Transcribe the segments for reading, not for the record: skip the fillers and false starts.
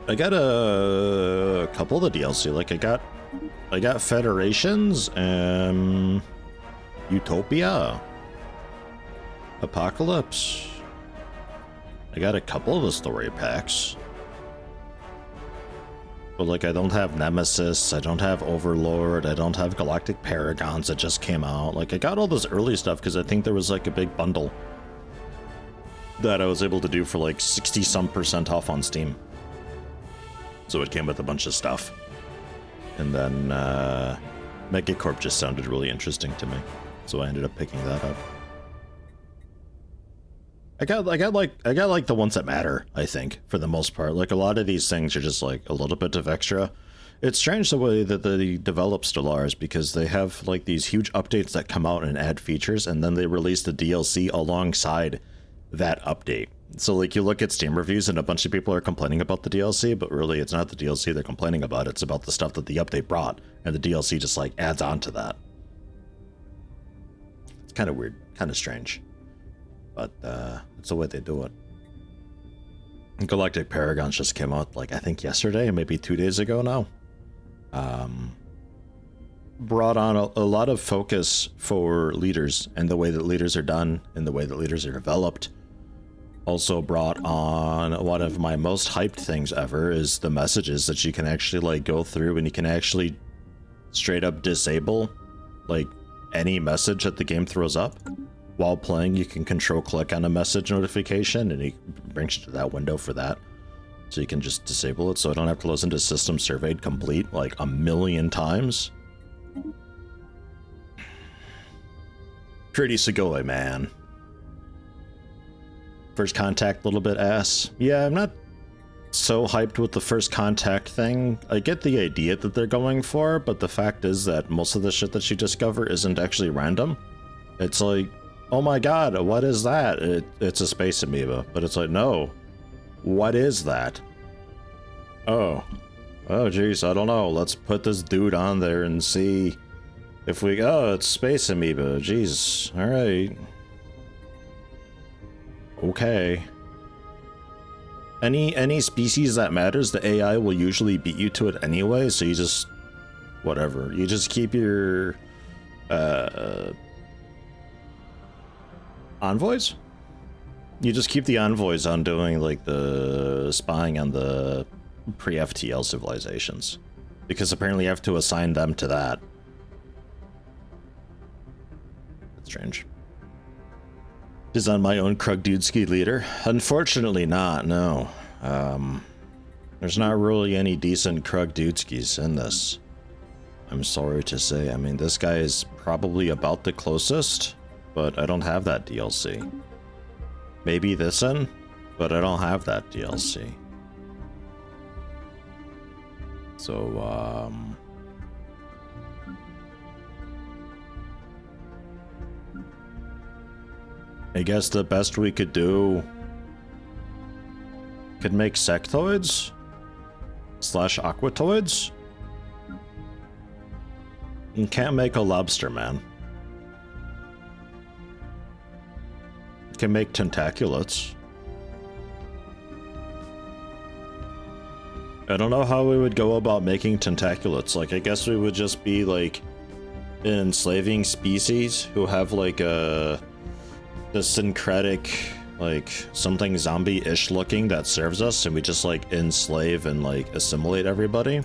a couple of the DLC. Like I got Federations and Utopia, Apocalypse. I got a couple of the story packs. But like I don't have Nemesis, I don't have Overlord, I don't have Galactic Paragons that just came out. Like I got all this early stuff because I think there was like a big bundle that I was able to do for like 60-some% off on Steam. So it came with a bunch of stuff. And then MegaCorp just sounded really interesting to me. So I ended up picking that up. I got like the ones that matter, I think, for the most part. Like a lot of these things are just like a little bit of extra. It's strange the way that they develop Stellaris, because they have like these huge updates that come out and add features, and then they release the DLC alongside that update. So like you look at Steam reviews and a bunch of people are complaining about the DLC, but really it's not the DLC they're complaining about, it's about the stuff that the update brought, and the DLC just like adds on to that. It's kind of weird, kind of strange. But it's the way they do it. Galactic Paragons just came out, like, I think yesterday, maybe 2 days ago now. Brought on a lot of focus for leaders and the way that leaders are done and the way that leaders are developed. Also brought on one of my most hyped things ever is the messages that you can actually like go through, and you can actually straight up disable like any message that the game throws up. While playing, you can control click on a message notification and it brings you to that window for that. So you can just disable it so I don't have to listen to System Surveyed Complete like a million times. Pretty Sugoi, man. First Contact, little bit ass. Yeah, I'm not so hyped with the First Contact thing. I get the idea that they're going for, but the fact is that most of the shit that you discover isn't actually random. It's like, oh my god, what is that? It's a space amoeba. But it's like, no. What is that? Oh geez, I don't know. Let's put this dude on there and see if we... Oh, it's space amoeba. Jeez. Alright. Okay. Any species that matters, the AI will usually beat you to it anyway, so you just... whatever. You just keep your... envoys? You just keep the envoys on doing like the spying on the pre-FTL civilizations, because apparently you have to assign them to that. That's strange. Is on my own Krugdudsky leader? Unfortunately not, no. There's not really any decent Krugdudskis in this. I'm sorry to say. I mean, this guy is probably about the closest, but I don't have that DLC. Maybe this one, but I don't have that DLC. So, I guess the best we could do... could make sectoids? / aquatoids? You can't make a lobster, man. Can make tentaculates. I don't know how we would go about making tentaculates. Like, I guess we would just be like enslaving species who have like a syncretic, like something zombie-ish looking that serves us, and we just like enslave and like assimilate everybody.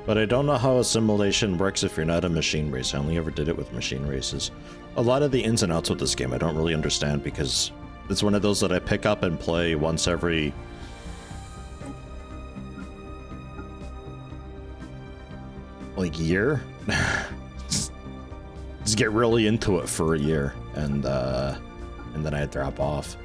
But I don't know how assimilation works if you're not a machine race. I only ever did it with machine races. A lot of the ins and outs with this game I don't really understand, because it's one of those that I pick up and play once every... like year? Just get really into it for a year, and then I drop off.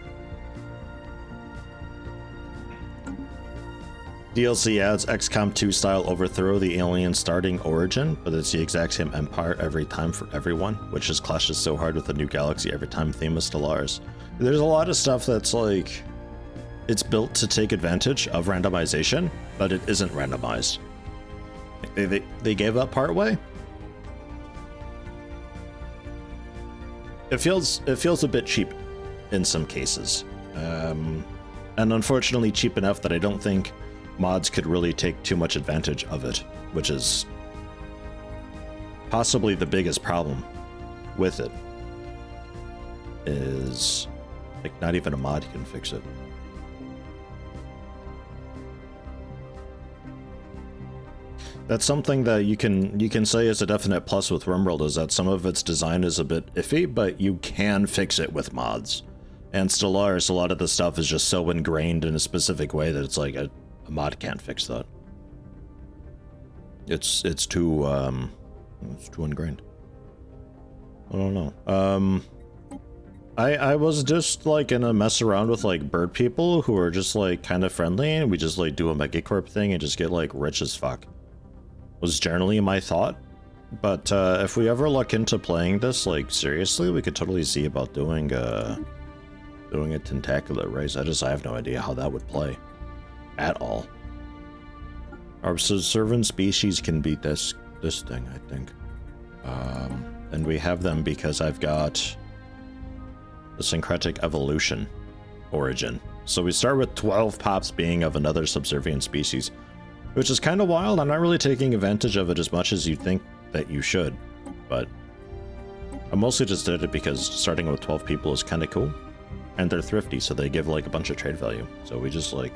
DLC adds XCOM 2 style overthrow the alien starting origin, but it's the exact same empire every time for everyone, which just clashes so hard with the new galaxy every time theme of Stellaris. There's a lot of stuff that's like, it's built to take advantage of randomization, but it isn't randomized. They gave up partway. It feels a bit cheap in some cases. And unfortunately cheap enough that I don't think mods could really take too much advantage of it, which is possibly the biggest problem with it, is like not even a mod can fix it. That's something that you can say is a definite plus with RimWorld, is that some of its design is a bit iffy, but you can fix it with mods. And Stellaris, a lot of the stuff is just so ingrained in a specific way that it's like a mod can't fix that. It's too ingrained. I don't know. I was just like gonna mess around with like bird people who are just like kind of friendly, and we just like do a MegaCorp thing and just get like rich as fuck. Was generally my thought. But if we ever look into playing this like seriously, we could totally see about doing a tentacular race. I have no idea how that would play at all. Our servant species can beat this thing, I think. And we have them because I've got the syncretic evolution origin. So we start with 12 pops being of another subservient species, which is kind of wild. I'm not really taking advantage of it as much as you think that you should, but I mostly just did it because starting with 12 people is kind of cool. And they're thrifty, so they give like a bunch of trade value. So we just like...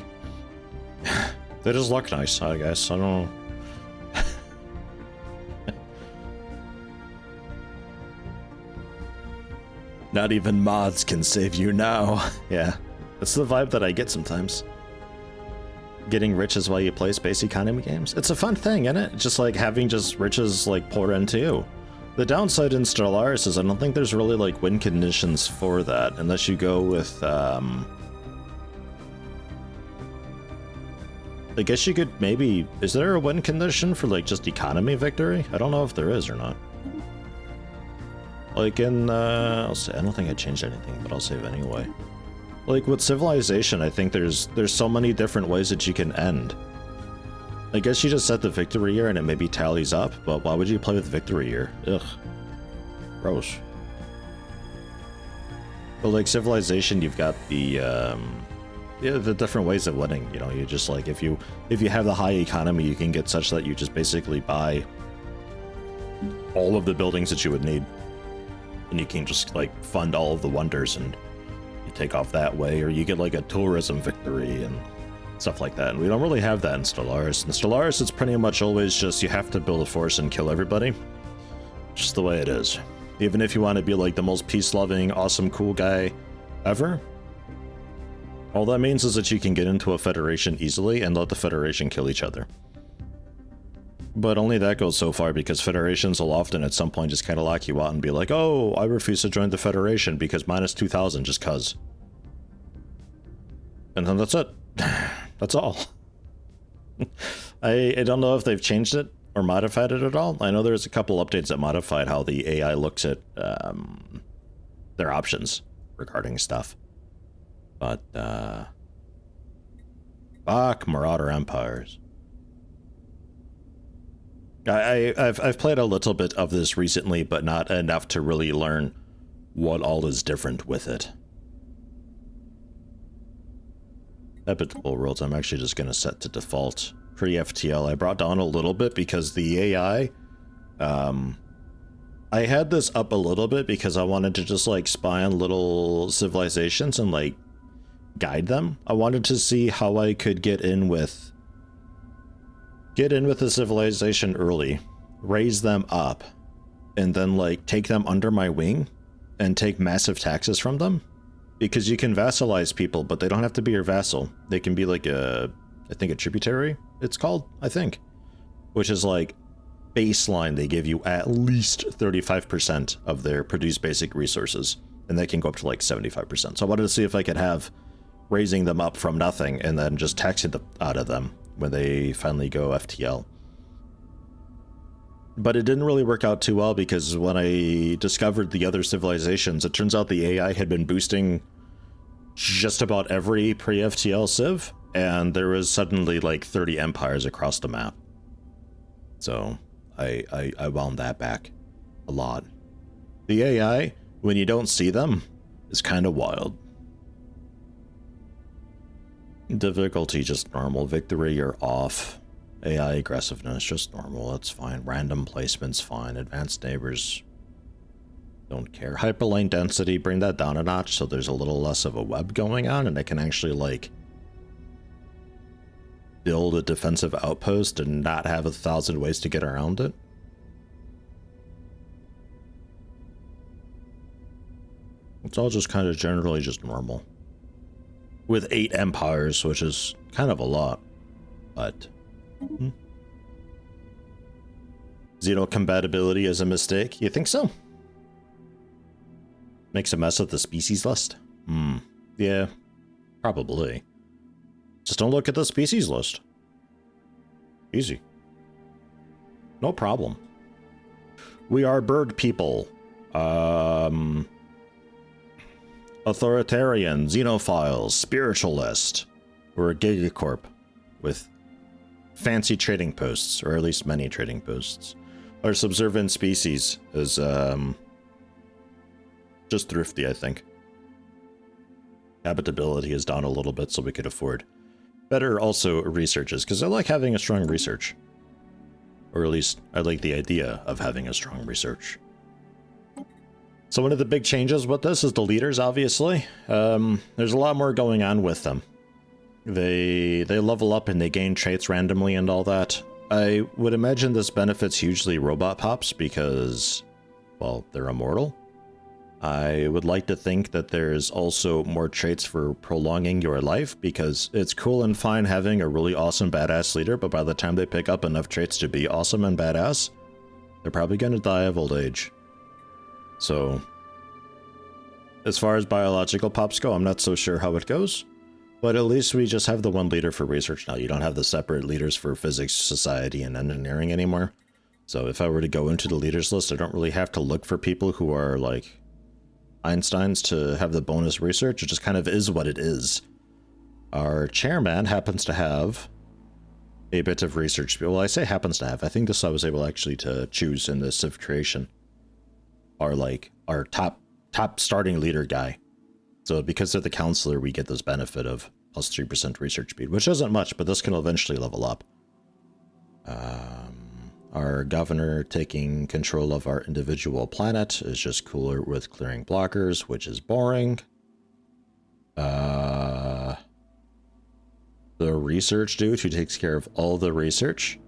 they just look nice, I guess. I don't know. Not even mods can save you now. Yeah, that's the vibe that I get sometimes. Getting riches while you play space economy games. It's a fun thing, isn't it? Just like having just riches like pour into you. The downside in Stellaris is I don't think there's really like win conditions for that, unless you go with, I guess you could maybe, is there a win condition for like just economy victory? I don't know if there is or not. Like in, I'll say, I don't think I changed anything, but I'll save anyway. Like with civilization, I think there's so many different ways that you can end. I guess you just set the victory year and it maybe tallies up, but why would you play with victory year? Ugh. Gross. But like civilization, you've got the different ways of winning. You know, you just like if you have the high economy, you can get such that you just basically buy all of the buildings that you would need. And you can just like fund all of the wonders and you take off that way, or you get like a tourism victory and stuff like that. And we don't really have that in Stellaris. In Stellaris, it's pretty much always just you have to build a force and kill everybody. Just the way it is. Even if you want to be like the most peace-loving, awesome, cool guy ever, all that means is that you can get into a federation easily and let the federation kill each other. But only that goes so far, because federations will often at some point just kind of lock you out and be like, oh, I refuse to join the federation because minus 2,000 just cuz. And then that's it. That's all. I don't know if they've changed it or modified it at all. I know there's a couple updates that modified how the AI looks at their options regarding stuff. But, fuck Marauder Empires. I've played a little bit of this recently, but not enough to really learn what all is different with it. Habitable worlds, I'm actually just going to set to default. Pre-FTL, I brought down a little bit because the AI, I had this up a little bit because I wanted to just like spy on little civilizations and like guide them. I wanted to see how I could get in with the civilization early, raise them up, and then like take them under my wing and take massive taxes from them. Because you can vassalize people, but they don't have to be your vassal. They can be like I think a tributary, it's called, I think. Which is like baseline, they give you at least 35% of their produced basic resources. And they can go up to like 75%. So I wanted to see if I could have raising them up from nothing and then just taxing them out of them when they finally go FTL. But it didn't really work out too well, because when I discovered the other civilizations, it turns out the AI had been boosting just about every pre-FTL civ, and there was suddenly like 30 empires across the map. So I wound that back a lot. The AI, when you don't see them, is kind of wild. Difficulty, just normal. Victory, you're off. AI aggressiveness, just normal. That's fine. Random placements, fine. Advanced neighbors, don't care. Hyperlane density, bring that down a notch so there's a little less of a web going on and I can actually, like, build a defensive outpost and not have 1,000 ways to get around it. It's all just kind of generally just normal. With 8 empires, which is kind of a lot, but... Xenocompatibility is a mistake? You think so? Makes a mess of the species list? Yeah, probably. Just don't look at the species list. Easy. No problem. We are bird people. Authoritarian, xenophiles, spiritualist. We're a gigacorp with fancy trading posts, or at least many trading posts. Our subservient species is just thrifty, I think. Habitability is down a little bit so we could afford better also researches, because I like having a strong research. Or at least I like the idea of having a strong research. So one of the big changes with this is the leaders, obviously. There's a lot more going on with them. They level up and they gain traits randomly and all that. I would imagine this benefits hugely robot pops because, well, they're immortal. I would like to think that there's also more traits for prolonging your life, because it's cool and fine having a really awesome badass leader, but by the time they pick up enough traits to be awesome and badass, they're probably going to die of old age. So, as far as biological pops go, I'm not so sure how it goes, but at least we just have the one leader for research now. You don't have the separate leaders for physics, society, and engineering anymore. So if I were to go into the leaders list, I don't really have to look for people who are like Einsteins to have the bonus research. It just kind of is what it is. Our chairman happens to have a bit of research. Well, I say happens to have. I think this I was able actually to choose in the civ creation. Our top starting leader guy. So because they're the counselor, we get this benefit of plus 3% research speed, which isn't much, but this can eventually level up. Our governor taking control of our individual planet is just cooler with clearing blockers, which is boring. The research dude who takes care of all the research.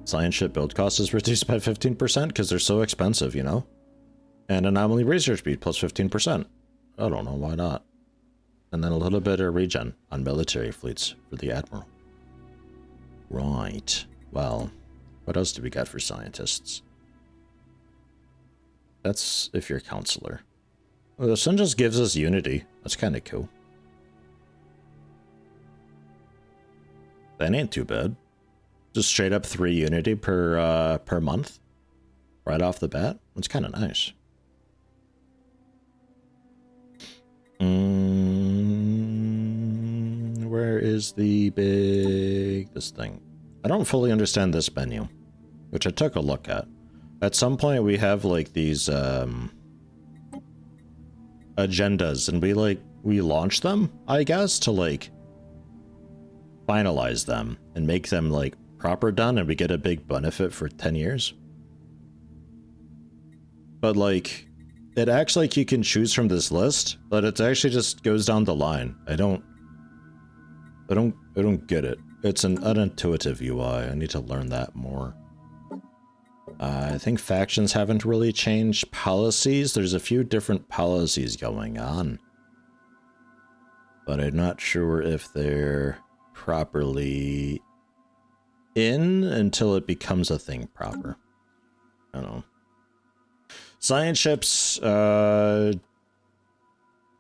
Science ship build cost is reduced by 15% because they're so expensive, you know? And anomaly research speed plus 15%. I don't know, why not? And then a little bit of regen on military fleets for the Admiral. Right. Well, what else do we got for scientists? That's if you're counselor. Well, the sun just gives us unity. That's kind of cool. That ain't too bad. Just straight up 3 unity per month. Right off the bat. That's kind of nice. Where is this thing? I don't fully understand this menu, which I took a look at. At some point we have like these agendas, and we launch them, I guess, to like finalize them and make them like proper done, and we get a big benefit for 10 years. But like, it acts like you can choose from this list, but it actually just goes down the line. I don't get it. It's an unintuitive UI. I need to learn that more. I think factions haven't really changed policies. There's a few different policies going on, but I'm not sure if they're properly in until it becomes a thing proper. I don't know. Science ships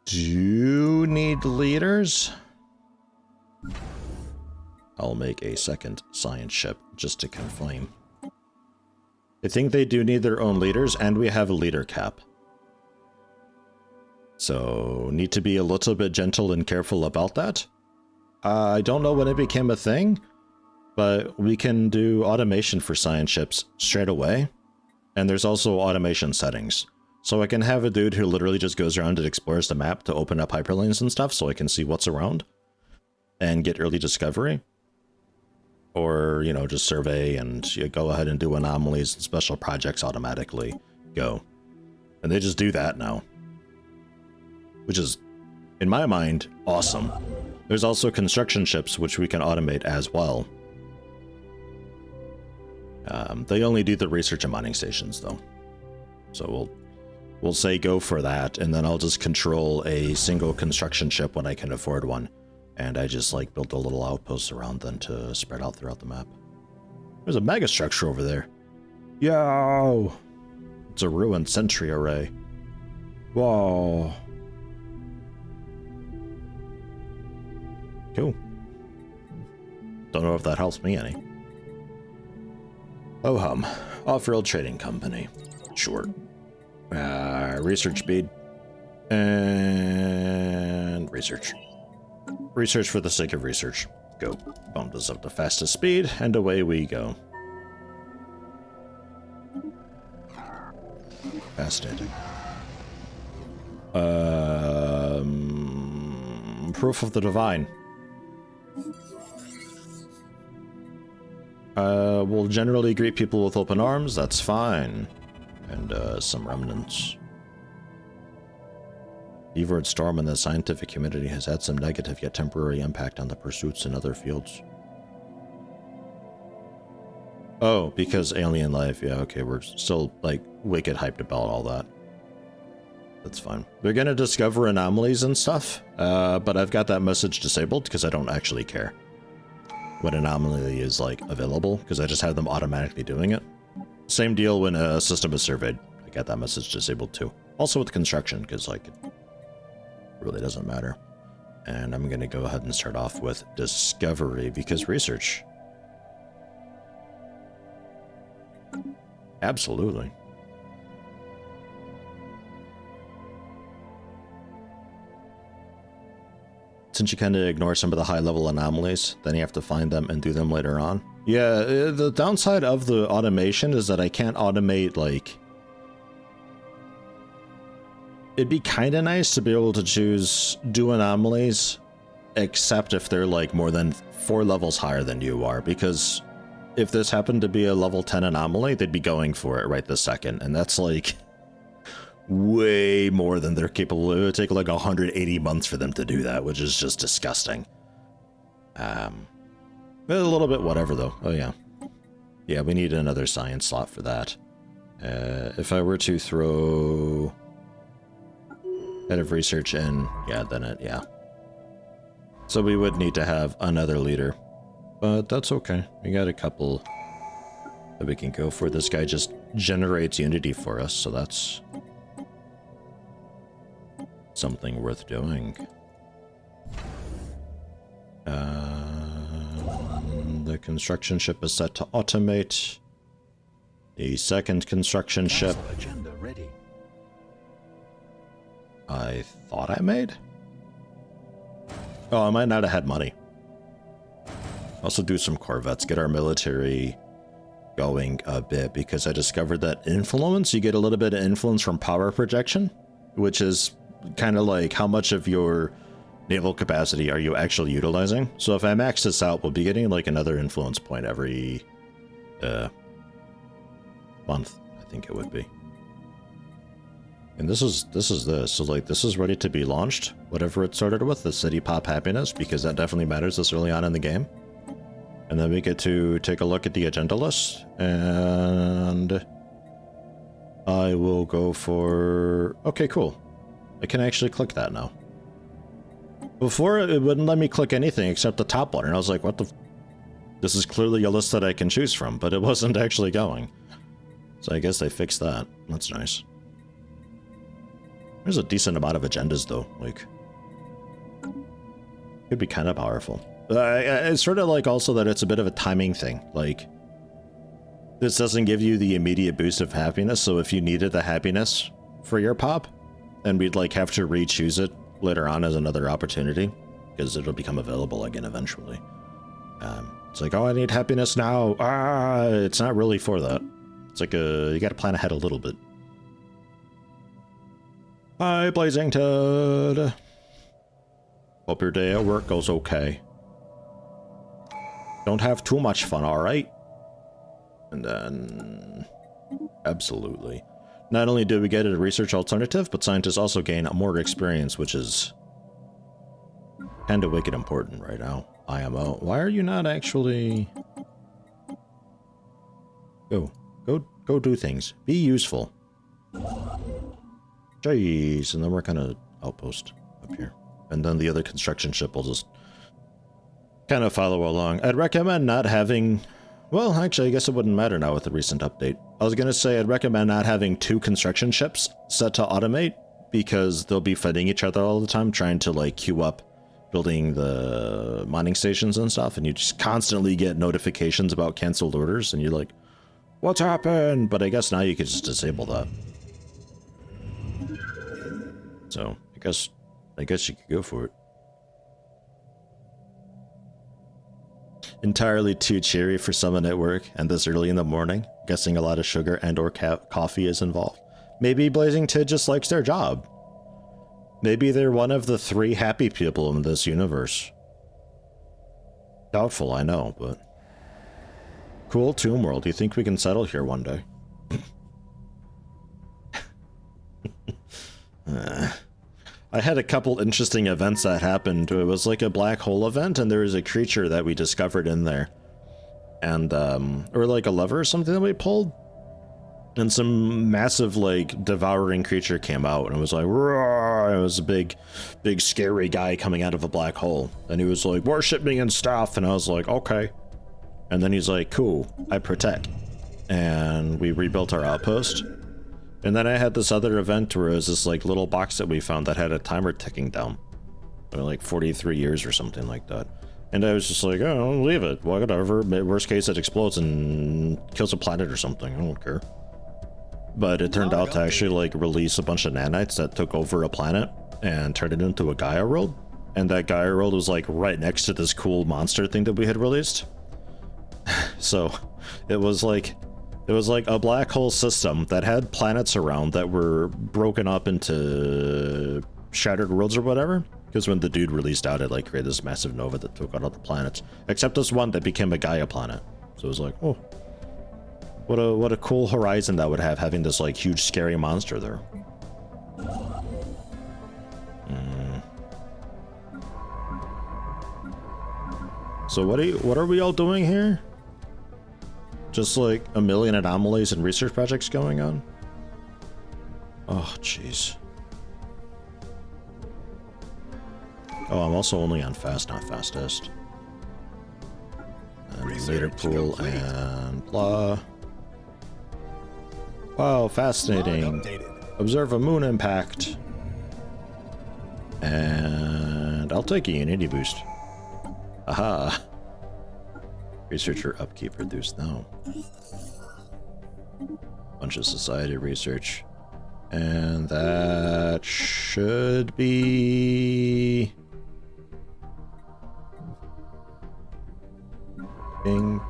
do need leaders. I'll make a second science ship just to confirm. I think they do need their own leaders, and we have a leader cap. So, need to be a little bit gentle and careful about that. I don't know when it became a thing, but we can do automation for science ships straight away. And there's also automation settings. So I can have a dude who literally just goes around and explores the map to open up hyperlanes and stuff so I can see what's around. and get early discovery. Or, you know, just survey and you go ahead and do anomalies and special projects automatically go. And they just do that now. Which is, in my mind, awesome. There's also construction ships, which we can automate as well. They only do the research and mining stations, though. So we'll say go for that, and then I'll just control a single construction ship when I can afford one. And I just, like, built a little outpost around them to spread out throughout the map. There's a mega structure over there. Yo! It's a ruined sentry array. Whoa. Cool. Don't know if that helps me any. Oh hum. Off-road trading company. Sure. Research speed. And research. Research for the sake of research. Go. Bump this up to fastest speed, and away we go. Fascinating. Proof of the divine. We'll generally greet people with open arms, that's fine. And, some remnants. Leeward storm in the scientific community has had some negative yet temporary impact on the pursuits in other fields. Oh, because alien life, yeah, okay, we're still, like, wicked hyped about all that. That's fine. They're gonna discover anomalies and stuff, but I've got that message disabled because I don't actually care when anomaly is, like, available, because I just have them automatically doing it. Same deal when a system is surveyed. I got that message disabled too. Also with construction, because, like, it really doesn't matter. And I'm gonna go ahead and start off with discovery, because research. Absolutely. Since you kind of ignore some of the high-level anomalies, then you have to find them and do them later on. Yeah, the downside of the automation is that I can't automate, like... It'd be kind of nice to be able to choose do anomalies, except if they're, like, more than 4 levels higher than you are, because if this happened to be a level 10 anomaly, they'd be going for it right this second, and that's, like... way more than they're capable of. It would take like 180 months for them to do that, which is just disgusting. A little bit whatever though. Oh yeah. Yeah, we need another science slot for that. If I were to throw head of research in, yeah, then it, yeah. So we would need to have another leader, but that's okay. We got a couple that we can go for. This guy just generates unity for us, so that's something worth doing. The construction ship is set to automate. The second construction ship agenda ready. I thought I made? Oh, I might not have had money. Also do some corvettes, get our military going a bit, because I discovered that influence, you get a little bit of influence from power projection, which is kind of like how much of your naval capacity are you actually utilizing. So if I max this out, we'll be getting like another influence point every month, I think it would be. And this is so like this is ready to be launched, whatever it started with, the city pop happiness, because that definitely matters this early on in the game. And then we get to take a look at the agenda list, and I will go for, okay, cool. I can actually click that now. Before, it wouldn't let me click anything except the top one, and I was like, what the... This is clearly a list that I can choose from, but it wasn't actually going. So I guess they fixed that. That's nice. There's a decent amount of agendas, though. Like, could be kind of powerful. It's sort of like also that it's a bit of a timing thing. Like, this doesn't give you the immediate boost of happiness, so if you needed the happiness for your pop, and we'd like have to re-choose it later on as another opportunity, because it'll become available again eventually. It's like, oh, I need happiness now. It's not really for that. It's like you gotta plan ahead a little bit. Hi, Blazing Toad. Hope your day at work goes okay. Don't have too much fun, alright? And then... Absolutely. Not only do we get a research alternative, but scientists also gain more experience, which is kinda wicked important right now. IMO. Why are you not actually... Go do things. Be useful. Jeez, and then we're kinda outpost up here. And then the other construction ship will just kind of follow along. I'd recommend not having... Well, actually, I guess it wouldn't matter now with the recent update. I was gonna say I'd recommend not having 2 construction ships set to automate, because they'll be fighting each other all the time, trying to, like, queue up building the mining stations and stuff, and you just constantly get notifications about canceled orders, and you're like, what's happened? But I guess now you could just disable that. So, I guess you could go for it. Entirely too cheery for someone at work, and this early in the morning. Guessing a lot of sugar and or coffee is involved. Maybe Blazing Tid just likes their job. Maybe they're one of the 3 happy people in this universe. Doubtful, I know, but... Cool Tomb World. Do you think we can settle here one day? I had a couple interesting events that happened. It was like a black hole event, and there was a creature that we discovered in there. And, or like a lever or something that we pulled. And some massive, like, devouring creature came out, and it was like, roar! It was a big, scary guy coming out of a black hole. And he was like, worship me and stuff, and I was like, okay. And then he's like, cool, I protect. And we rebuilt our outpost. And then I had this other event where it was this like little box that we found that had a timer ticking down. Like 43 years or something like that. And I was just like, oh, leave it, whatever. Worst case, it explodes and kills a planet or something, I don't care. But it turned out to actually like release a bunch of nanites that took over a planet and turned it into a Gaia world. And that Gaia world was like right next to this cool monster thing that we had released. So it was like a black hole system that had planets around that were broken up into shattered worlds or whatever. Because when the dude released out, it like created this massive nova that took out all the planets, except this one that became a Gaia planet. So it was like, oh, what a cool horizon that would have, having this like huge scary monster there. So what are we all doing here? Just like a million anomalies and research projects going on? Oh, jeez. Oh, I'm also only on fast, not fastest. And later pool and blah. Wow, fascinating. Observe a moon impact. And I'll take a Unity boost. Aha. Researcher upkeep reduced now. Bunch of society research. And that should be... Bing.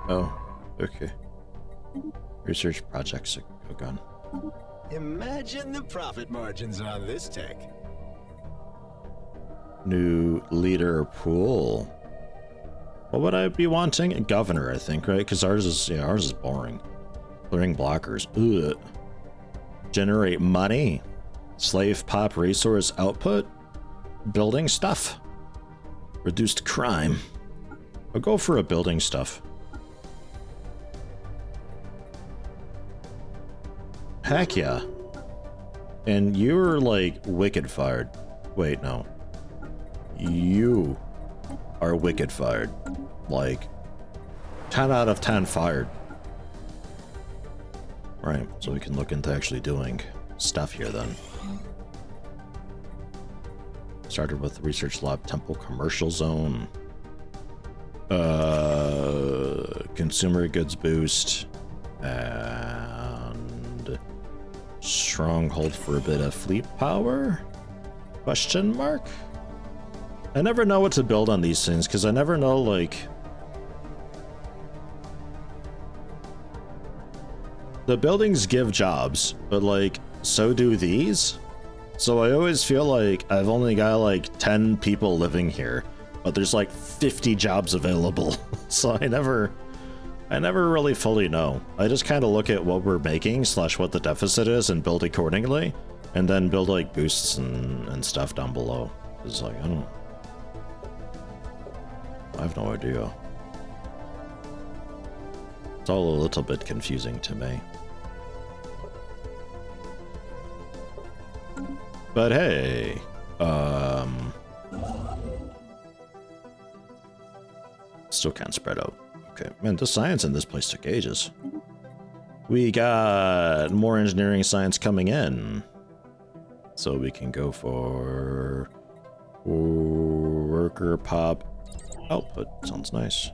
Oh, okay. Research projects are gone. Imagine the profit margins on this tech. New leader pool. What would I be wanting? A governor, I think, right? Because ours is boring. Clearing blockers. Ugh. Generate money. Slave pop resource output. Building stuff. Reduced crime. I'll go for a building stuff. Heck yeah. And you're like wicked fired. Wait, no. You are wicked fired. Like 10 out of 10 fired. Right, so we can look into actually doing stuff here then. Started with research lab, temple, commercial zone. Consumer goods boost. And stronghold for a bit of fleet power? Question mark? I never know what to build on these things, because I never know, like... The buildings give jobs, but, like, so do these? So I always feel like I've only got, like, 10 people living here, but there's like 50 jobs available. So I never really fully know. I just kind of look at what we're making / what the deficit is and build accordingly, and then build like boosts and stuff down below. It's like, I have no idea. It's all a little bit confusing to me. But hey, still can't spread out. Okay, man, the science in this place took ages. We got more engineering science coming in. So we can go for worker pop output. Sounds nice.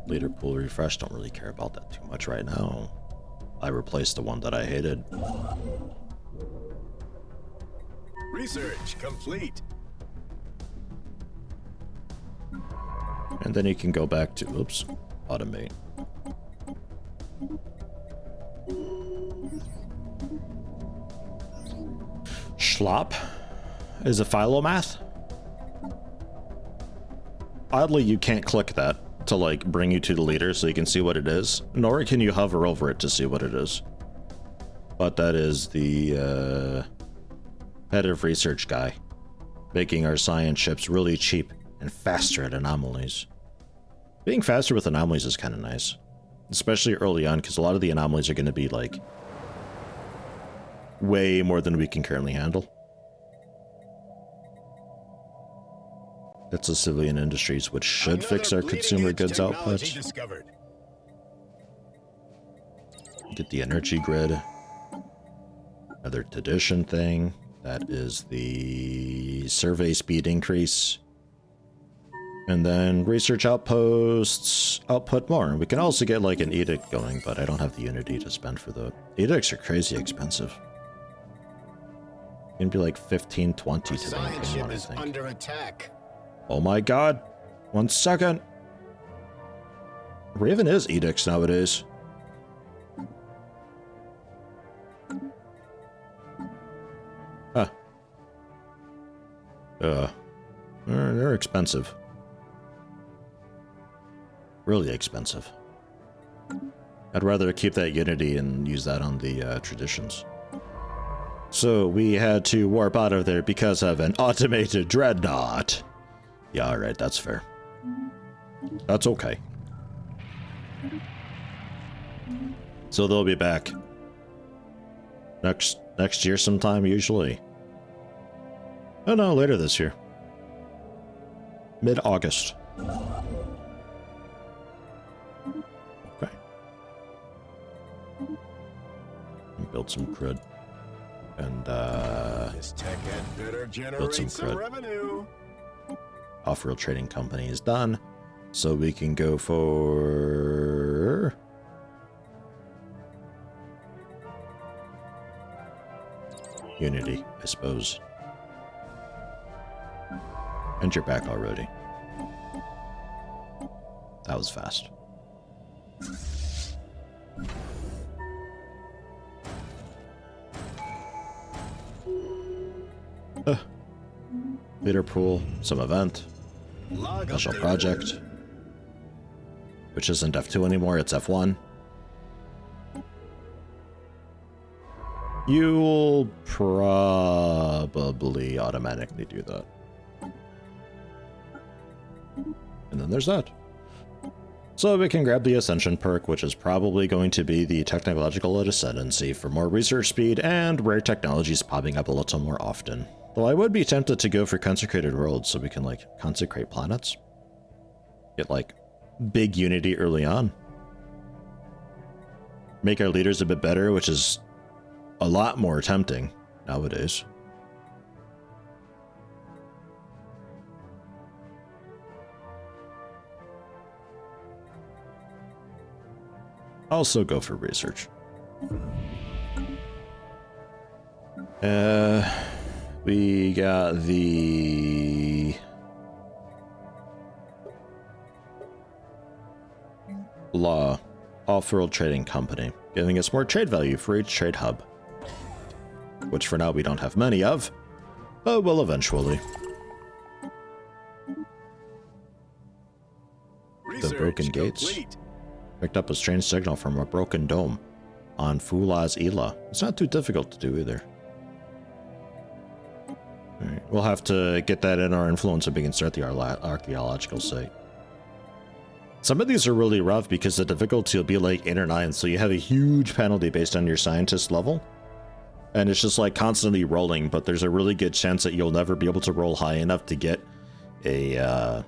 Leader pool refresh, don't really care about that too much right now. I replaced the one that I hated. Research complete. And then you can go back to, oops, automate. Schlop is a philomath. Oddly, you can't click that to like bring you to the leader so you can see what it is, nor can you hover over it to see what it is. But that is the head of research guy, making our science ships really cheap and faster at anomalies. Being faster with anomalies is kind of nice, especially early on, because a lot of the anomalies are going to be like way more than we can currently handle. That's the civilian industries, which should fix our consumer goods output. Get the energy grid. Another tradition thing. That is the survey speed increase. And then research outposts output more. We can also get like an edict going, but I don't have the unity to spend for the edicts. Are crazy expensive. It'd be like 15, 20 to maintain one, I think. Under attack. Oh my god. 1 second. Raven is edicts nowadays. Huh. They're expensive. Really expensive. I'd rather keep that unity and use that on the traditions. So we had to warp out of there because of an automated dreadnought. Yeah, alright, that's fair. That's okay. So they'll be back next year sometime, usually. Oh no, later this year. Mid-August. Okay. Build some cred. And this tech had better build some generate some cred. revenue. Off-world trading company is done. So we can go for Unity, I suppose. And you're back already. That was fast. Leader pool, some event, special project, which isn't F2 anymore, it's F1. You'll probably automatically do that. And then there's that. So we can grab the Ascension perk, which is probably going to be the Technological Ascendancy for more research speed and rare technologies popping up a little more often. Though I would be tempted to go for Consecrated Worlds so we can, like, consecrate planets. Get, like, big unity early on. Make our leaders a bit better, which is a lot more tempting nowadays. Also go for research. We got the Law Off-World Trading Company, giving us more trade value for each trade hub, which for now we don't have many of, but will eventually. broken gates. Complete. Picked up a strange signal from a broken dome on Fulaz Ila. It's not too difficult to do either. Alright, we'll have to get that in our influence so we can start the archaeological site. Some of these are really rough because the difficulty will be like 8 or 9, so you have a huge penalty based on your scientist level. And it's just like constantly rolling, but there's a really good chance that you'll never be able to roll high enough to get a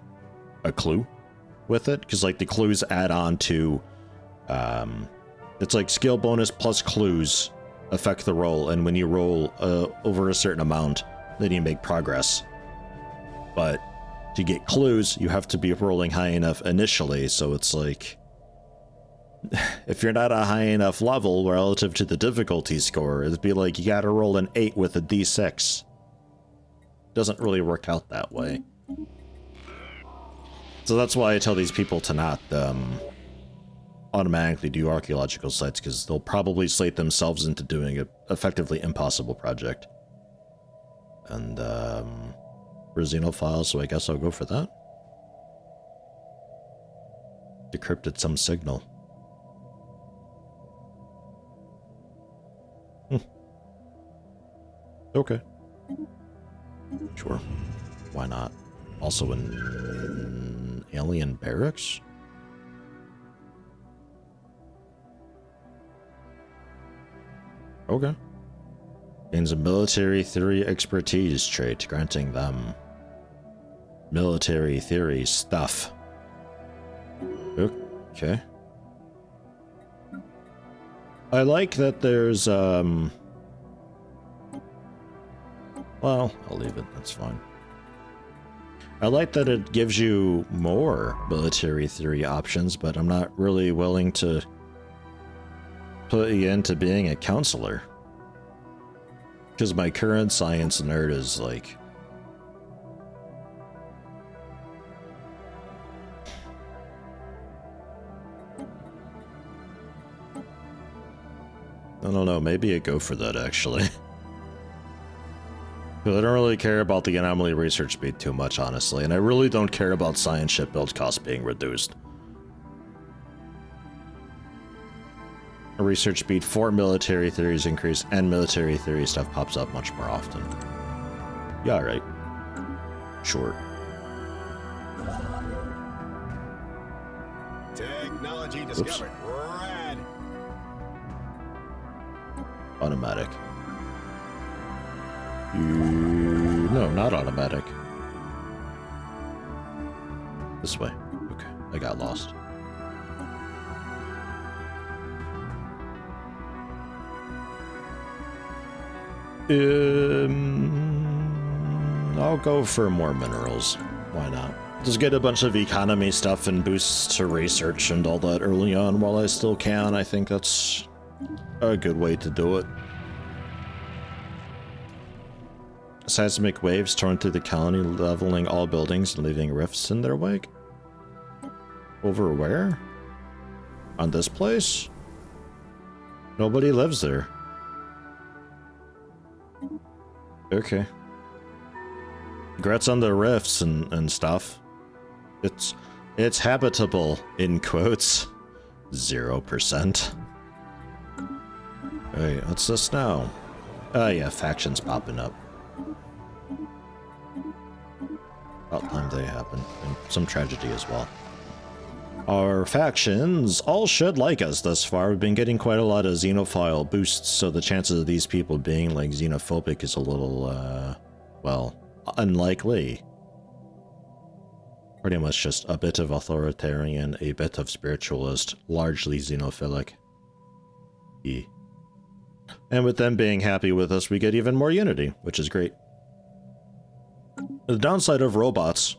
clue with it, because like the clues add on to it's like skill bonus plus clues affect the roll, and when you roll over a certain amount, then you make progress. But to get clues, you have to be rolling high enough initially, so it's like if you're not a high enough level relative to the difficulty score, it'd be like you gotta roll an 8 with a d6. Doesn't really work out that way. So that's why I tell these people to not automatically do archaeological sites, because they'll probably slate themselves into doing an effectively impossible project. And for xenophiles, so I guess I'll go for that. Decrypted some signal. Okay. Sure. Why not? Also in alien barracks? Okay. Gains a military theory expertise trait, granting them military theory stuff. Okay. I like that there's, well, I'll leave it, that's fine. I like that it gives you more military theory options, but I'm not really willing to put you into being a counselor. Because my current science nerd is like... I don't know, maybe I go for that actually. But I don't really care about the anomaly research speed too much, honestly, and I really don't care about science ship build costs being reduced. A research speed for military theories increase, and military theory stuff pops up much more often. Yeah, alright. Sure. Technology discovered. Rad. Automatic. No, not automatic. This way. Okay, I got lost. I'll go for more minerals. Why not? Just get a bunch of economy stuff and boosts to research and all that early on while I still can. I think that's a good way to do it. Seismic waves torn through the colony, leveling all buildings and leaving rifts in their wake. Over where? On this place? Nobody lives there. Okay. Congrats on the rifts and stuff. It's habitable, in quotes. 0%. Wait, what's this now? Oh yeah, factions popping up. About time they happen, and some tragedy as well. Our factions all should like us thus far. We've been getting quite a lot of xenophile boosts, so the chances of these people being like xenophobic is a little, well, unlikely. Pretty much just a bit of authoritarian, a bit of spiritualist, largely xenophilic. And with them being happy with us, we get even more unity, which is great. The downside of robots,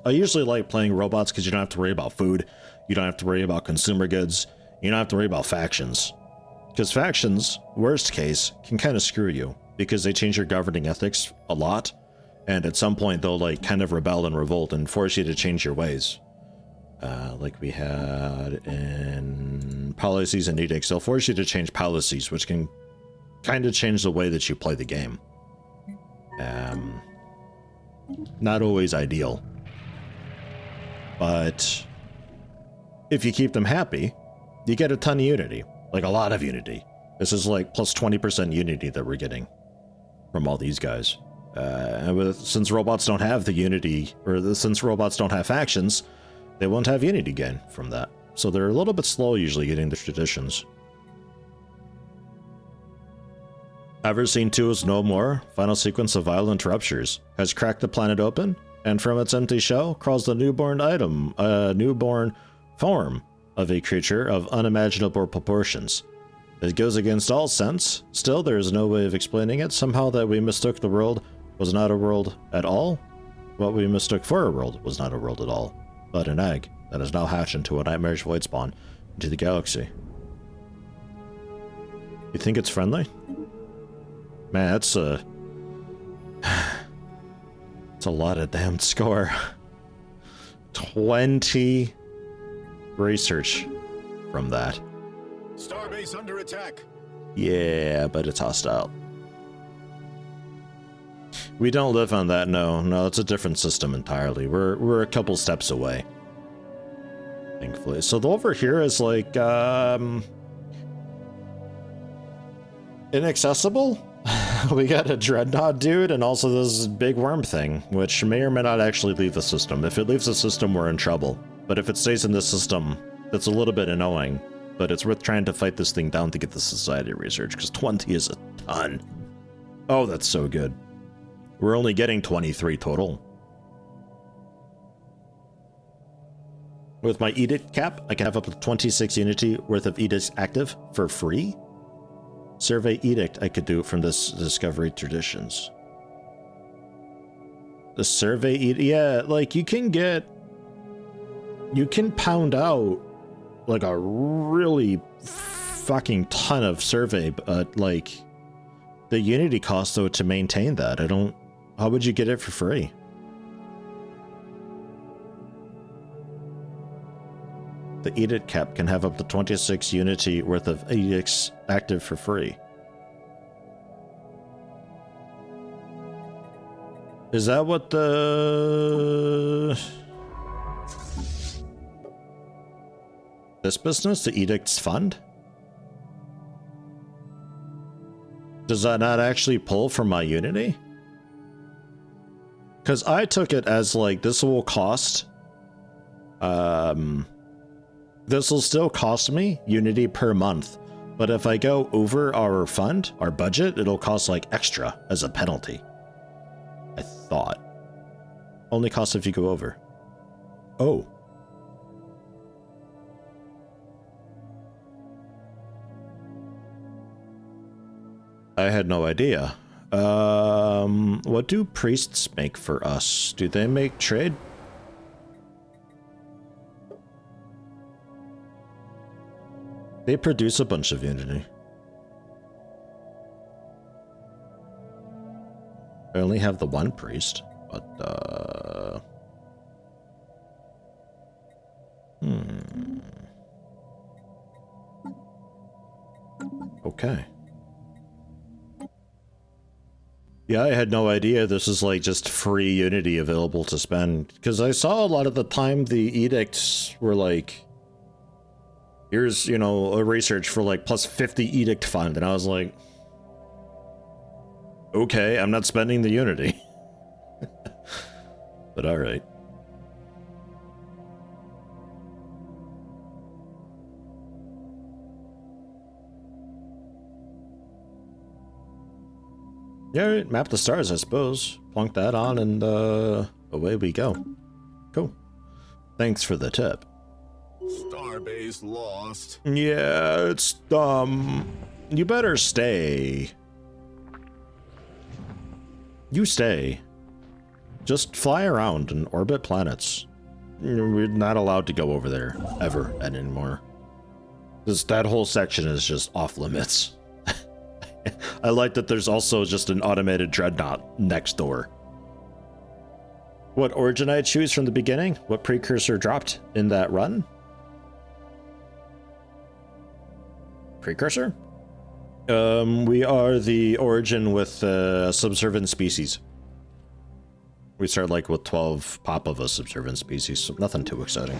I usually like playing robots because you don't have to worry about food, you don't have to worry about consumer goods, you don't have to worry about factions. Because factions, worst case, can kind of screw you, because they change your governing ethics a lot, and at some point they'll like kind of rebel and revolt and force you to change your ways. Like we had in policies and edicts, they'll force you to change policies, which can kind of change the way that you play the game. Not always ideal, but if you keep them happy, you get a ton of unity. Like a lot of unity. This is like plus 20% unity that we're getting from all these guys. Since robots don't have the unity, since robots don't have factions, they won't have unity gain from that. So they're a little bit slow usually getting the traditions. Ever seen 2 is no more? Final sequence of violent ruptures. Has cracked the planet open, and from its empty shell crawls the newborn item, a newborn form of a creature of unimaginable proportions. It goes against all sense. Still, there is no way of explaining it. Somehow that we mistook the world was not a world at all. What we mistook for a world was not a world at all, but an egg that has now hatched into a nightmarish void spawn into the galaxy. You think it's friendly? Man, that's a... it's a lot of damn score. 20 research from that. Starbase under attack. Yeah, but it's hostile. We don't live on that, no, it's a different system entirely. We're a couple steps away. Thankfully. So over here is like, inaccessible? We got a dreadnought dude and also this big worm thing, which may or may not actually leave the system. If it leaves the system, we're in trouble. But if it stays in the system, that's a little bit annoying. But it's worth trying to fight this thing down to get the society research, because 20 is a ton. Oh, that's so good. We're only getting 23 total. With my edict cap, I can have up to 26 unity worth of edicts active for free. Survey edict, I could do from this discovery traditions. The survey edict, yeah, like you can pound out like a really fucking ton of survey, but like the unity cost though to maintain that, how would you get it for free? The edict cap can have up to 26 unity worth of edicts active for free. Is that what this business, the edicts fund? Does that not actually pull from my unity? Because I took it as like, this will cost, this will still cost me unity per month, but if I go over our fund, our budget, it'll cost like extra as a penalty. I thought. Only costs if you go over. Oh. I had no idea. What do priests make for us? Do they make trade? They produce a bunch of unity. I only have the one priest, but okay. Yeah, I had no idea this is like just free unity available to spend, because I saw a lot of the time the edicts were like, here's, you know, a research for like plus 50 edict fund, and I was like, okay, I'm not spending the unity. But alright. Yeah, alright, map the stars, I suppose. Plunk that on and away we go. Cool. Thanks for the tip. Starbase lost. Yeah, it's you better stay. You stay. Just fly around and orbit planets. We're not allowed to go over there ever anymore. That whole section is just off limits. I like that there's also just an automated dreadnought next door. What origin I choose from the beginning? What precursor dropped in that run? Precursor? We are the origin with subservient species. We start like with 12 pop of a subservient species, so nothing too exciting.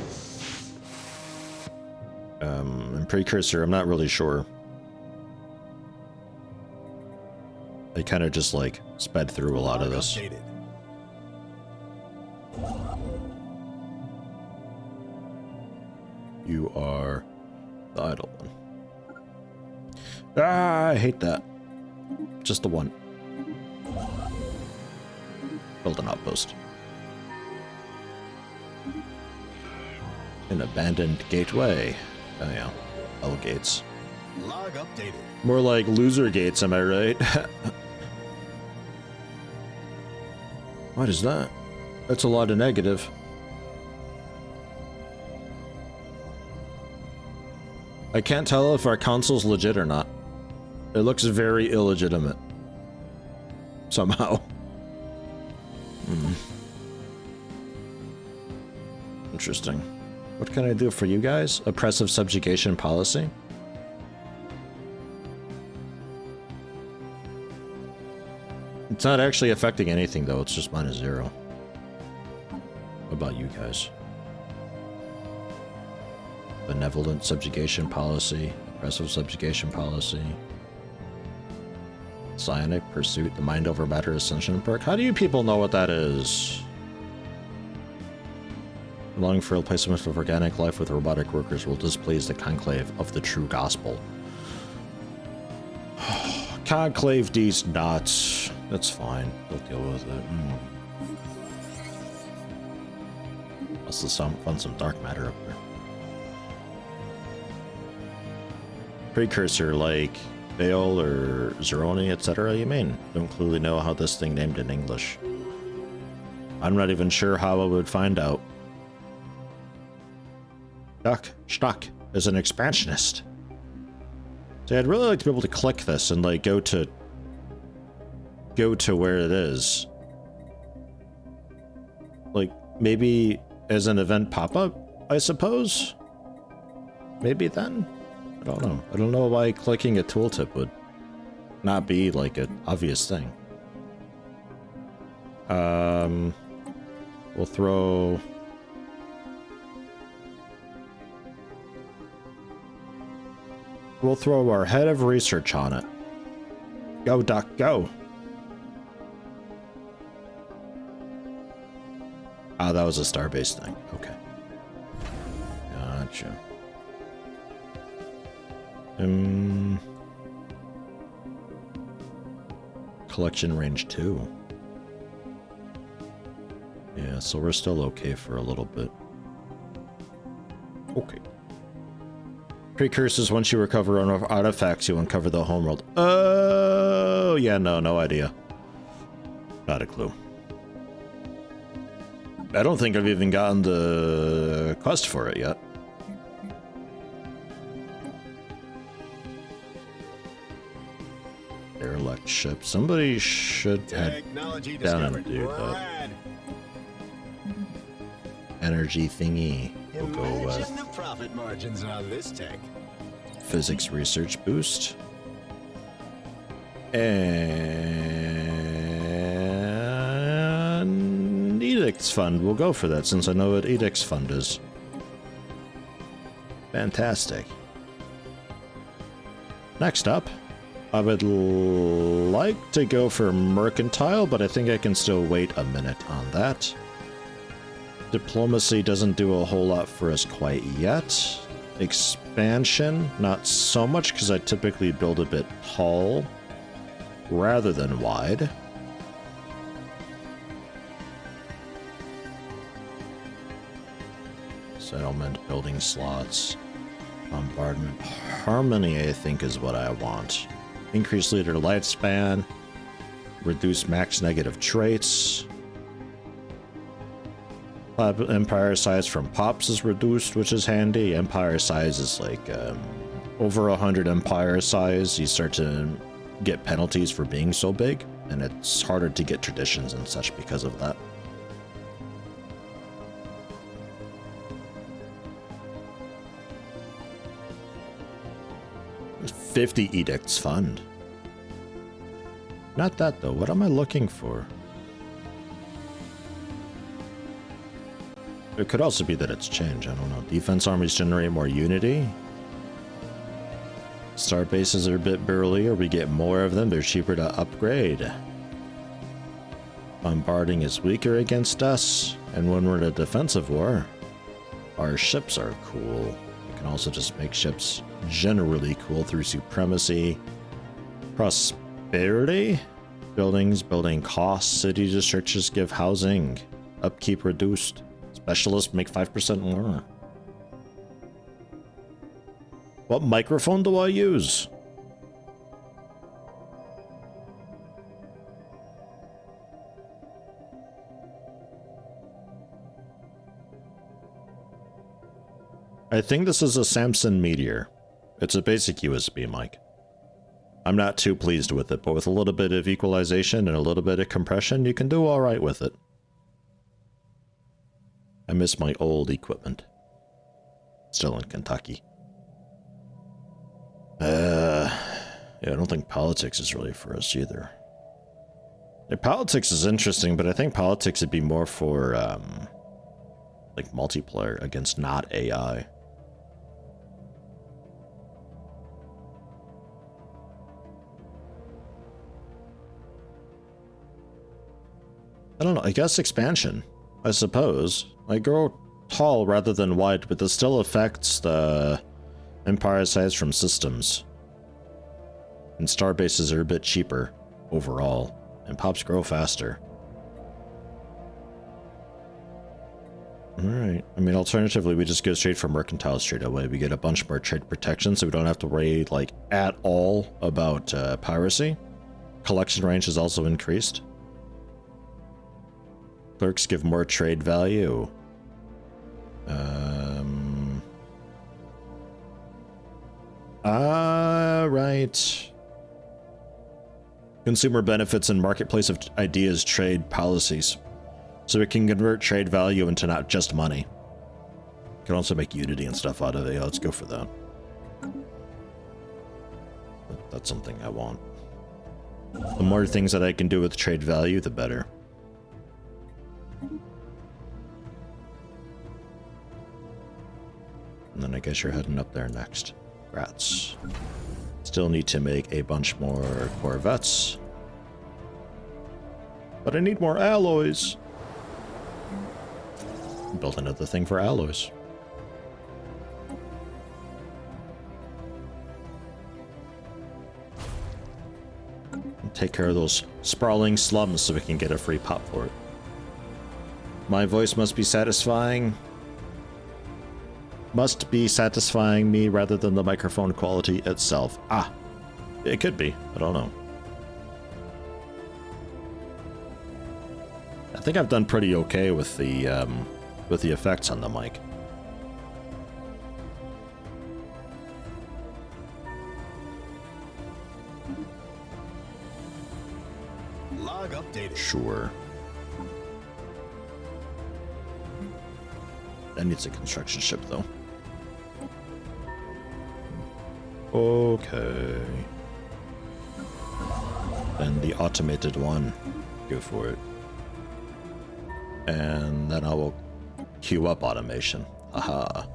And Precursor, I'm not really sure. I kind of just like sped through a lot of this. Updated. You are the idle one. Ah, I hate that. Just the one. Build an outpost. An abandoned gateway. Oh yeah, L gates. Log updated. More like loser gates, am I right? What is that? That's a lot of negative. I can't tell if our console's legit or not. It looks very illegitimate. Somehow. Interesting. What can I do for you guys? Oppressive subjugation policy? It's not actually affecting anything though, it's just -0. What about you guys? Benevolent subjugation policy, oppressive subjugation policy. Psionic pursuit, the mind over matter ascension perk. How do you people know what that is? Longing for replacement of organic life with robotic workers will displease the conclave of the true gospel. Conclave these nuts. That's fine. They'll deal with it. Must have found some dark matter up there. Precursor like Bale or Zeroni, etc. You mean? Don't clearly know how this thing named in English. I'm not even sure how I would find out. Stuck is an expansionist. See, I'd really like to be able to click this and like go to where it is. Like maybe as an event pop-up, I suppose? Maybe then? I don't know. I don't know why clicking a tooltip would not be like an obvious thing. We'll throw... We'll throw our head of research on it. Go, Duck, go! Ah, that was a star-based thing. Okay. Gotcha. Collection range 2. Yeah, so we're still okay for a little bit. Okay. Precursors, once you recover artifacts, you uncover the homeworld. Oh, yeah, no idea. Not a clue. I don't think I've even gotten the quest for it yet. Derelict ship. Somebody should head down and do that. Energy thingy. We'll go with the profit margins on this tech. Physics research boost. And edicts fund. We'll go for that since I know what edicts fund is. Fantastic. Next up, I would like to go for mercantile, but I think I can still wait a minute on that. Diplomacy doesn't do a whole lot for us quite yet. Expansion, not so much because I typically build a bit tall rather than wide. Settlement, building slots, bombardment. Harmony, I think, is what I want. Increase leader lifespan, reduce max negative traits. Empire size from pops is reduced, which is handy. Empire size is like over 100 empire size. You start to get penalties for being so big, and it's harder to get traditions and such because of that. $50 edicts fund. Not that though. What am I looking for? It could also be that it's changed. I don't know. Defense armies generate more unity. Star bases are a bit burlier, we get more of them, they're cheaper to upgrade. Bombarding is weaker against us, and when we're in a defensive war, our ships are cool. We can also just make ships generally cool through supremacy. Prosperity? Buildings, building costs, city districts give housing. Upkeep reduced. Specialists make 5% more. What microphone do I use? I think this is a Samson Meteor. It's a basic USB mic. I'm not too pleased with it, but with a little bit of equalization and a little bit of compression, you can do alright with it. I miss my old equipment. Still in Kentucky. Yeah, I don't think politics is really for us either. Yeah, politics is interesting, but I think politics would be more for, like multiplayer against not AI. I don't know, I guess expansion, I suppose. I grow tall rather than wide, but this still affects the empire size from systems. And star bases are a bit cheaper overall, and pops grow faster. Alright, I mean alternatively we just go straight for mercantile straight away. We get a bunch more trade protection so we don't have to worry like at all about piracy. Collection range is also increased. Clerks give more trade value. Right. Consumer benefits and marketplace of ideas trade policies. So it can convert trade value into not just money. You can also make Unity and stuff out of it. Yeah, let's go for that. That's something I want. The more things that I can do with trade value, the better. And then I guess you're heading up there next. Grats. Still need to make a bunch more Corvettes. But I need more alloys. Build another thing for alloys. And take care of those sprawling slums so we can get a free pop for it. My voice must be satisfying. Must be satisfying me rather than the microphone quality itself. Ah, it could be. I don't know. I think I've done pretty okay with the effects on the mic. Log updated. Sure. That needs a construction ship, though. Okay. Then the automated one. Go for it. And then I will queue up automation. Aha.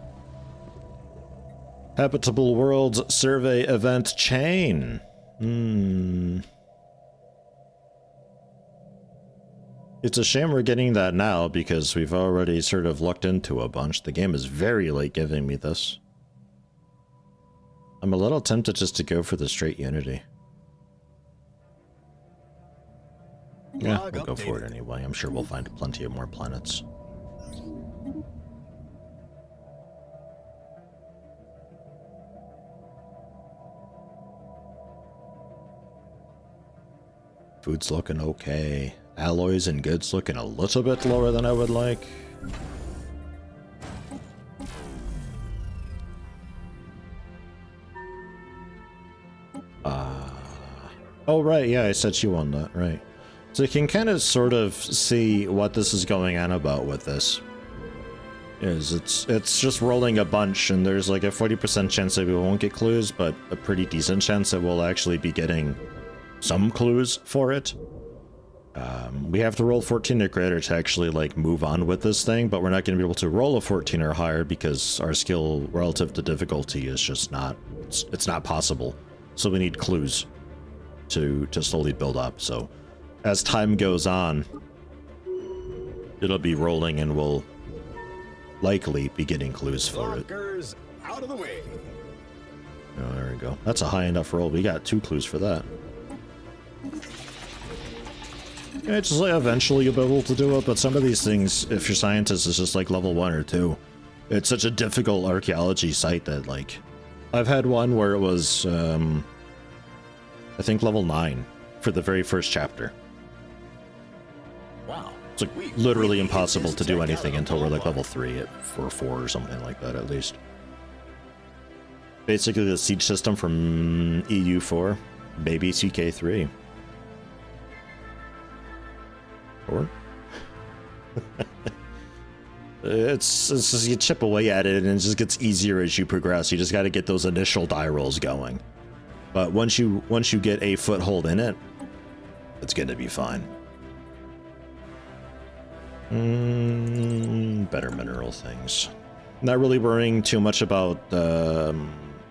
Habitable Worlds Survey Event Chain. It's a shame we're getting that now because we've already sort of looked into a bunch. The game is very late giving me this. I'm a little tempted just to go for the straight Unity. Yeah, we'll go for it anyway. I'm sure we'll find plenty of more planets. Food's looking okay. Alloys and goods looking a little bit lower than I would like. Oh right, yeah, I set you on that, right. So you can kind of sort of see what this is going on about with this. It's just rolling a bunch, and there's like a 40% chance that we won't get clues, but a pretty decent chance that we'll actually be getting some clues for it. We have to roll 14 or greater to actually like move on with this thing, but we're not going to be able to roll a 14 or higher because our skill relative to difficulty is just not It's not possible. So we need clues to slowly build up. So as time goes on, it'll be rolling and we'll likely be getting clues for it. Out of the way. Oh, there we go. That's a high enough roll. We got 2 clues for that. Yeah, it's just like eventually you'll be able to do it, but some of these things, if your scientist is just like level 1 or 2, it's such a difficult archaeology site that, like, I've had one where it was, I think level 9 for the very first chapter. Wow. It's like literally impossible to do anything until we're like level 3 or 4 or something like that at least. Basically the siege system from EU4, maybe CK3. Or it's just you chip away at it and it just gets easier as you progress. You just got to get those initial die rolls going. But once you get a foothold in it, it's going to be fine. Better mineral things. Not really worrying too much about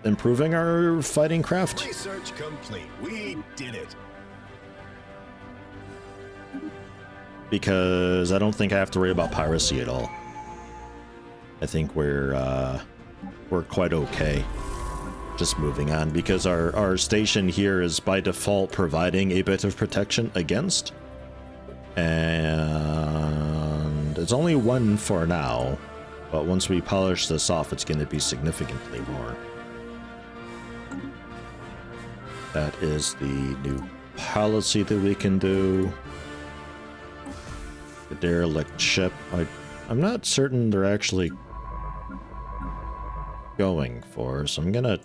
improving our fighting craft. Research complete. We did it. Because I don't think I have to worry about piracy at all. I think we're quite okay. Just moving on, because our station here is by default providing a bit of protection against. And it's only 1 for now, but once we polish this off, it's going to be significantly more. That is the new policy that we can do. The derelict ship. I'm not certain they're actually going for, so I'm gonna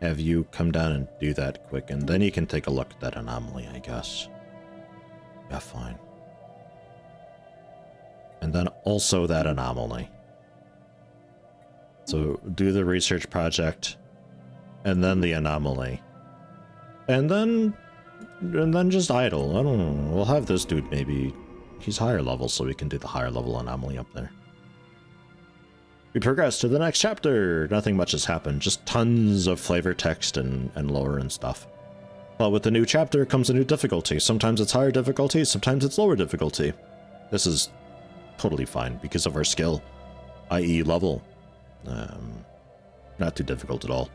have you come down and do that quick, and then you can take a look at that anomaly, I guess. Yeah, fine. And then also that anomaly. So do the research project, and then the anomaly. And then just idle. I don't know. We'll have this dude maybe. He's higher level, so we can do the higher level anomaly up there. We progress to the next chapter. Nothing much has happened. Just tons of flavor text and lore and stuff. But with the new chapter comes a new difficulty. Sometimes it's higher difficulty, sometimes it's lower difficulty. This is totally fine because of our skill, i.e. level. Not too difficult at all.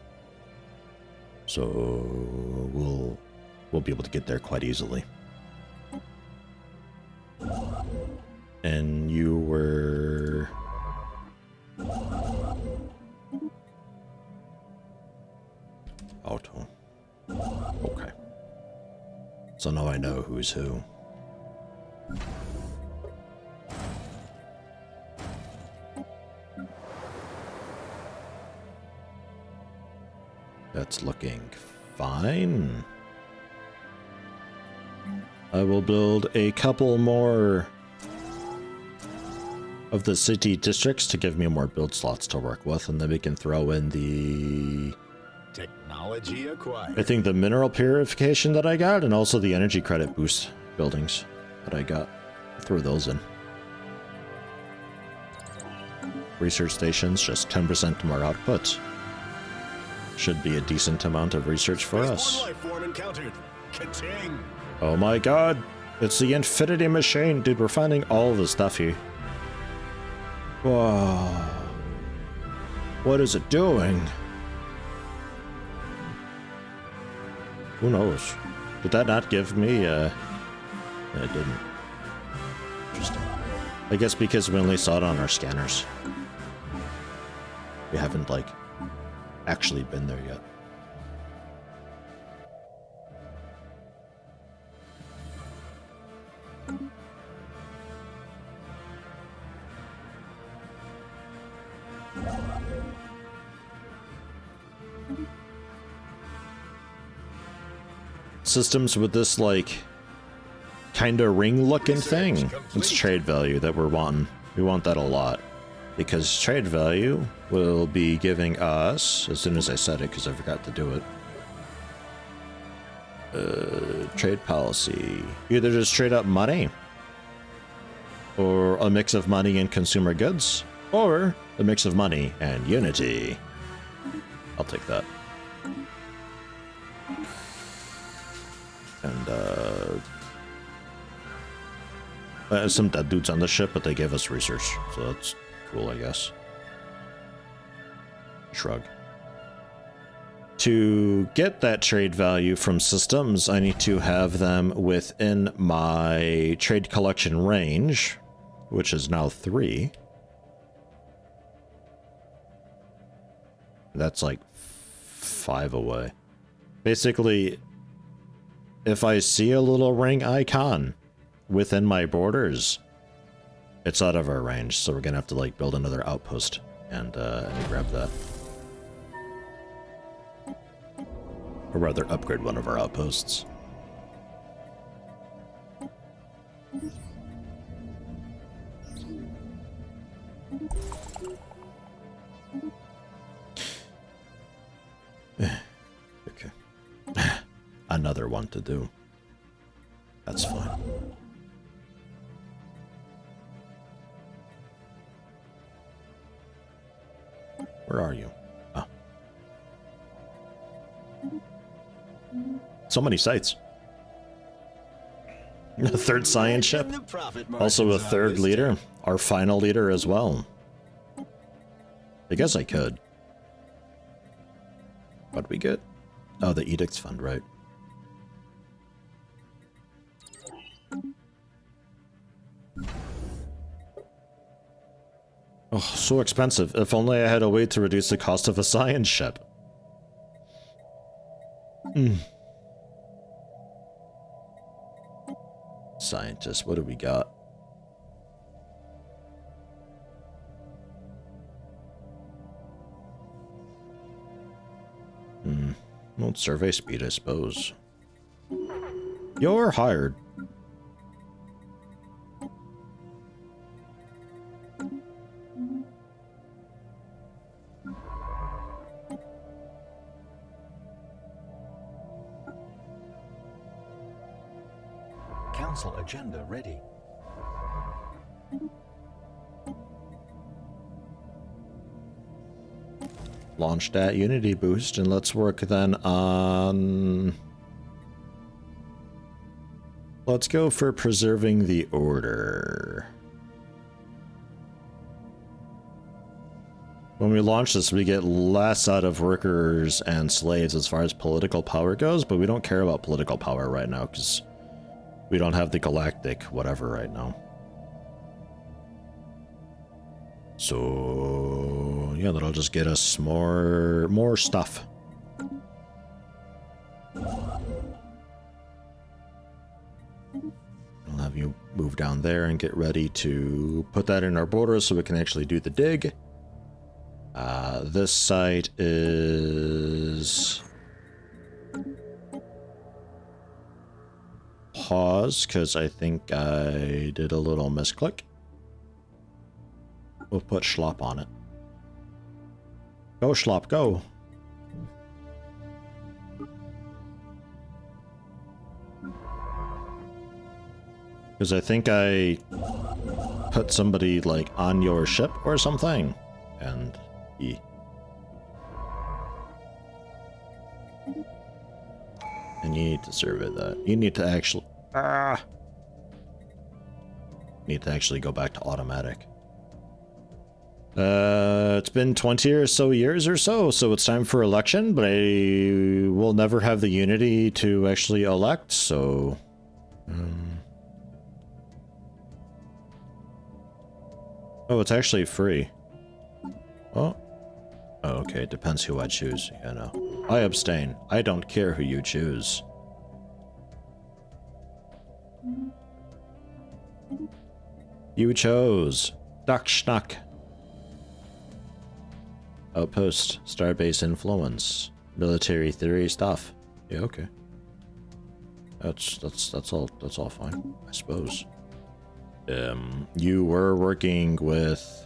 So we'll be able to get there quite easily. And you were... Auto. Okay. So now I know who's who. That's looking fine. I will build a couple more of the city districts to give me more build slots to work with, and then we can throw in the... Technology acquired. I think the mineral purification that I got, and also the energy credit boost buildings that I got. Throw those in. Research stations, just 10% more output. Should be a decent amount of research for us. Life form encountered. Ka-ting. Oh my god, it's the Infinity Machine. Dude, we're finding all the stuff here. Whoa. What is it doing? Who knows? Did that not give me, it didn't. Interesting. I guess because we only saw it on our scanners. We haven't, like, actually been there yet. Systems with this, like, kind of ring-looking thing. It's trade value that we're wanting. We want that a lot. Because trade value will be giving us, as soon as I said it, because I forgot to do it. Trade policy. Either just straight up money, or a mix of money and consumer goods, or a mix of money and unity. I'll take that. And some dead dudes on the ship, but they gave us research, so that's cool, I guess. Shrug. To get that trade value from systems, I need to have them within my trade collection range, which is now 3. That's like 5 away. Basically, if I see a little ring icon within my borders, it's out of our range, so we're gonna have to like build another outpost and grab that. Or rather, upgrade one of our outposts. Okay. Another one to do. That's fine. Where are you? Oh. So many sites. A third science ship. Also a third leader. Our final leader as well. I guess I could. What'd we get? Oh, the edicts fund, right. Oh, so expensive. If only I had a way to reduce the cost of a science ship. Scientist, what do we got? Well, survey speed, I suppose. You're hired. Council agenda ready. Launch that Unity boost, and let's work then on... Let's go for preserving the order. When we launch this, we get less out of workers and slaves as far as political power goes, but we don't care about political power right now, because we don't have the galactic whatever right now. So yeah, that'll just get us more stuff. I'll have you move down there and get ready to put that in our borders so we can actually do the dig. This site is pause because I think I did a little misclick. We'll put Schlop on it. Go, Schlop, go. Because I think I put somebody, like, on your ship or something. And you need to survey that. You need to actually... Need to actually go back to automatic. It's been 20 or so years or so it's time for election, but I will never have the unity to actually elect, so... Oh, it's actually free. Oh. Oh, okay, it depends who I choose, you know. I abstain. I don't care who you choose. You chose. Duck Schnuck. Outpost, Starbase influence, military theory stuff. Yeah, okay. That's all fine, I suppose. You were working with...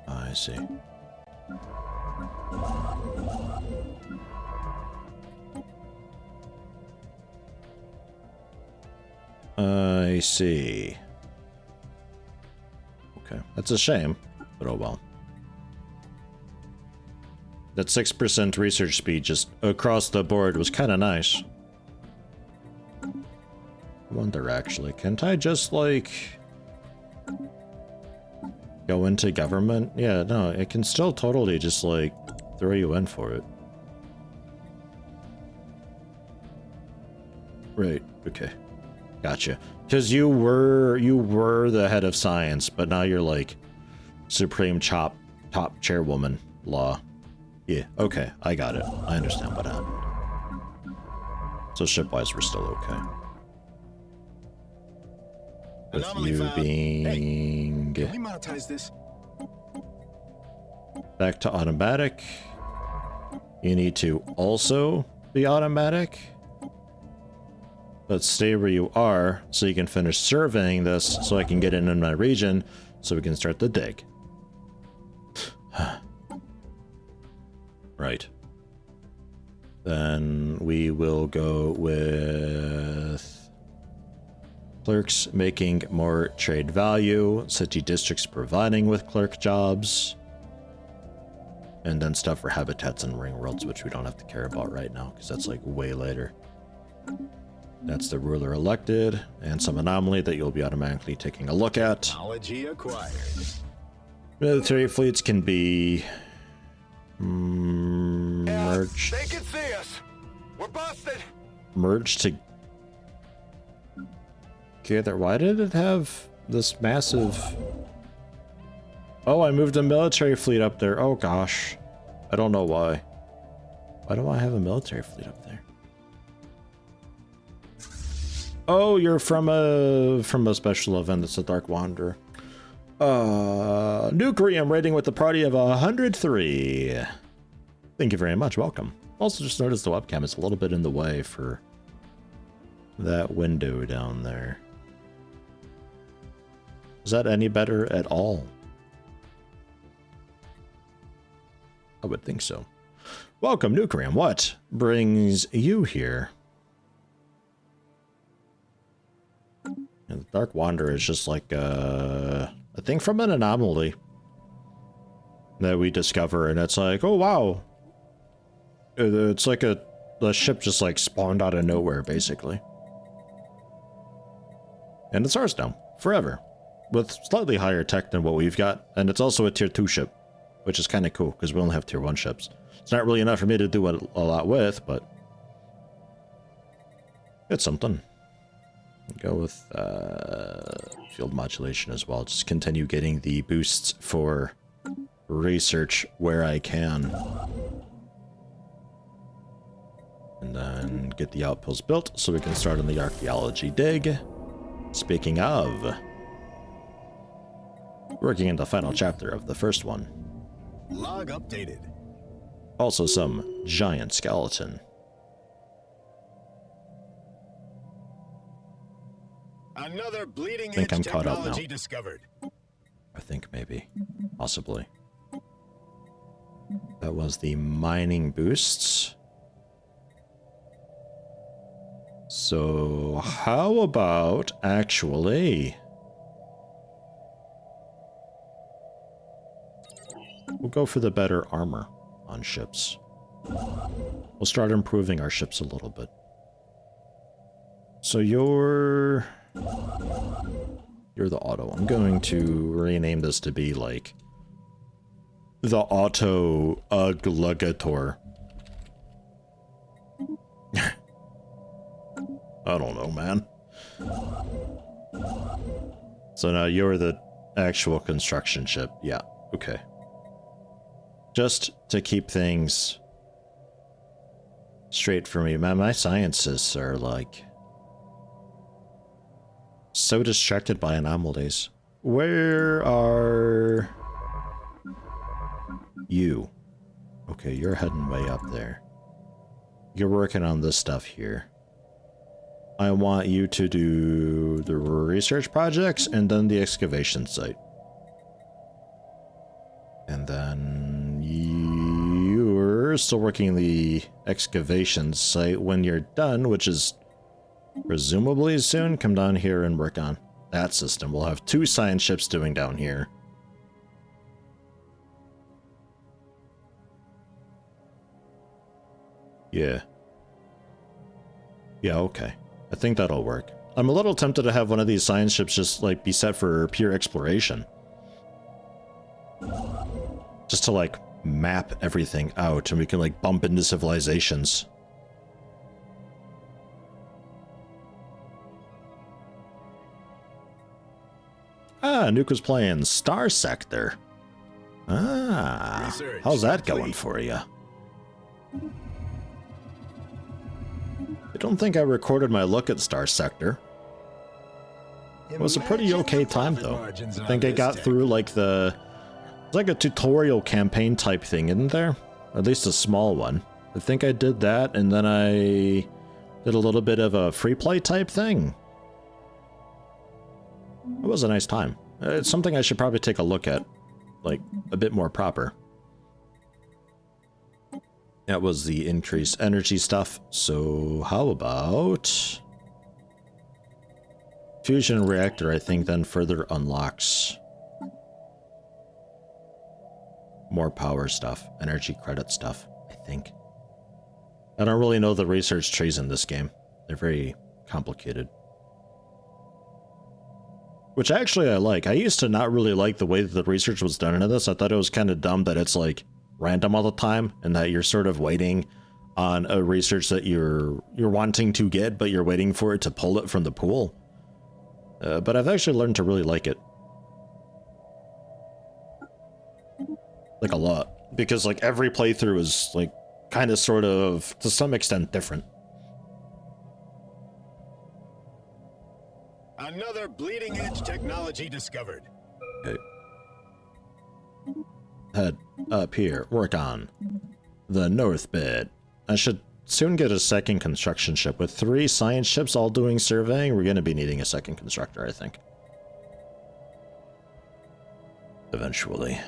I see. I see. Okay, that's a shame, but oh well. That 6% research speed just across the board was kind of nice. I wonder actually, can't I just like go into government? Yeah, no, it can still totally just like throw you in for it. Right, okay. Gotcha. Because you were the head of science, but now you're like supreme top chairwoman law. Yeah, okay, I got it. I understand what happened. So shipwise, we're still okay. With Anomaly you found. being... Hey, can we monetize this? Back to automatic. You need to also be automatic. But stay where you are so you can finish surveying this so I can get in my region so we can start the dig. Right. Then we will go with clerks making more trade value, city districts providing with clerk jobs, and then stuff for habitats and ring worlds, which we don't have to care about right now because that's like way later. That's the ruler elected and some anomaly that you'll be automatically taking a look at. Technology acquired. Military fleets can be merged. They can see us. We're busted. Merged together. Why did it have this massive... Oh, I moved a military fleet up there. Oh gosh. I don't know why. Why do I have a military fleet up there? Oh, you're from a special event. That's a Dark Wanderer. Nucleum rating with a party of 103. Thank you very much. Welcome. Also, just noticed the webcam is a little bit in the way for that window down there. Is that any better at all? I would think so. Welcome, Nucleum. What brings you here? And the Dark Wanderer is just like a thing from an anomaly that we discover, and it's like, oh wow, it's like the ship just like spawned out of nowhere, basically, and it's ours now forever, with slightly higher tech than what we've got, and it's also a tier 2 ship, which is kind of cool because we only have tier 1 ships. It's not really enough for me to do a lot with, but it's something. Go with field modulation as well. Just continue getting the boosts for research where I can. And then get the outposts built so we can start on the archaeology dig. Speaking of, working in the final chapter of the first one. Log updated. Also some giant skeleton. Another bleeding I think edge I'm caught up now. technology discovered. I think maybe. Possibly. That was the mining boosts. So how about actually... We'll go for the better armor on ships. We'll start improving our ships a little bit. So you're the auto. I'm going to rename this to be like the auto Ugligator. I don't know, man. So now you're the actual construction ship. Yeah, okay. Just to keep things straight for me. Man, my scientists are like so distracted by anomalies. Where are you? Okay, you're heading way up there. You're working on this stuff here. I want you to do the research projects and then the excavation site. And then you're still working the excavation site. When you're done, which is presumably soon, come down here and work on that system. We'll have 2 science ships doing down here. Yeah. Yeah, okay. I think that'll work. I'm a little tempted to have one of these science ships just, like, be set for pure exploration. Just to, like, map everything out, and we can, like, bump into civilizations. Ah, Nuke was playing Star Sector. Ah, Research how's that complete. going for you? I don't think I recorded my look at Star Sector. It was a pretty Imagine okay the time, profit though. margins I on think I this got tech. through, like, it's like a tutorial campaign type thing, isn't there? At least a small one. I think I did that, and then I did a little bit of a free play type thing. It was a nice time. It's something I should probably take a look at, like, a bit more proper. That was the increased energy stuff, so how about... Fusion reactor, I think, then further unlocks more power stuff, energy credit stuff, I think. I don't really know the research trees in this game. They're very complicated. Which actually I like. I used to not really like the way that the research was done into this. I thought it was kind of dumb that it's like random all the time and that you're sort of waiting on a research that you're wanting to get, but you're waiting for it to pull it from the pool. But I've actually learned to really like it. Like a lot. Because like every playthrough is like kind of sort of to some extent different. Another bleeding edge technology discovered. Okay. Head up here. Work on the north bit. I should soon get a second construction ship. With 3 science ships all doing surveying, we're going to be needing a second constructor, I think. Eventually.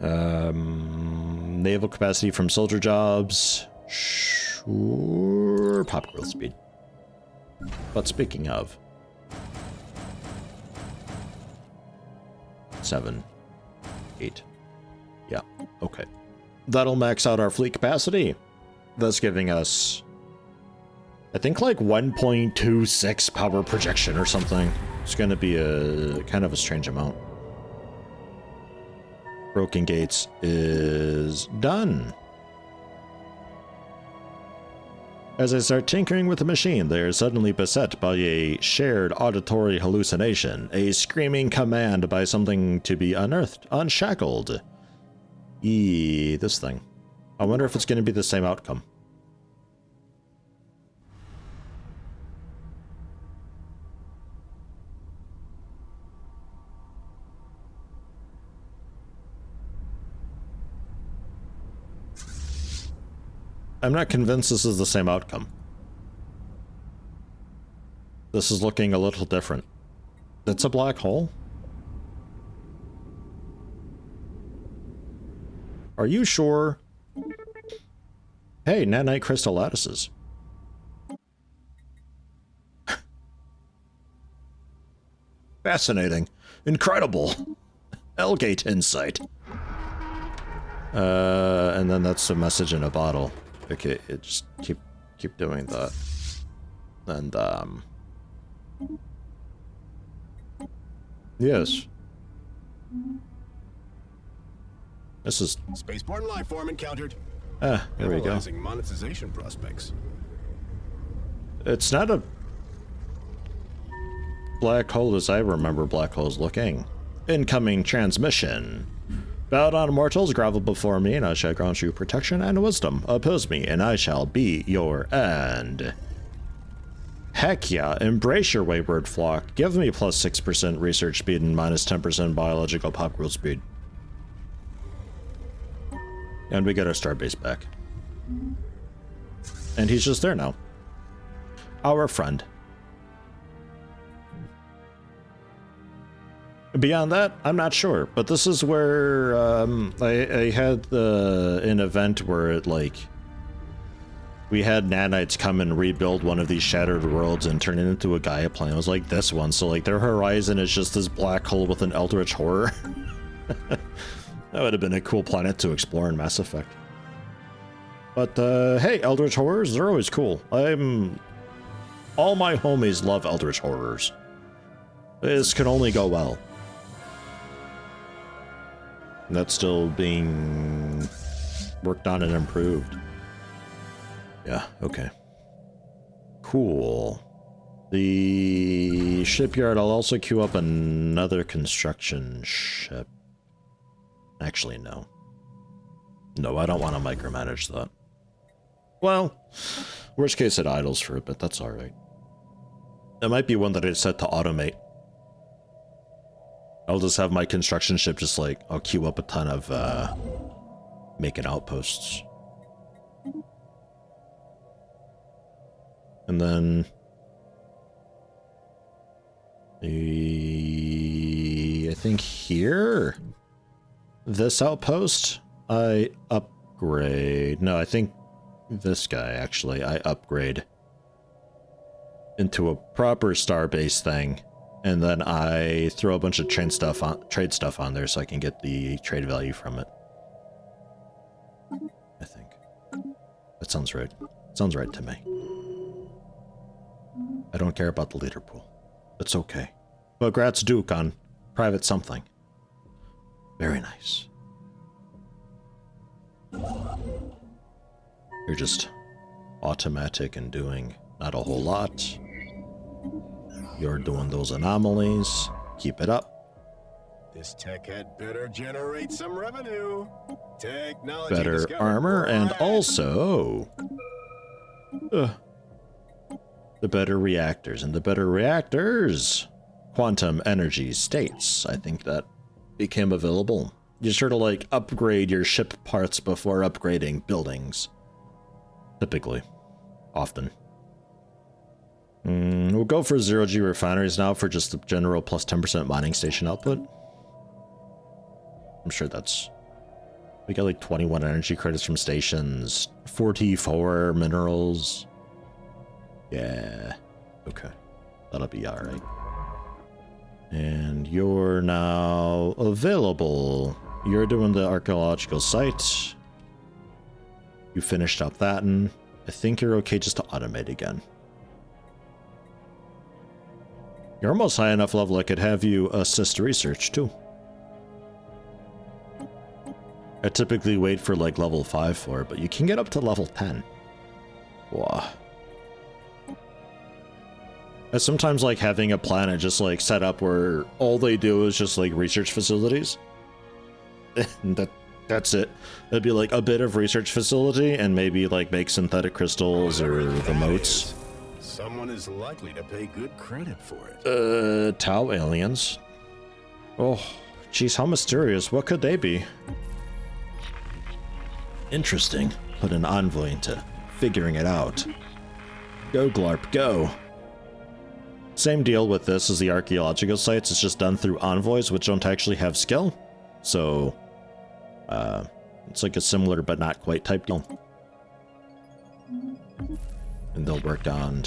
Naval capacity from soldier jobs. Sure. Pop growth speed. But speaking of... 7, 8. Yeah, okay. That'll max out our fleet capacity. Thus giving us, I think, like 1.26 power projection or something. It's going to be a kind of a strange amount. Broken Gates is done. As I start tinkering with the machine, they are suddenly beset by a shared auditory hallucination, a screaming command by something to be unearthed, unshackled. This thing. I wonder if it's going to be the same outcome. I'm not convinced this is the same outcome. This is looking a little different. It's a black hole? Are you sure? Hey, nanite crystal lattices. Fascinating. Incredible. L-gate insight. And then that's a message in a bottle. Okay, it just keep doing that. And yes. This is Spaceborne life form encountered. here we go. Analyzing monetization prospects. It's not a black hole as I remember black holes looking. Incoming transmission. Bow down, mortals, grovel before me, and I shall grant you protection and wisdom. Oppose me, and I shall be your end. Heck yeah, embrace your wayward flock. Give me plus 6% research speed and minus 10% biological pop growth speed. And we get our starbase back. And he's just there now. Our friend. Beyond that, I'm not sure, but this is where I had an event where it like we had nanites come and rebuild one of these shattered worlds and turn it into a Gaia planet. It was like this one. So like their horizon is just this black hole with an eldritch horror. That would have been a cool planet to explore in Mass Effect. But hey, eldritch horrors, they're always cool. All my homies love eldritch horrors. This can only go well. And that's still being worked on and improved. Yeah, okay. Cool. The shipyard, I'll also queue up another construction ship. Actually, no. No, I don't want to micromanage that. Well, worst case it idles for a bit, that's alright. It might be one that it's set to automate. I'll just have my construction ship just like, I'll queue up a ton of making outposts. And then I think here, this outpost, I upgrade. No, I think this guy actually, I upgrade into a proper starbase thing, and then I throw a bunch of trade stuff on there so I can get the trade value from it. I think that sounds right. Sounds right to me. I don't care about the leader pool. It's okay. But grats Duke on private something. Very nice. You're just automatic and doing not a whole lot. You're doing those anomalies. Keep it up. This tech had better generate some revenue. Technology Better armor and also the better reactors, and the better reactors, quantum energy states. I think that became available. You sort of like upgrade your ship parts before upgrading buildings. Typically. Often. We'll go for 0G refineries now for just the general plus 10% mining station output. I'm sure that's... We got like 21 energy credits from stations, 44 minerals. Yeah, okay. That'll be alright. And you're now available. You're doing the archaeological site. You finished up that, and I think you're okay just to automate again. You're almost high enough level I could have you assist research, too. I typically wait for like level 5 for it, but you can get up to level 10. Wow. I sometimes like having a planet just like set up where all they do is just like research facilities. And that's it. It'd be like a bit of research facility and maybe like make synthetic crystals or the moats. Someone is likely to pay good credit for it. Tau aliens. Oh, geez, how mysterious. What could they be? Interesting. Put an envoy into figuring it out. Go, Glarp, go. Same deal with this as the archaeological sites. It's just done through envoys, which don't actually have skill. So, it's like a similar but not quite type deal. And they'll work on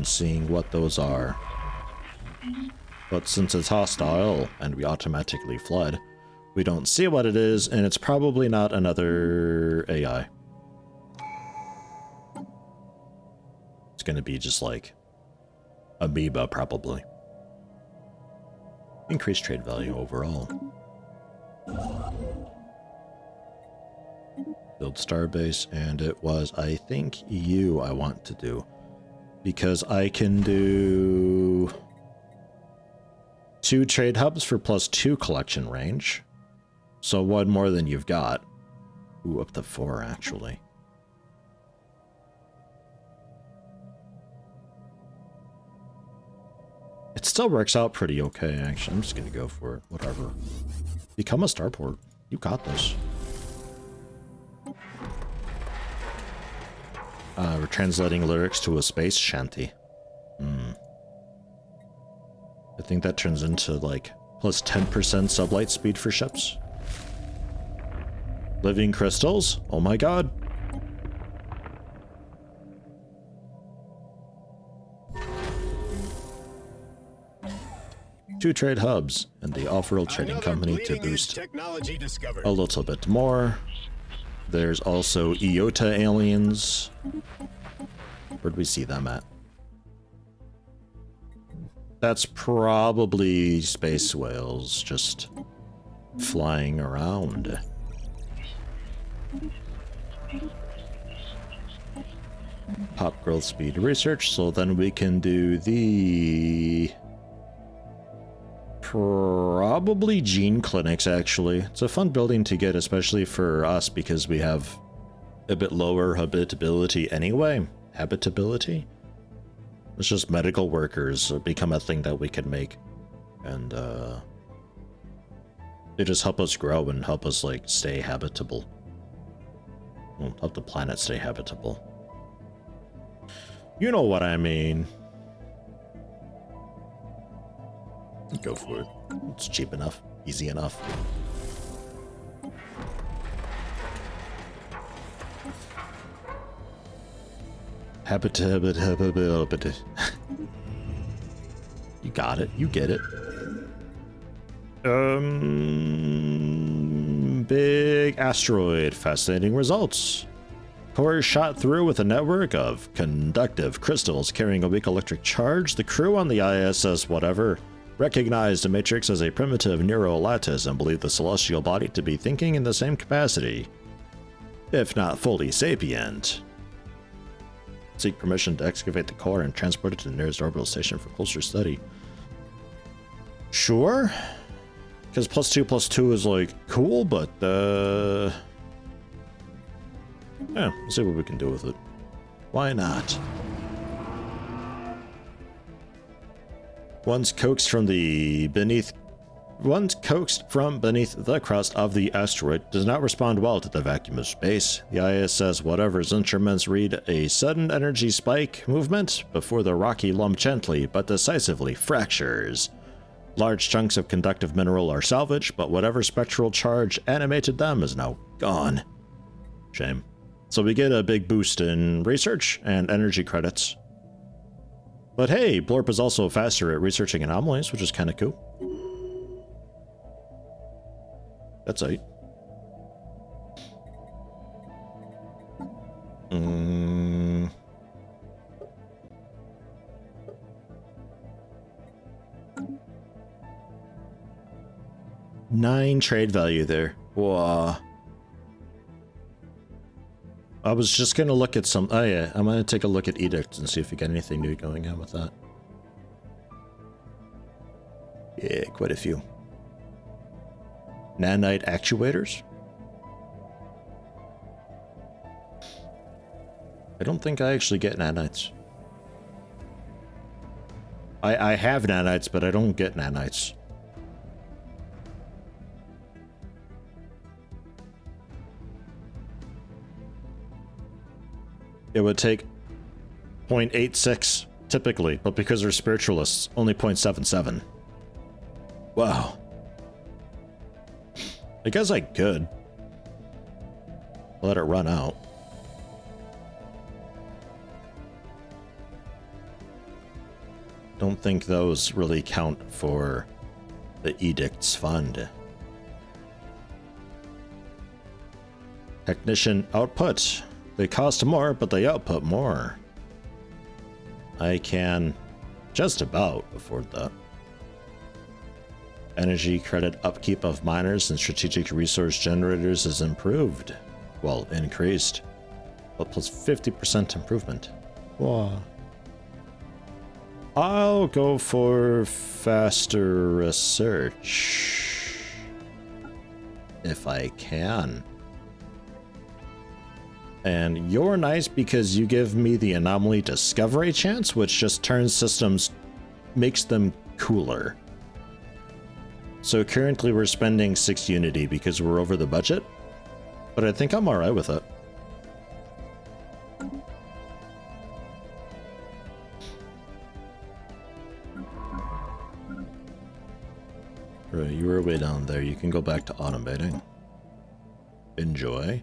seeing what those are. But since it's hostile and we automatically flood, we don't see what it is, and it's probably not another AI. It's gonna be just like amoeba, probably. Increased trade value overall. Build starbase, and it was, I think, you I want to do. Because I can do 2 trade hubs for +2 collection range. So 1 more than you've got. Ooh, up to 4, actually. It still works out pretty okay, actually. I'm just gonna go for it. Whatever. Become a starport. You got this. We're translating lyrics to a space shanty. I think that turns into like plus 10% sublight speed for ships. Living crystals? Oh my god. 2 trade hubs, and the Overlord Trading Company to boost technology discovered. a little bit more. There's also Iota aliens. Where'd we see them at? That's probably space whales just flying around. Pop growth speed research, so then we can do the... probably gene clinics, actually. It's a fun building to get, especially for us, because we have a bit lower habitability anyway. Habitability? It's just medical workers become a thing that we can make. And, they just help us grow and help us, like, stay habitable. Well, help the planet stay habitable. You know what I mean. Go for it. It's cheap enough. Easy enough. Habitability. You got it. You get it. Big asteroid. Fascinating results. Core shot through with a network of conductive crystals carrying a weak electric charge. The crew on the ISS whatever recognized the Matrix as a primitive neural lattice and believed the celestial body to be thinking in the same capacity, if not fully sapient. Seek permission to excavate the core and transport it to the nearest orbital station for closer study. Sure. Because +2/+2 is like cool, but yeah, let's see what we can do with it. Why not? Once coaxed from beneath the crust of the asteroid, does not respond well to the vacuum of space. The ISS whatever's instruments read a sudden energy spike movement before the rocky lump gently but decisively fractures. Large chunks of conductive mineral are salvaged, but whatever spectral charge animated them is now gone. Shame. So we get a big boost in research and energy credits. But hey, Blorp is also faster at researching anomalies, which is kind of cool. That's right. 9 trade value there. Whoa. I was just gonna look at some. Oh yeah, I'm gonna take a look at edicts and see if we get anything new going on with that. Yeah, quite a few. Nanite actuators? I don't think I actually get nanites. I have nanites, but I don't get nanites. It would take 0.86 typically, but because they're spiritualists, only 0.77. Wow. I guess I could let it run out. Don't think those really count for the edicts fund. Technician output. They cost more, but they output more. I can just about afford that. Energy credit upkeep of miners and strategic resource generators is improved. Well, increased. But plus 50% improvement. Wow. I'll go for faster research. If I can. And you're nice because you give me the anomaly discovery chance, which just turns systems, makes them cooler. So currently we're spending 6 unity because we're over the budget, but I think I'm alright with it. Right, you were way down there. You can go back to automating. Enjoy.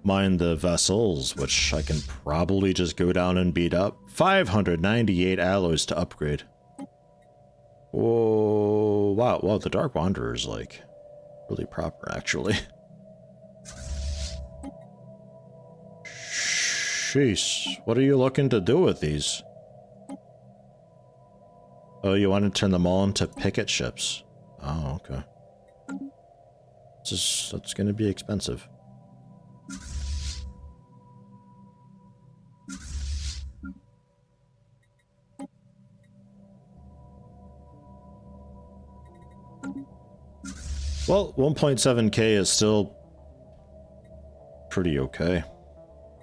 Mine the vessels, which I can probably just go down and beat up. 598 alloys to upgrade. Whoa, wow, wow, the Dark Wanderer is like really proper, actually. Sheesh, what are you looking to do with these? Oh, you want to turn them all into picket ships? Oh, okay. That's gonna be expensive. Well, 1.7k is still pretty okay.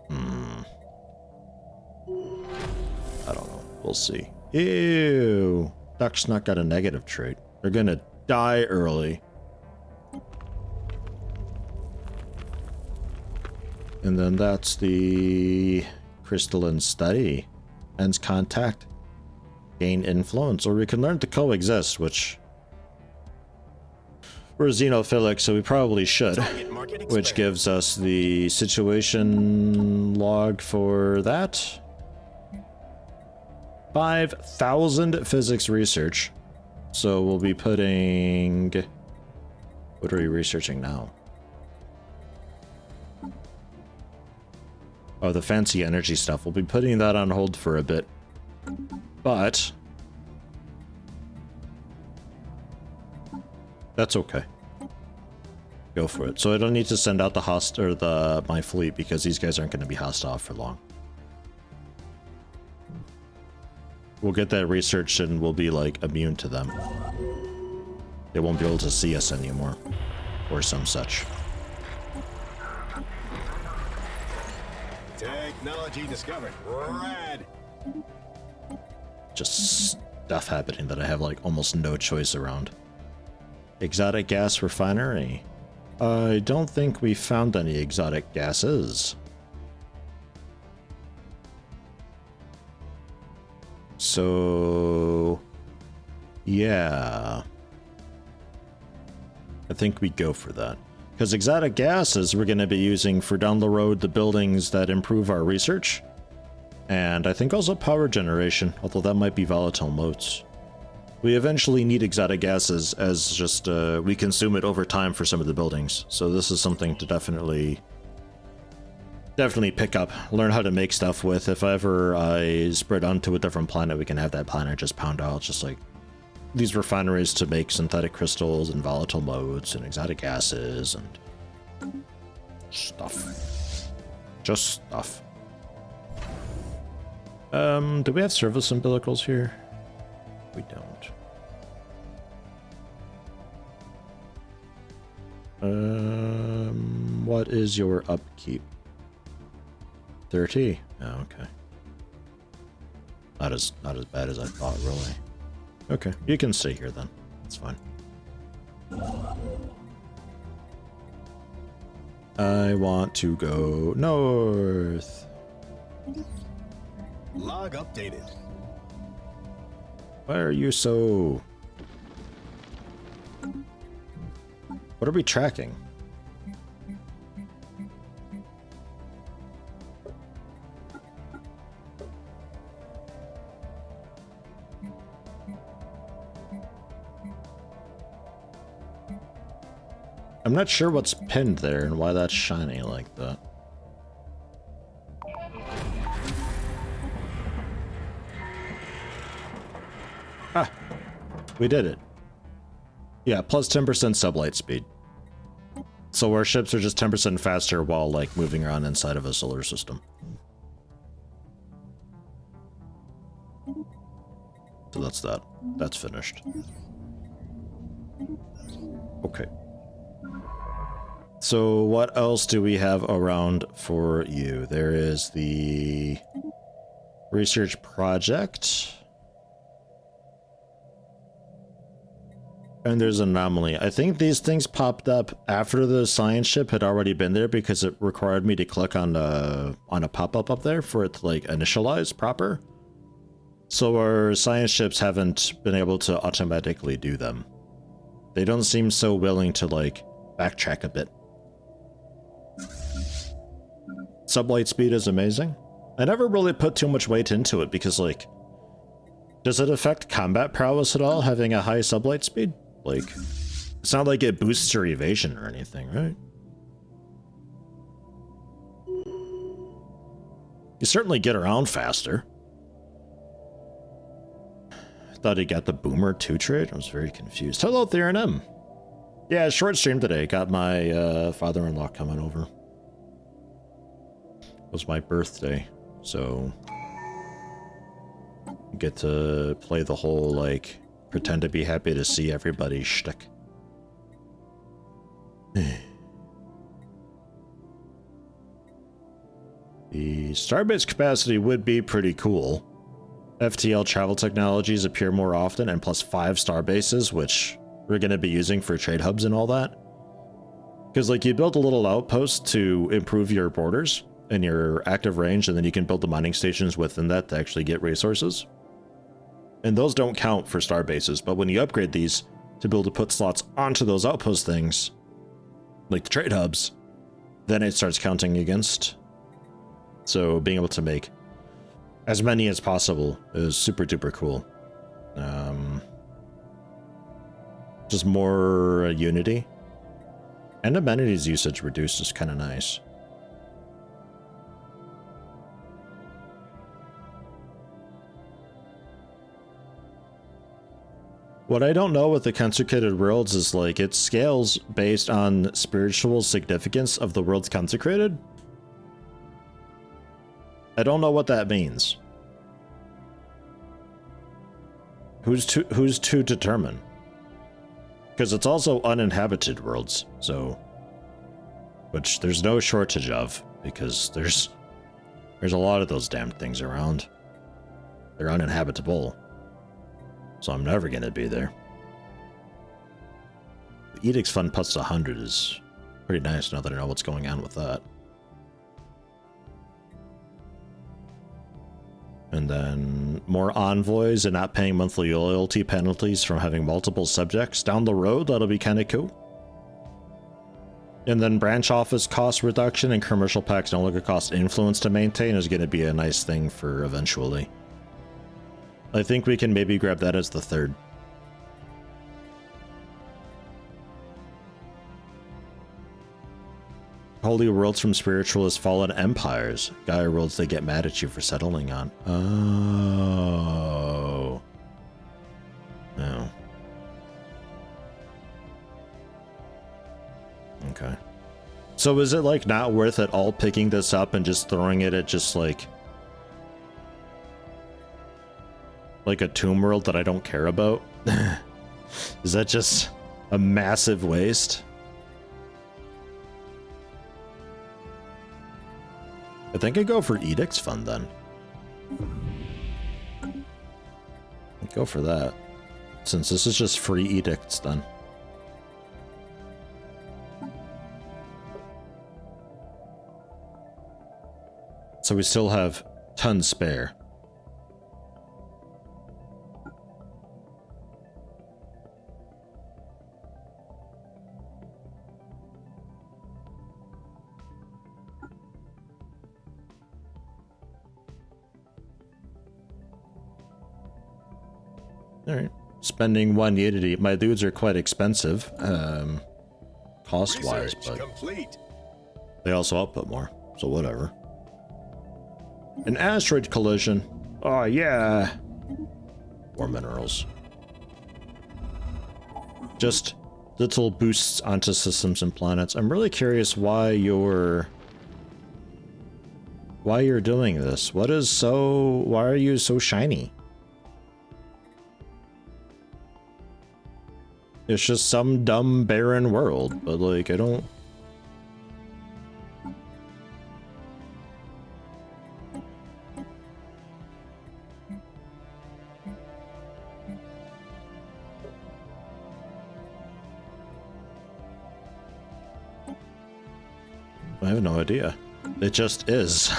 I don't know. We'll see. Ew. Duck's not got a negative trait. They're gonna die early. And then that's the crystalline study. Ends contact. Gain influence. Or we can learn to coexist, which... we're xenophilic, so we probably should. Which gives us the situation log for that. 5,000 physics research. So we'll be putting... what are we researching now? Oh, the fancy energy stuff. We'll be putting that on hold for a bit. But... that's okay. Go for it. So I don't need to send out the my fleet because these guys aren't going to be hostile for long. We'll get that researched and we'll be like immune to them. They won't be able to see us anymore. Or some such. Technology discovered. Rad. Just stuff happening that I have like almost no choice around. Exotic gas refinery. I don't think we found any exotic gases. So... yeah. I think we go for that. Because exotic gases we're going to be using for down the road the buildings that improve our research. And I think also power generation, although that might be volatile modes. We eventually need exotic gases as just we consume it over time for some of the buildings. So this is something to definitely pick up, learn how to make stuff with. If ever I spread onto a different planet, we can have that planet just pound out just like these refineries to make synthetic crystals and volatile modes and exotic gases and stuff. Just stuff. Do we have service umbilicals here? We don't. What is your upkeep? 30? Oh, okay. Not as bad as I thought, really. Okay, you can stay here then. It's fine. I want to go north. Log updated. Why are you so... what are we tracking? I'm not sure what's pinned there and why that's shiny like that. Ah, we did it. Yeah, plus 10% sublight speed. So our ships are just 10% faster while like moving around inside of a solar system. So that's that. That's finished. Okay. So what else do we have around for you? There is the research project. And there's an anomaly. I think these things popped up after the science ship had already been there because it required me to click on a pop-up up there for it to like initialize proper. So our science ships haven't been able to automatically do them. They don't seem so willing to like backtrack a bit. Sublight speed is amazing. I never really put too much weight into it because like Does it affect combat prowess at all, having a high sublight speed? Like, it's not like it boosts your evasion or anything, right? You certainly get around faster. I thought he got the Boomer 2 trade. I was very confused. Hello, Theron M. Yeah, short stream today. Got my father-in-law coming over. It was my birthday, so get to play the whole, like, pretend to be happy to see everybody shtick. The starbase capacity would be pretty cool. FTL travel technologies appear more often, and plus 5 starbases, which we're going to be using for trade hubs and all that. Because, like, you build a little outpost to improve your borders and your active range, and then you can build the mining stations within that to actually get resources. And those don't count for starbases, but when you upgrade these to be able to put slots onto those outpost things, like the trade hubs, then it starts counting against. So being able to make as many as possible is super duper cool. Just more unity. And amenities usage reduced is kind of nice. What I don't know with the consecrated worlds is, like, it scales based on spiritual significance of the worlds consecrated. I don't know what that means. Who's to determine? Because it's also uninhabited worlds, so, which there's no shortage of, because there's a lot of those damn things around. They're uninhabitable. So I'm never gonna be there. The Edicts Fund plus 100 is pretty nice now that I know what's going on with that. And then more envoys and not paying monthly loyalty penalties from having multiple subjects down the road. That'll be kind of cool. And then branch office cost reduction and commercial packs no longer cost influence to maintain is going to be a nice thing for eventually. I think we can maybe grab that as the third. Holy worlds from spiritualist fallen empires. Gaia worlds they get mad at you for settling on. Oh. No. Okay. So is it, like, not worth it all picking this up and just throwing it at just like a tomb world that I don't care about? Is that just a massive waste? I think I'd go for Edicts Fund then. I'd go for that. Since this is just free edicts then. So we still have tons spare. Alright. Spending 1 unity. My dudes are quite expensive, cost-wise, but complete. they also output more, so whatever. An asteroid collision. Oh, yeah. More minerals. Just little boosts onto systems and planets. I'm really curious why you're doing this. Why are you so shiny? It's just some dumb, barren world, but, like, I don't... I have no idea. It just is.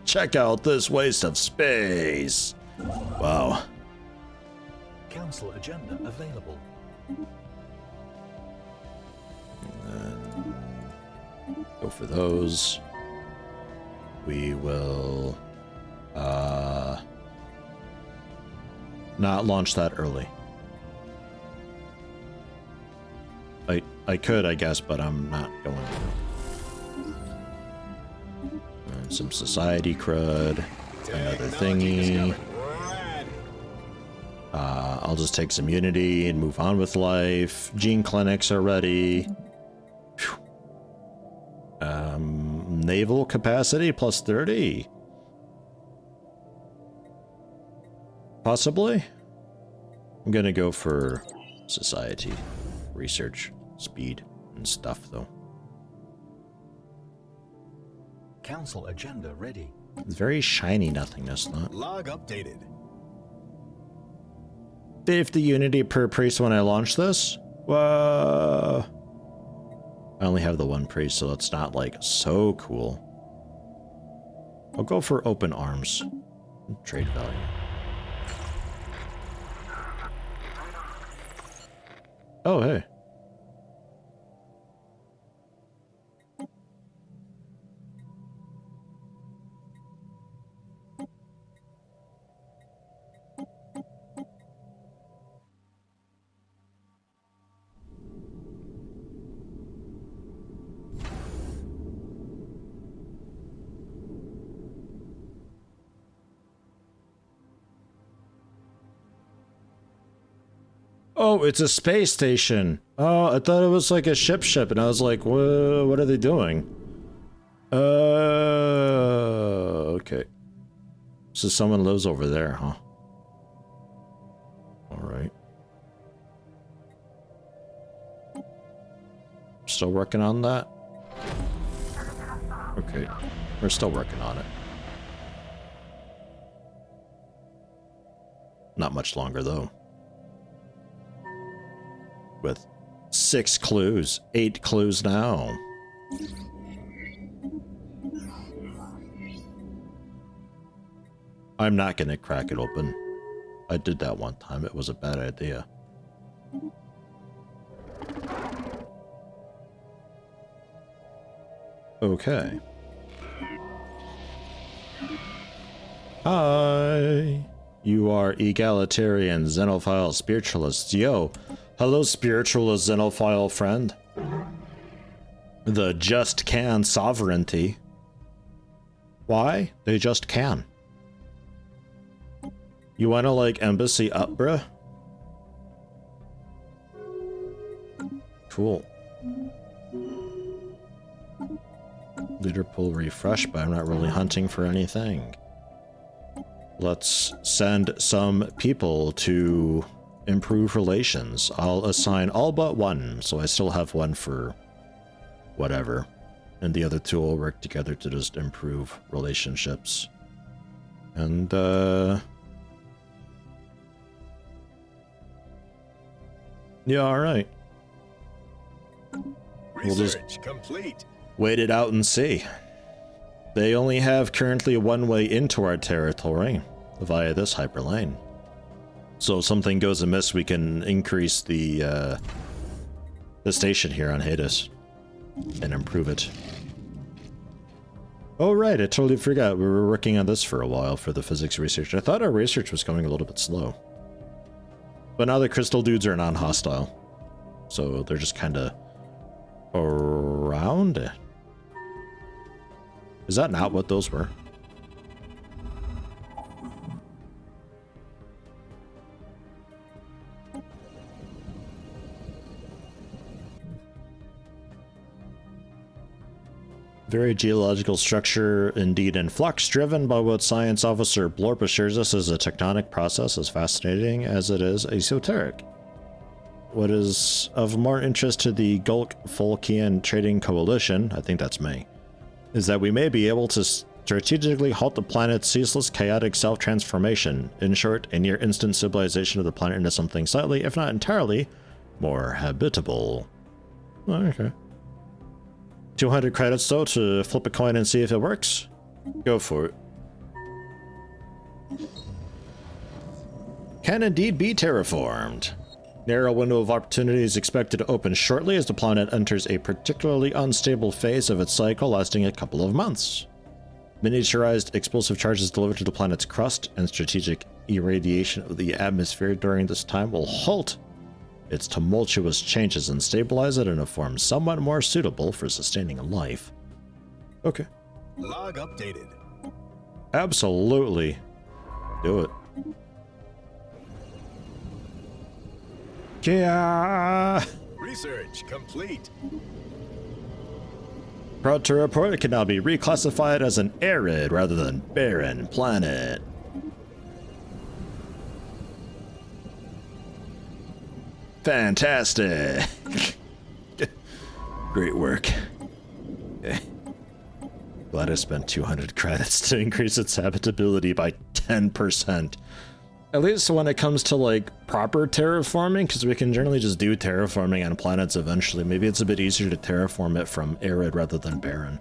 Check out this waste of space. Wow. Council agenda available. And then go for those. We will not launch that early. I could, I guess, but I'm not going to. And some society crud, another thingy. I'll just take some unity and move on with life. Gene clinics are ready. Naval capacity plus 30. Possibly. I'm gonna go for society, research, speed, and stuff, though. Council agenda ready. It's very shiny nothingness, not. Log updated. 50 unity per priest when I launch this? Whoa. I only have the one priest, so it's not like so cool. I'll go for open arms. Trade value. Oh, hey. Oh, it's a space station. Oh, I thought it was like a ship, and I was like, what are they doing? Okay. So someone lives over there, huh? Alright. Still working on that? Okay. We're still working on it. Not much longer, though. With 6 clues, 8 clues now. I'm not gonna crack it open. I did that one time. It was a bad idea. Okay. Hi. You are egalitarian, xenophile, spiritualist. Yo. Hello, spiritualist xenophile friend. The just can sovereignty. Why? They just can. You wanna like embassy up, bruh? Cool. Leader pool refresh, but I'm not really hunting for anything. Let's send some people to improve relations. I'll assign all but one, so I still have one for whatever. And the other two will work together to just improve relationships. And, yeah, alright. We'll just complete. Wait it out and see. They only have currently one way into our territory via this hyperlane. So if something goes amiss, we can increase the station here on Hades and improve it. Oh right, I totally forgot. We were working on this for a while for the physics research. I thought our research was going a little bit slow. But now the crystal dudes are non-hostile. So they're just kind of around it. Is that not what those were? Very geological structure, indeed in flux, driven by what science officer Blorp assures us is a tectonic process as fascinating as it is esoteric. What is of more interest to the Gulk-Fulkian Trading Coalition, I think that's me, is that we may be able to strategically halt the planet's ceaseless chaotic self-transformation. In short, a near-instant civilization of the planet into something slightly, if not entirely, more habitable. Oh, okay. 200 credits, though, to flip a coin and see if it works. Go for it. Can indeed be terraformed. Narrow window of opportunity is expected to open shortly as the planet enters a particularly unstable phase of its cycle lasting a couple of months. Miniaturized explosive charges delivered to the planet's crust and strategic irradiation of the atmosphere during this time will halt its tumultuous changes and stabilize it in a form somewhat more suitable for sustaining life. Okay. Log updated. Absolutely. Do it. Yeah. Research complete. Proud to report it can now be reclassified as an arid rather than barren planet. Fantastic. Great work. Okay. Glad I spent 200 credits to increase its habitability by 10%. At least when it comes to like proper terraforming, because we can generally just do terraforming on planets eventually. Maybe it's a bit easier to terraform it from arid rather than barren.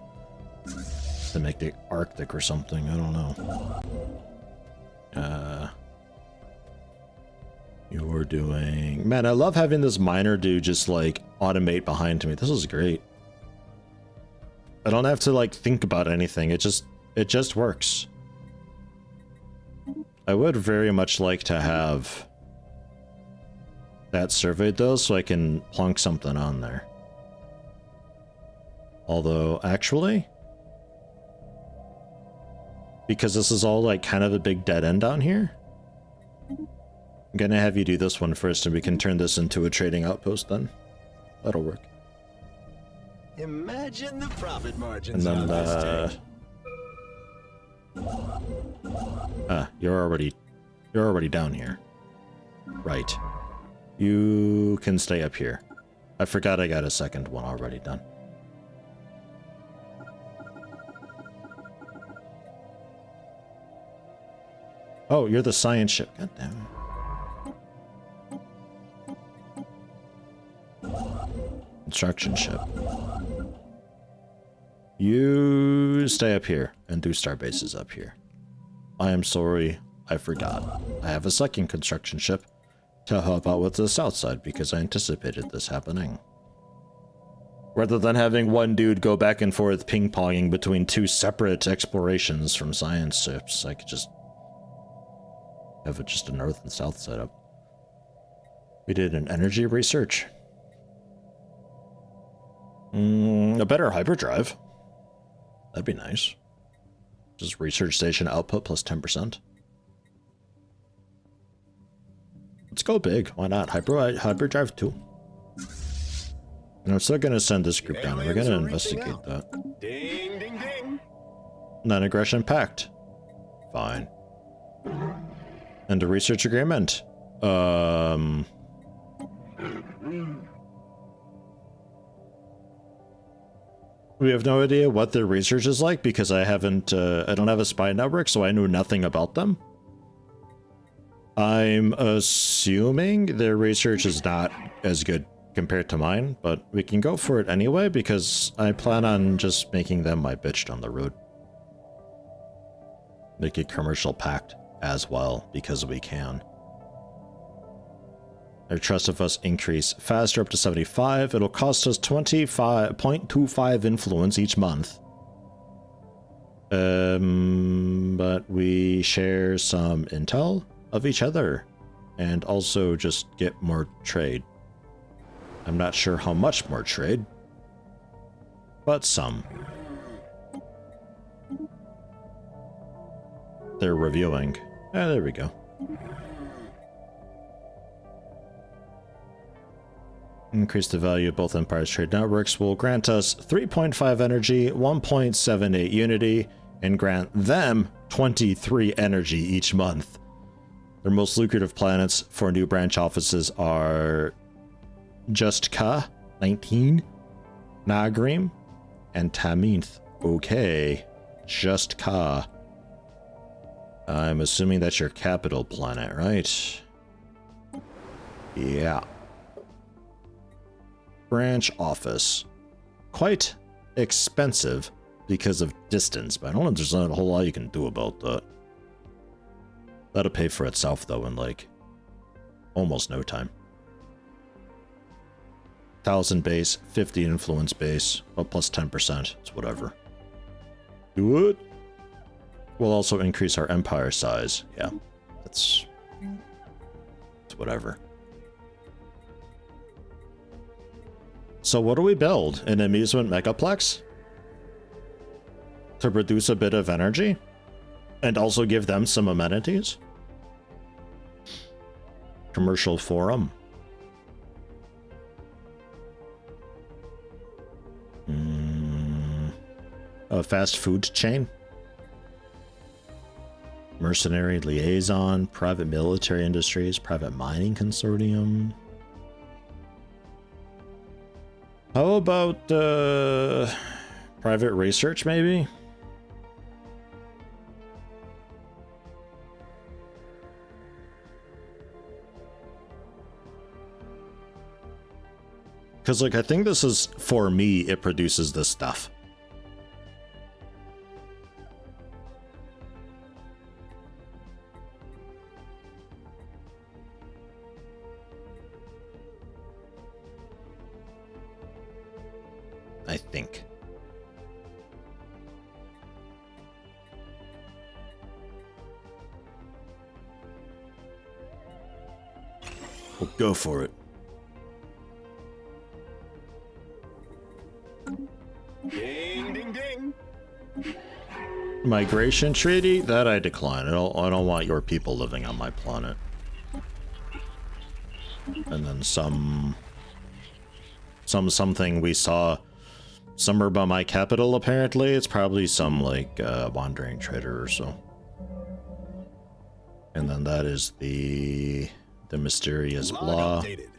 To make it Arctic or something, I don't know. You're doing... Man, I love having this miner dude just like automate behind me. This is great. I don't have to like think about anything. It just works. I would very much like to have that surveyed though, so I can plunk something on there. Although, actually, because this is all like kind of a big dead end down here, I'm gonna have you do this one first and we can turn this into a trading outpost then. That'll work. Imagine the profit margins And on this then, take. you're already down here. Right. You can stay up here. I forgot I got a second one already done. Oh, you're the science ship. God damn it. Construction ship. You stay up here and do star bases up here. I am sorry, I forgot. I have a second construction ship to help out with the south side because I anticipated this happening. Rather than having one dude go back and forth ping-ponging between two separate explorations from science ships, I could just have it just a north and south setup. We did an energy research. A better hyperdrive. That'd be nice. Just research station output plus 10%. Let's go big. Why not? Hyperdrive 2. And I'm still gonna send this group down. We're gonna investigate that. Ding, ding, ding. Non-aggression pact. Fine. And a research agreement. We have no idea what their research is like because I haven't, I don't have a spy network, so I know nothing about them. I'm assuming their research is not as good compared to mine, but we can go for it anyway because I plan on just making them my bitch down the road. Make a commercial pact as well because we can. Their trust of us increase faster up to 75. It'll cost us 25.25 influence each month. But we share some intel of each other and also just get more trade. I'm not sure how much more trade, but some. They're reviewing. There we go. Increase the value of both Empire's trade networks will grant us 3.5 energy, 1.78 unity, and grant them 23 energy each month. Their most lucrative planets for new branch offices are Just Ka, 19, Nagrim, and Taminth. Okay, Just Ka. I'm assuming that's your capital planet, right? Yeah. Branch office. Quite expensive because of distance, but I don't know if there's not a whole lot you can do about that. That'll pay for itself though in like almost no time. 1,000 base, 50 influence base, but plus 10%. It's whatever. Do it. We'll also increase our empire size. Yeah, it's whatever. So what do we build? An amusement megaplex? To produce a bit of energy? And also give them some amenities? Commercial forum. A fast food chain? Mercenary liaison, private military industries, private mining consortium. How about private research, maybe? Because, like, I think this is, for me, it produces this stuff. I think. We'll go for it. Ding, ding, ding. Migration treaty? That I decline. I don't want your people living on my planet. And then something we saw somewhere by my capital, apparently. It's probably some, like, wandering trader or so. And then that is the mysterious blah. Updated.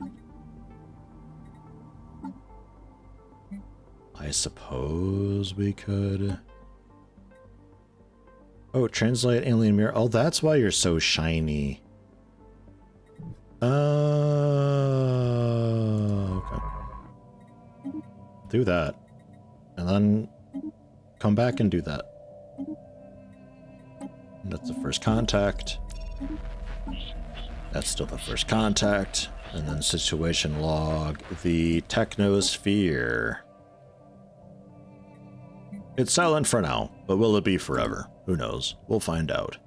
I suppose we could... Oh, translate alien mirror. Oh, that's why you're so shiny. Okay. Do that. And then come back and do that. And that's the first contact. That's still the first contact. And then situation log. The technosphere. It's silent for now, but will it be forever? Who knows? We'll find out.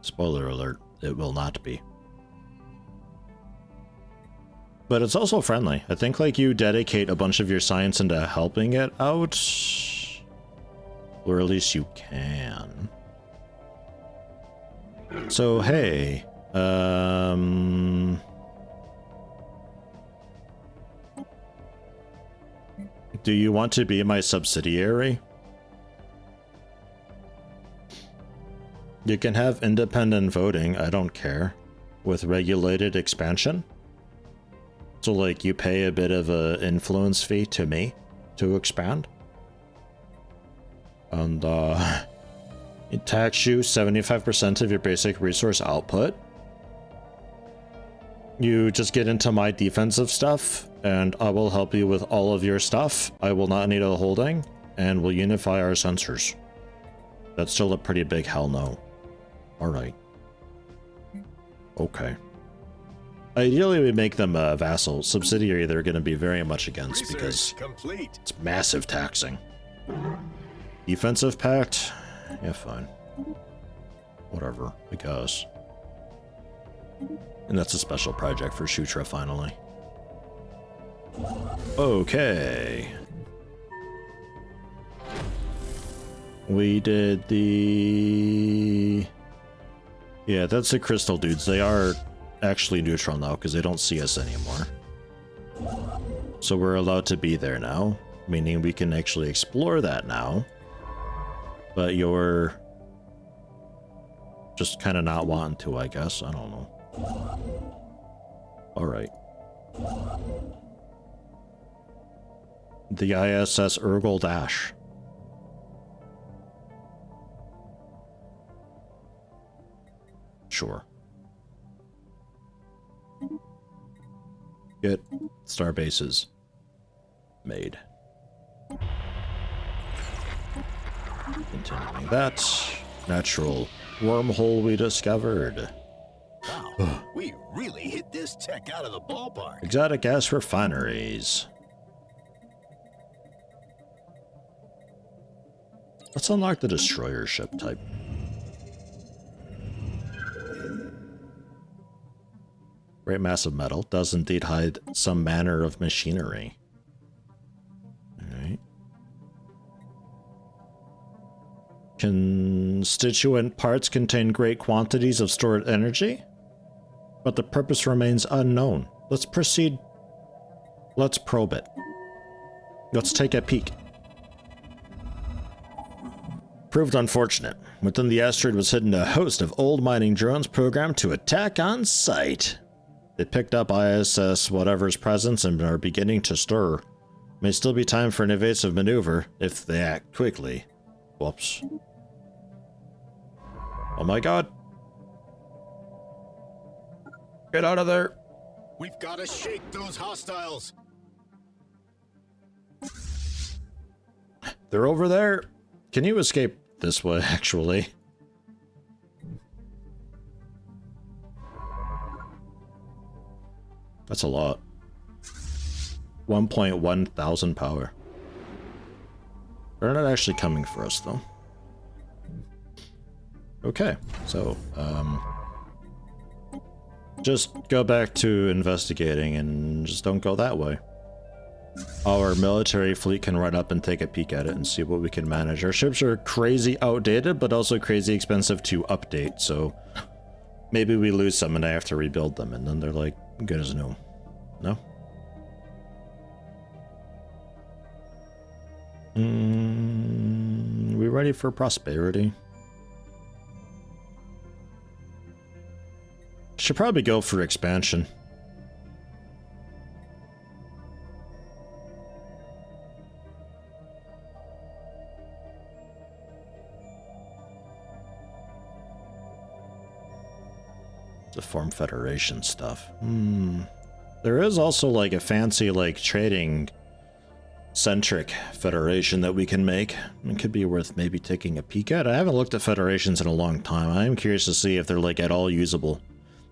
Spoiler alert, it will not be. But it's also friendly. I think, like, you dedicate a bunch of your science into helping it out. Or at least you can. So, hey. Do you want to be my subsidiary? You can have independent voting, I don't care. With regulated expansion. So, like, you pay a bit of a influence fee to me to expand. And, it tax you 75% of your basic resource output. You just get into my defensive stuff, and I will help you with all of your stuff. I will not need a holding, and we'll unify our sensors. That's still a pretty big hell no. Alright. Okay. Ideally, we make them a vassal. Subsidiary, they're going to be very much against because complete. It's massive taxing. Defensive pact? Yeah, fine. Whatever, I guess. And that's a special project for Shutra, finally. Okay. We did the... Yeah, that's the crystal dudes. They are actually neutral now because they don't see us anymore. So we're allowed to be there now, meaning we can actually explore that now. But you're just kind of not wanting to, I guess. I don't know. Alright. The ISS Urgel Dash. Sure. Get star bases made. Continuing that. Natural wormhole we discovered. Wow, we really hit this tech out of the ballpark. Exotic gas refineries. Let's unlock the destroyer ship type. Great mass of metal does indeed hide some manner of machinery. Alright. Constituent parts contain great quantities of stored energy, but the purpose remains unknown. Let's proceed. Let's probe it. Let's take a peek. Proved unfortunate. Within the asteroid was hidden a host of old mining drones programmed to attack on sight. They picked up ISS whatever's presence and are beginning to stir. May still be time for an evasive maneuver if they act quickly. Whoops. Oh my god. Get out of there. We've got to shake those hostiles. They're over there. Can you escape this way, actually? That's a lot. 1.1 thousand power. They're not actually coming for us, though. Okay, so, just go back to investigating and just don't go that way. Our military fleet can run up and take a peek at it and see what we can manage. Our ships are crazy outdated, but also crazy expensive to update, so maybe we lose some and I have to rebuild them, and then they're like good as new. No? We ready for prosperity? Should probably go for expansion. To form federation stuff. There is also like a fancy like trading centric federation that we can make. It could be worth maybe taking a peek at. I haven't looked at federations in a long time. I am curious to see if they're like at all usable.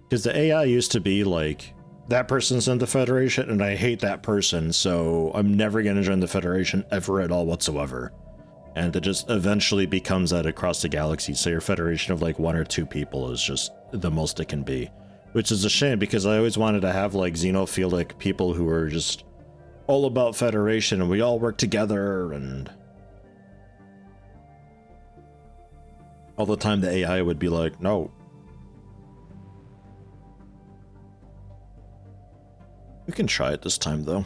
Because the AI used to be like, that person's in the Federation and I hate that person, so I'm never going to join the Federation ever at all whatsoever. And it just eventually becomes that across the galaxy, so your Federation of like 1 or 2 people is just the most it can be. Which is a shame, because I always wanted to have like xenophilic people who are just all about Federation and we all work together, and all the time the AI would be like, no. We can try it this time, though.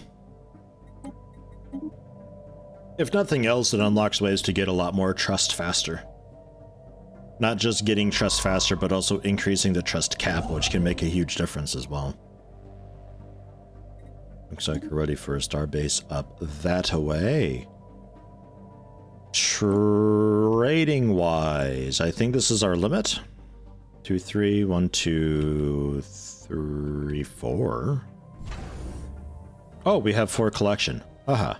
If nothing else, it unlocks ways to get a lot more trust faster. Not just getting trust faster, but also increasing the trust cap, which can make a huge difference as well. Looks like we're ready for a starbase up that way. Trading-wise, I think this is our limit. 2, 3, 1, 2, 3, 4. Oh, we have 4 collection. Aha.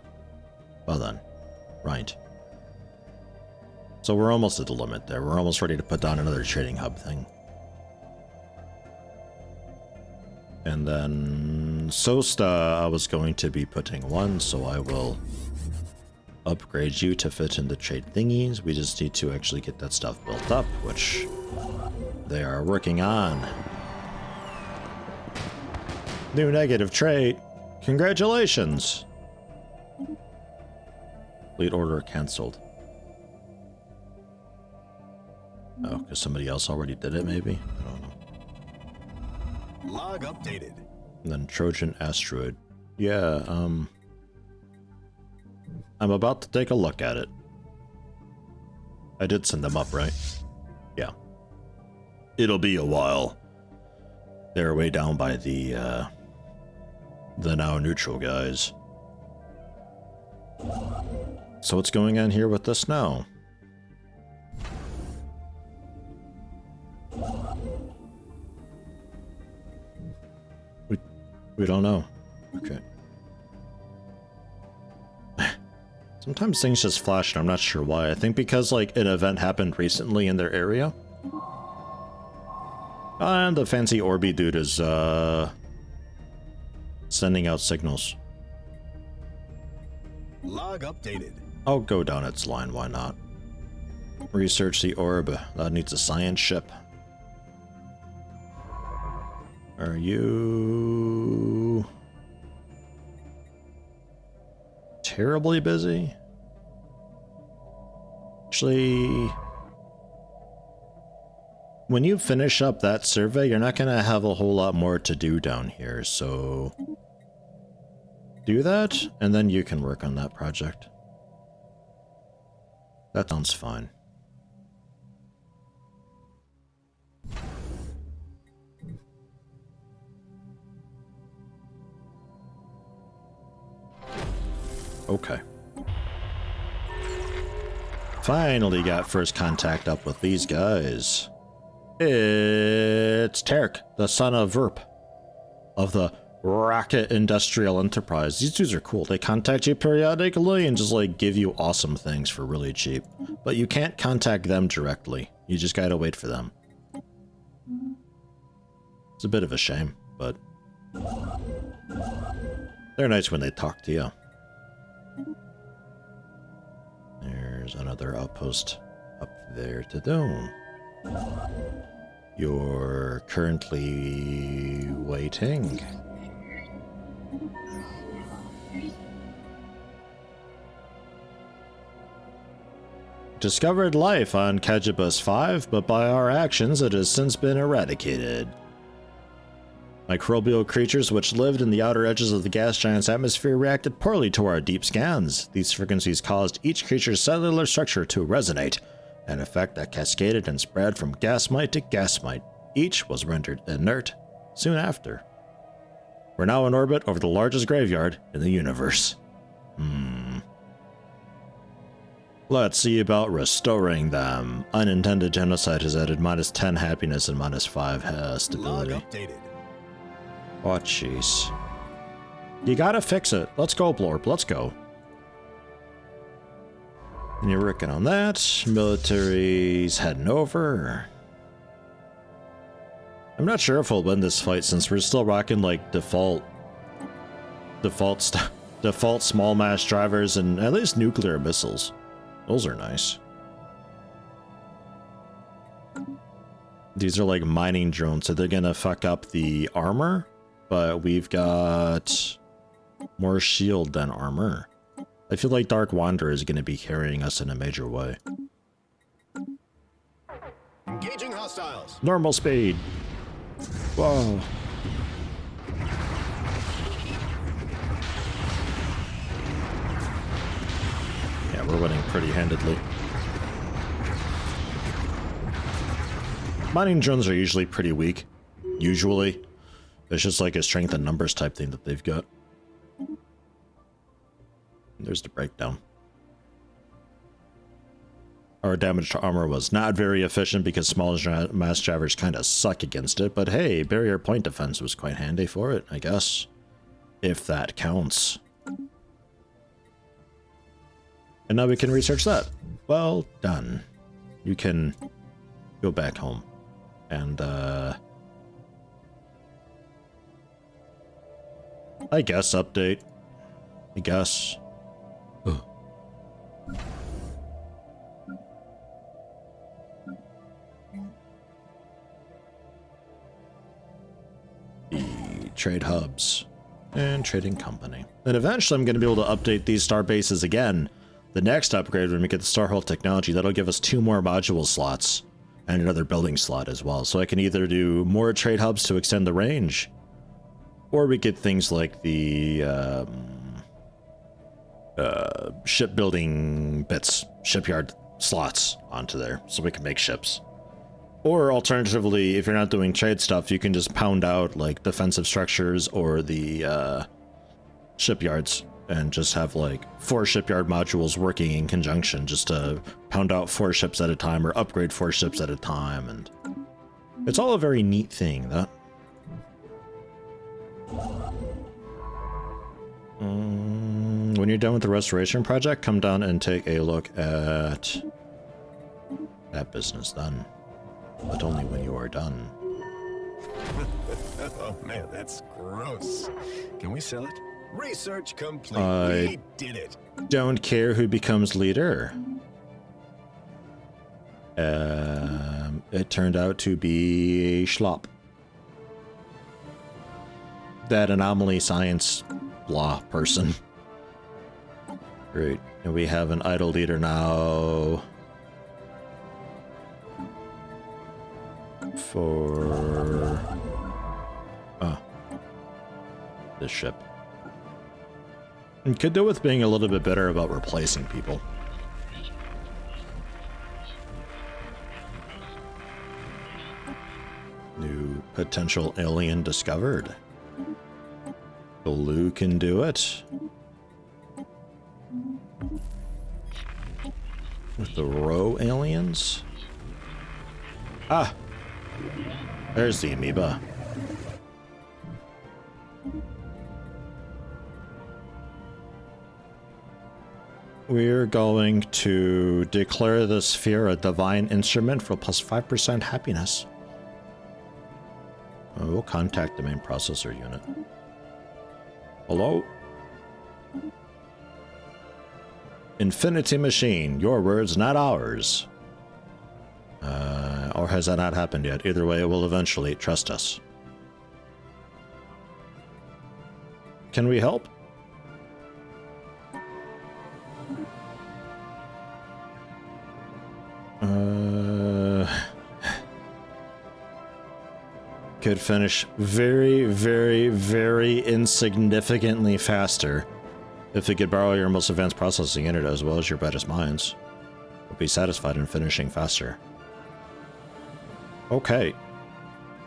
Well done. Right. So we're almost at the limit there. We're almost ready to put down another trading hub thing. And then Sosta, I was going to be putting 1, so I will upgrade you to fit in the trade thingies. We just need to actually get that stuff built up, which they are working on. New negative trait. Congratulations! Fleet order cancelled. Oh, because somebody else already did it, maybe? I don't know. Log updated. And then Trojan asteroid. Yeah, I'm about to take a look at it. I did send them up, right? Yeah. It'll be a while. They're way down by the now neutral guys. So what's going on here with this now? We don't know. Okay. Sometimes things just flash and I'm not sure why. I think because like an event happened recently in their area. And the fancy Orby dude is sending out signals. Log updated. I'll go down its line, why not? Research the orb. That needs a science ship. Are you terribly busy? Actually, when you finish up that survey, you're not going to have a whole lot more to do down here, so do that, and then you can work on that project. That sounds fine. Okay. Finally got first contact up with these guys. It's Tarek, the son of Verp, of the Rocket Industrial Enterprise. These dudes are cool. They contact you periodically and just like give you awesome things for really cheap. But you can't contact them directly. You just gotta wait for them. It's a bit of a shame, but they're nice when they talk to you. There's another outpost up there to do. You're currently waiting. Discovered life on Kajibus 5, but by our actions it has since been eradicated. Microbial creatures which lived in the outer edges of the gas giant's atmosphere reacted poorly to our deep scans. These frequencies caused each creature's cellular structure to resonate, an effect that cascaded and spread from gasmite to gasmite. Each was rendered inert soon after. We're now in orbit over the largest graveyard in the universe. Let's see about restoring them. Unintended genocide has added -10 happiness and -5 stability. Log updated. Oh, jeez. You gotta fix it. Let's go, Blorb. Let's go. And you're working on that. Military's heading over. I'm not sure if we'll win this fight since we're still rocking like default small mass drivers and at least nuclear missiles. Those are nice. These are like mining drones, so they're gonna fuck up the armor, but we've got more shield than armor. I feel like Dark Wanderer is gonna be carrying us in a major way. Engaging hostiles. Normal speed. Whoa. Yeah, we're winning pretty handedly. Mining drones are usually pretty weak. Usually. It's just like a strength and numbers type thing that they've got. There's the breakdown. Our damage to armor was not very efficient because small mass drivers kind of suck against it, but hey, barrier point defense was quite handy for it, I guess. If that counts. And now we can research that. Well done. You can go back home. And, I guess update. I guess. Ugh. The trade hubs and trading company. And eventually I'm going to be able to update these star bases again. The next upgrade when we get the Starhold technology, that'll give us 2 more module slots and another building slot as well. So I can either do more trade hubs to extend the range, or we get things like the shipbuilding bits, shipyard slots onto there, so we can make ships. Or alternatively, if you're not doing trade stuff, you can just pound out like defensive structures or the shipyards and just have like 4 shipyard modules working in conjunction just to pound out 4 ships at a time or upgrade 4 ships at a time. And it's all a very neat thing. That when you're done with the restoration project, come down and take a look at that business then. But only when you are done. Oh man, that's gross. Can we sell it? Research complete. We did it. Don't care who becomes leader. It turned out to be Schlop. That anomaly science blah person. Great. And we have an idle leader now. For this ship. And could do with being a little bit better about replacing people. New potential alien discovered. Blue can do it. With the row aliens? Ah! There's the amoeba. We're going to declare the sphere a divine instrument for plus 5% happiness. We'll contact the main processor unit. Hello? Infinity Machine, your words, not ours. Or has that not happened yet? Either way, it will eventually. Trust us. Can we help? Could finish very, very, very insignificantly faster if it could borrow your most advanced processing unit as well as your brightest minds. We'll be satisfied in finishing faster. Okay.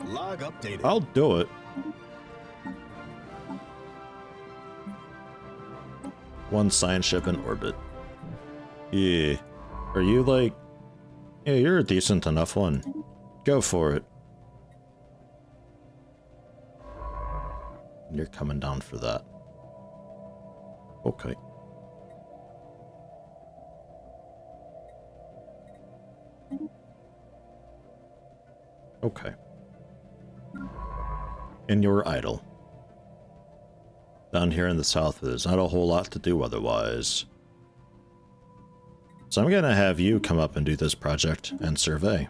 Log updated. I'll do it. One science ship in orbit. Yeah. Are you like... Yeah, you're a decent enough one. Go for it. You're coming down for that. Okay. Okay. And you're idle. Down here in the south, there's not a whole lot to do otherwise. So I'm gonna have you come up and do this project and survey.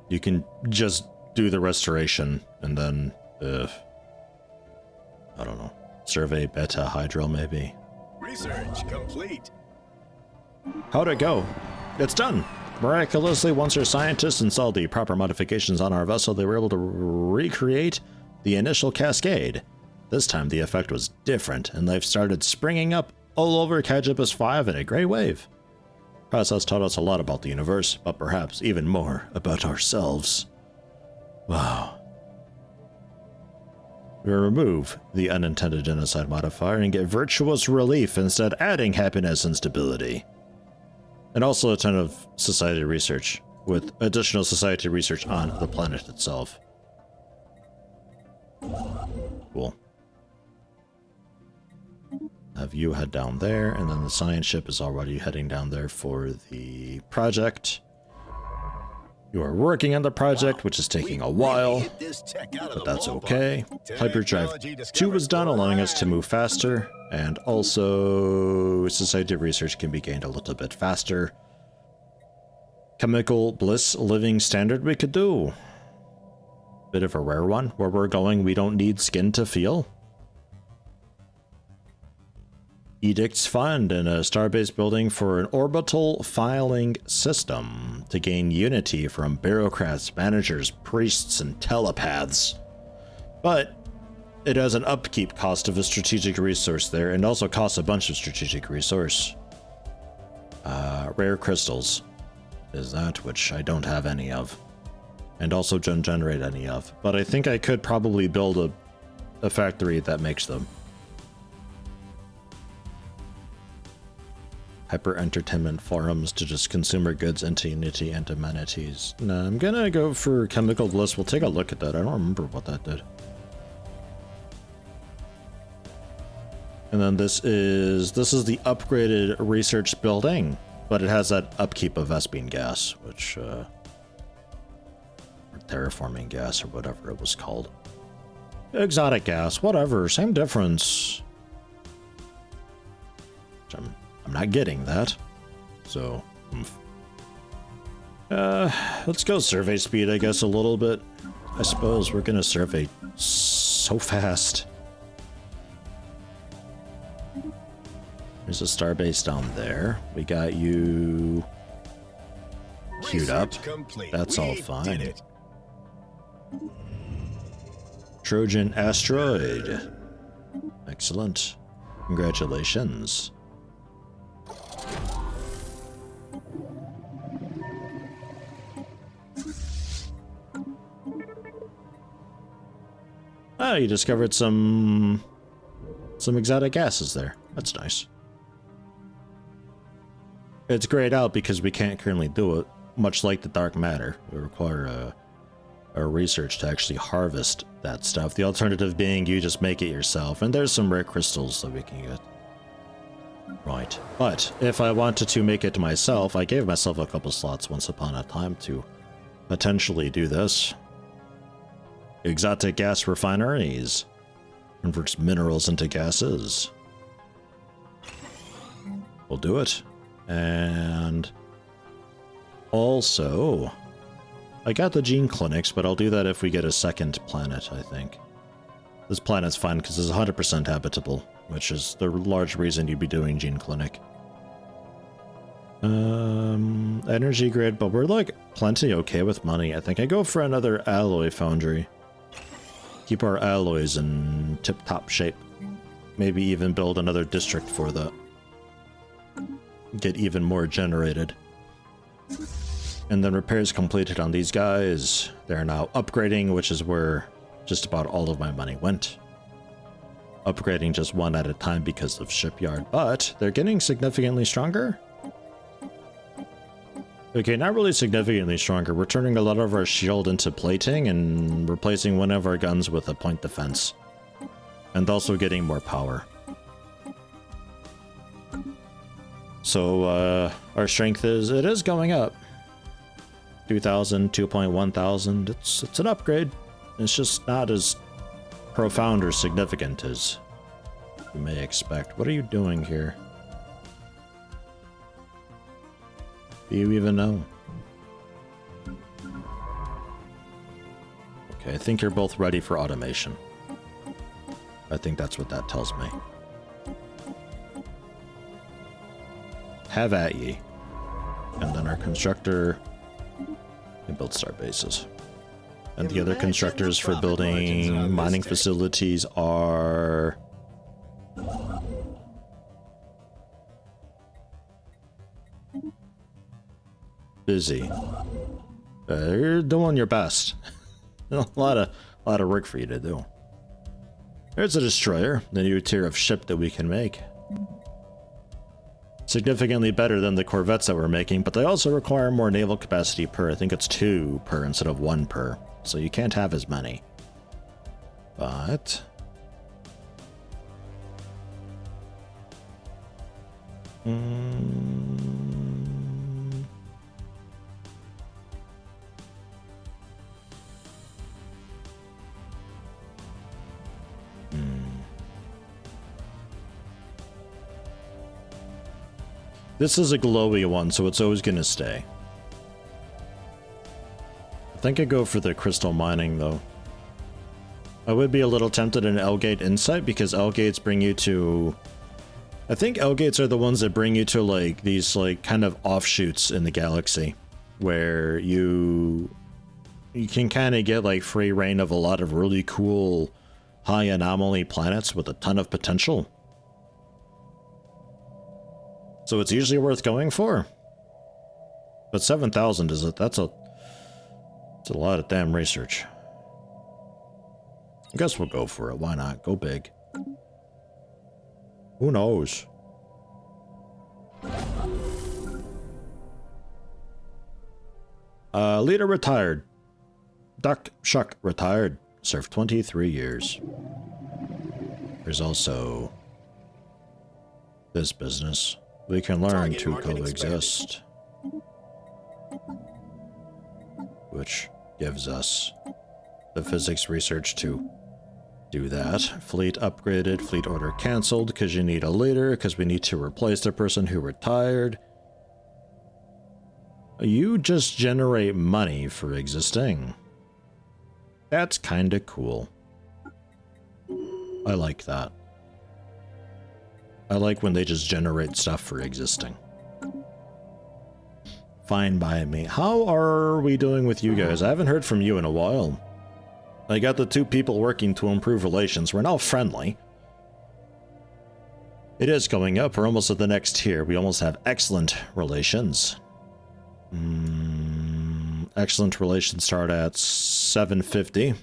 You can just do the restoration and then, I don't know, survey Beta Hydro maybe. Research complete. How'd it go? It's done! Miraculously, once our scientists installed the proper modifications on our vessel, they were able to recreate the initial cascade. This time the effect was different, and life started springing up all over Kajibus 5 in a great wave. Process taught us a lot about the universe, but perhaps even more about ourselves. Wow. We remove the unintended genocide modifier and get virtuous relief, instead adding happiness and stability. And also a ton of society research, with additional society research on the planet itself. Cool. Have you head down there, and then the science ship is already heading down there for the project. You are working on the project, which is taking a while, but that's okay. Hyperdrive 2 was done, allowing us to move faster, and also society research can be gained a little bit faster. Chemical Bliss Living Standard we could do. Bit of a rare one. Where we're going, we don't need skin to feel. Edicts Fund and a starbase building for an orbital filing system to gain unity from bureaucrats, managers, priests, and telepaths. But it has an upkeep cost of a strategic resource there, and also costs a bunch of strategic resource. Rare crystals is that, which I don't have any of, and also don't generate any of. But I think I could probably build a factory that makes them. Hyper entertainment forums to just consumer goods into Unity and amenities. No, I'm gonna go for Chemical Bliss. We'll take a look at that. I don't remember what that did. And then this is the upgraded research building, but it has that upkeep of Vespine gas, which or terraforming gas or whatever it was called. Exotic gas, whatever, same difference. I'm I'm not getting that. So, let's go survey speed, I guess, a little bit. I suppose we're gonna survey so fast. There's a starbase down there. We got you queued up. That's all fine. Trojan asteroid. Excellent. Congratulations. Oh, you discovered some exotic gases there. That's nice. It's grayed out because we can't currently do it, much like the dark matter. We require a research to actually harvest that stuff. The alternative being you just make it yourself, and there's some rare crystals that we can get. Right. But if I wanted to make it myself, I gave myself a couple slots once upon a time to potentially do this. Exotic gas refineries. Converts minerals into gases. We'll do it. And also, I got the gene clinics, but I'll do that if we get a second planet, I think. This planet's fine because it's 100% habitable, which is the large reason you'd be doing gene clinic. Energy grid, but we're like plenty okay with money. I think I go for another alloy foundry. Keep our alloys in tip-top shape. Maybe even build another district for that. Get even more generated. And then repairs completed on these guys. They're now upgrading, which is where just about all of my money went. Upgrading just one at a time because of shipyard, but they're getting significantly stronger. Okay, not really significantly stronger. We're turning a lot of our shield into plating and replacing one of our guns with a point defense. And also getting more power. So, our strength it is going up. 2,000, 2,100. It's an upgrade. It's just not as profound or significant as you may expect. What are you doing here? Do you even know? Okay, I think you're both ready for automation. I think that's what that tells me. Have at ye. And then our constructor can build star bases. And the other constructors for building mining facilities are... busy. You're doing your best. a lot of work for you to do. There's a destroyer, the new tier of ship that we can make. Significantly better than the corvettes that we're making, but they also require more naval capacity per. I think it's 2 per instead of 1 per. So you can't have as many. But... This is a glowy one, so it's always gonna stay. I think I go for the crystal mining, though. I would be a little tempted in L-Gate Insight, because L-Gates bring you to... I think L-Gates are the ones that bring you to, like, these, like, kind of offshoots in the galaxy, where you can kind of get, like, free reign of a lot of really cool high anomaly planets with a ton of potential. So it's usually worth going for. But 7,000 is it? That's a lot of damn research. I guess we'll go for it. Why not? Go big. Who knows? Leader retired. Duck Shuck retired. Served 23 years. There's also this business. We can learn to coexist. Which gives us the physics research to Do that. Fleet upgraded, fleet order cancelled because you need a leader, because we need to replace the person who retired. You just generate money for existing. That's kinda cool. I like that. I like when they just generate stuff for existing. Fine by me. How are we doing with you guys? I haven't heard from you in a while. I got the 2 people working to improve relations. We're now friendly. It is going up. We're almost at the next tier. We almost have excellent relations. Excellent relations start at 750.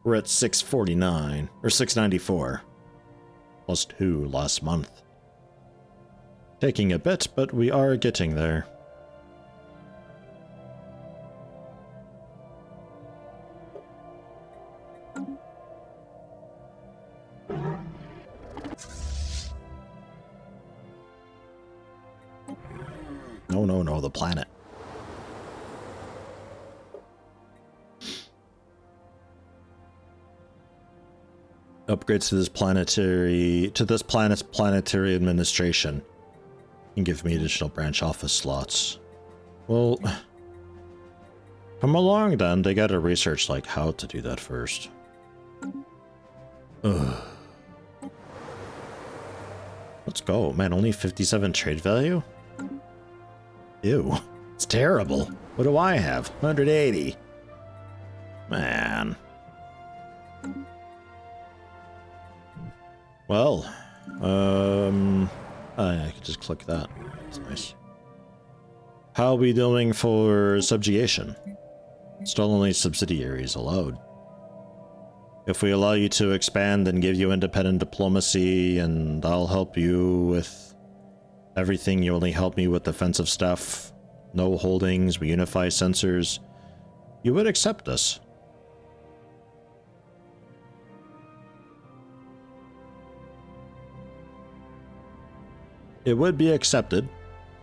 We're at 649, or 694. Plus 2 last month. Taking a bit, but we are getting there. No, the planet. Upgrades to this planet's planetary administration can give me additional branch office slots. Well, come along then. They gotta research like how to do that first. Ugh. Let's go. Man, only 57 trade value? Ew. It's terrible. What do I have? 180. Man. Well, I could just click that. That's nice. How are we doing for subjugation? Still only subsidiaries allowed. If we allow you to expand and give you independent diplomacy, and I'll help you with everything, you only help me with defensive stuff, no holdings, we unify sensors, you would accept this. It would be accepted,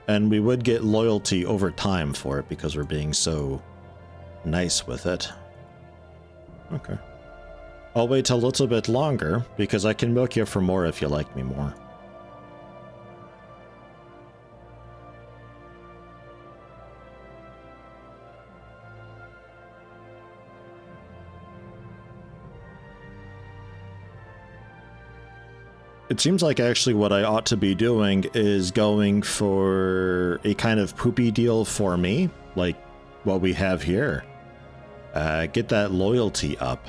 and we would get loyalty over time for it because we're being so nice with it. Okay. I'll wait a little bit longer because I can milk you for more if you like me more. It seems like actually what I ought to be doing is going for a kind of poopy deal for me, like what we have here. Get that loyalty up.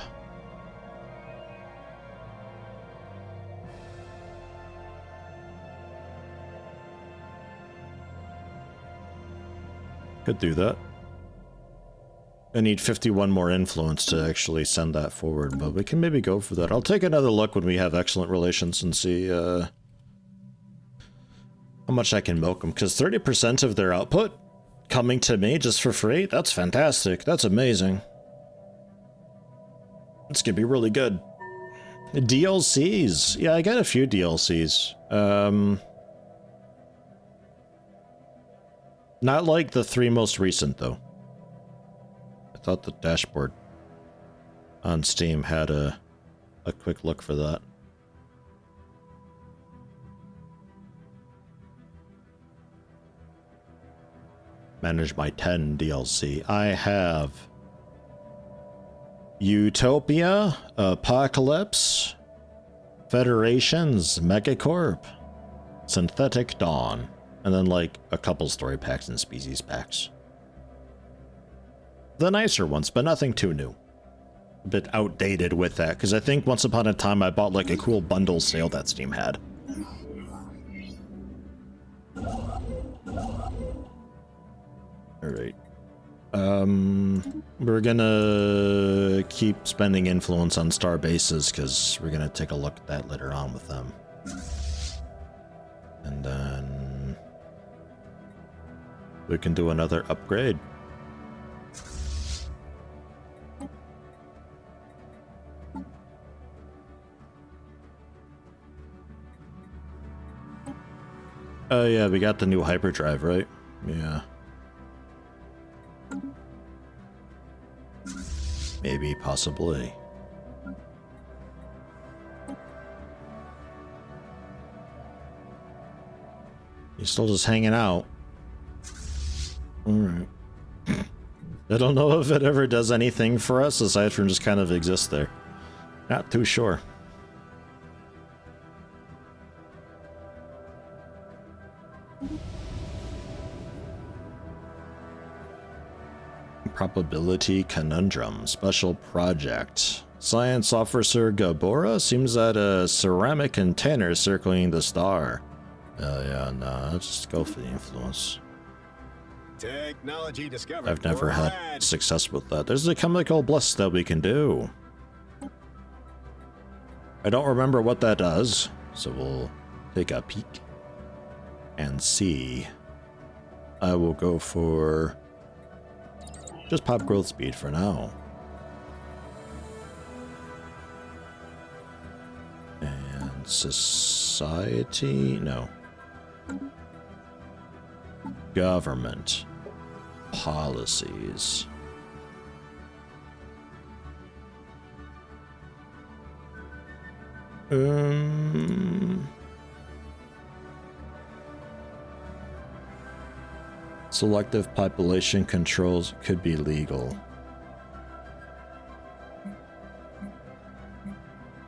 Could do that. I need 51 more influence to actually send that forward, but we can maybe go for that. I'll take another look when we have excellent relations and see how much I can milk them, because 30% of their output coming to me just for free, that's fantastic. That's amazing. It's gonna be really good. DLCs. Yeah, I got a few DLCs. Not like the 3 most recent, though. I thought the dashboard on Steam had a quick look for that. Manage my 10 DLC. I have Utopia, Apocalypse, Federations, MegaCorp, Synthetic Dawn, and then like a couple story packs and species packs. The nicer ones, but nothing too new. A bit outdated with that, because I think once upon a time I bought like a cool bundle sale that Steam had. Alright. We're gonna keep spending influence on star bases, because we're gonna take a look at that later on with them. And then we can do another upgrade. Oh yeah, we got the new hyperdrive, right? Yeah. Maybe, possibly. He's still just hanging out. Alright. I don't know if it ever does anything for us aside from just kind of exist there. Not too sure. Probability Conundrum. Special Project. Science Officer Gabora seems at a ceramic container circling the star. Oh yeah, nah, let's just go for the influence. Technology discovered. I've never had success with that. There's a chemical bliss that we can do. I don't remember what that does, so we'll take a peek and see. I will go for just pop growth speed for now. And society? No. Government. Policies. Selective population controls could be legal.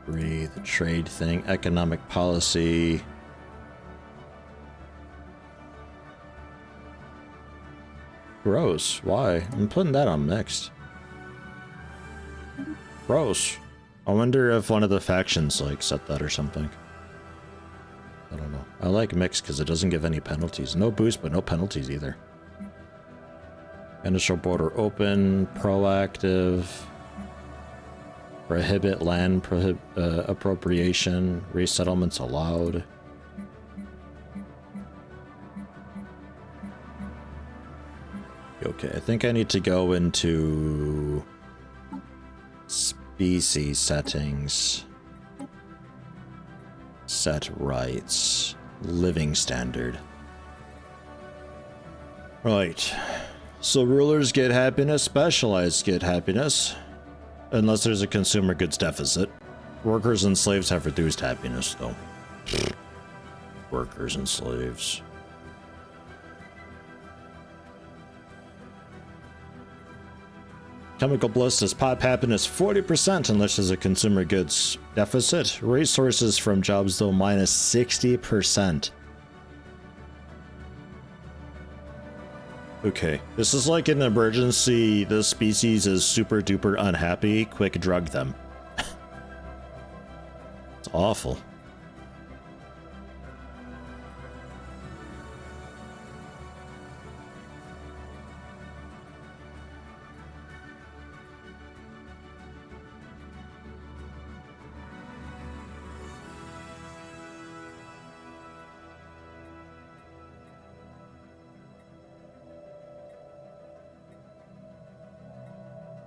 Breathe, trade thing, economic policy. Gross. Why? I'm putting that on mixed. Gross. I wonder if one of the factions like set that or something. I don't know. I like mixed because it doesn't give any penalties. No boost, but no penalties either. Initial border open, proactive, prohibit land appropriation, resettlements allowed. Okay, I think I need to go into species settings, set rights, living standard. Right. So rulers get happiness, specialized get happiness, unless there's a consumer goods deficit. Workers and slaves have reduced happiness, though. Workers and slaves. Chemical bliss is pop happiness 40% unless there's a consumer goods deficit. Resources from jobs, though, minus 60%. Okay, this is like an emergency. This species is super duper unhappy. Quick drug them. It's awful.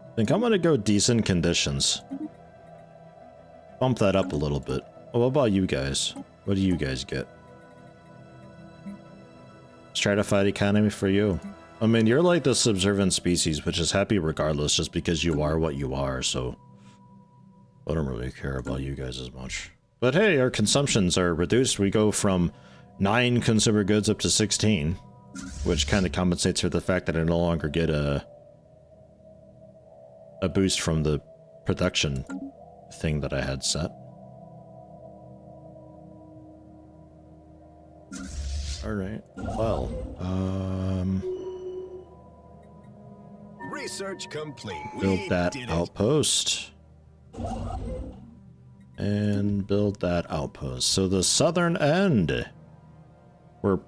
I think I'm gonna go decent conditions. Bump that up a little bit. Oh, what about you guys? What do you guys get? Stratified economy for you. I mean, you're like the subservient species, which is happy regardless, just because you are what you are, so I don't really care about you guys as much. But hey, our consumptions are reduced. We go from 9 consumer goods up to 16, which kind of compensates for the fact that I no longer get a boost from the production thing that I had set. Alright, well, research complete. Build that outpost. And build that outpost. So the southern end, we're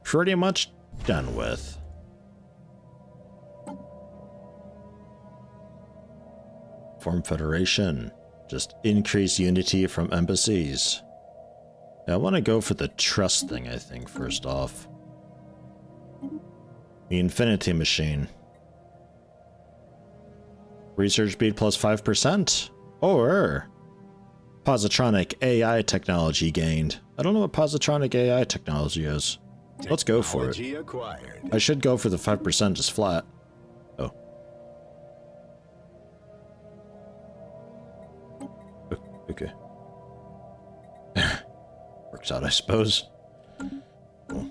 pretty much done with. Form Federation. Just increase unity from embassies. Yeah, I want to go for the trust thing, I think, first off. The Infinity Machine. Research speed plus 5%? Or positronic AI technology gained. I don't know what positronic AI technology is. Let's go for it. Acquired. I should go for the 5% just flat. Oh. Okay. Works out, I suppose. Cool.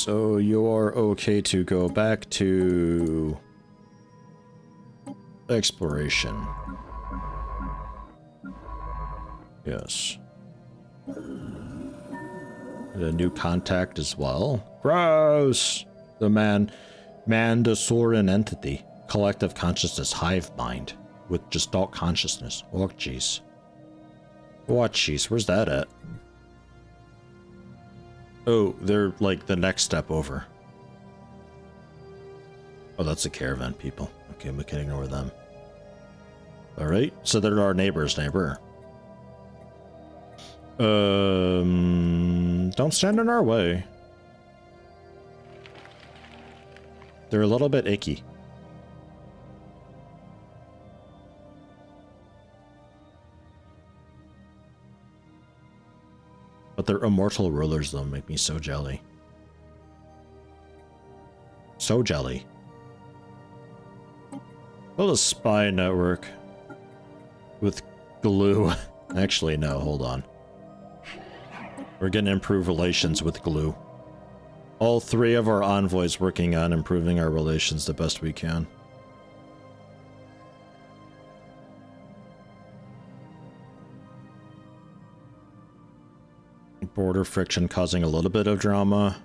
So you are okay to go back to exploration. Yes. And a new contact as well. Gross! The Mandasoran entity. Collective consciousness, hive mind. With gestalt consciousness. Oh, jeez. What, jeez? Where's that at? Oh, they're like the next step over. Oh, that's a caravan people. Okay, we can ignore them. Alright, so they're our neighbor's neighbor. Don't stand in our way. They're a little bit icky. But their immortal rulers, though, make me so jelly. So jelly. Build a spy network with glue. Actually, no, hold on. We're gonna improve relations with glue. All three of our envoys working on improving our relations the best we can. Border friction causing a little bit of drama.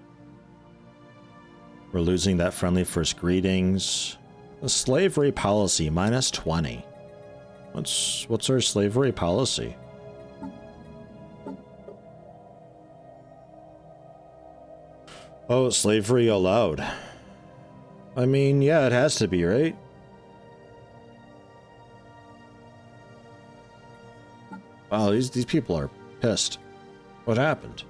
We're losing that friendly first greetings. The slavery policy, minus 20. What's our slavery policy? Oh, slavery allowed. I mean, yeah, it has to be, right? Wow, these people are pissed. What happened?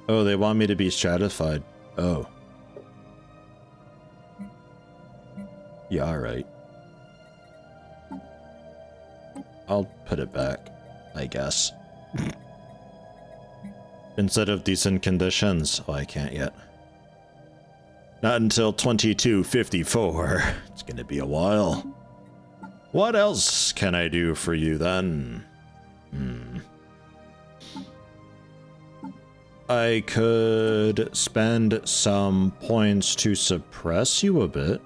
Oh, they want me to be stratified. Oh. Yeah, alright. I'll put it back, I guess. Instead of decent conditions. Oh, I can't yet. Not until 2254. It's gonna be a while. What else can I do for you then? I could spend some points to suppress you a bit.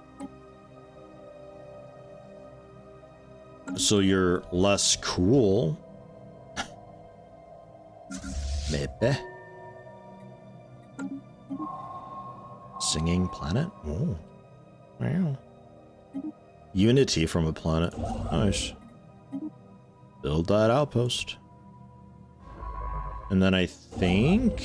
So you're less cool. Maybe. Singing planet? Oh. Wow. Unity from a planet. Nice. Build that outpost. And then I think...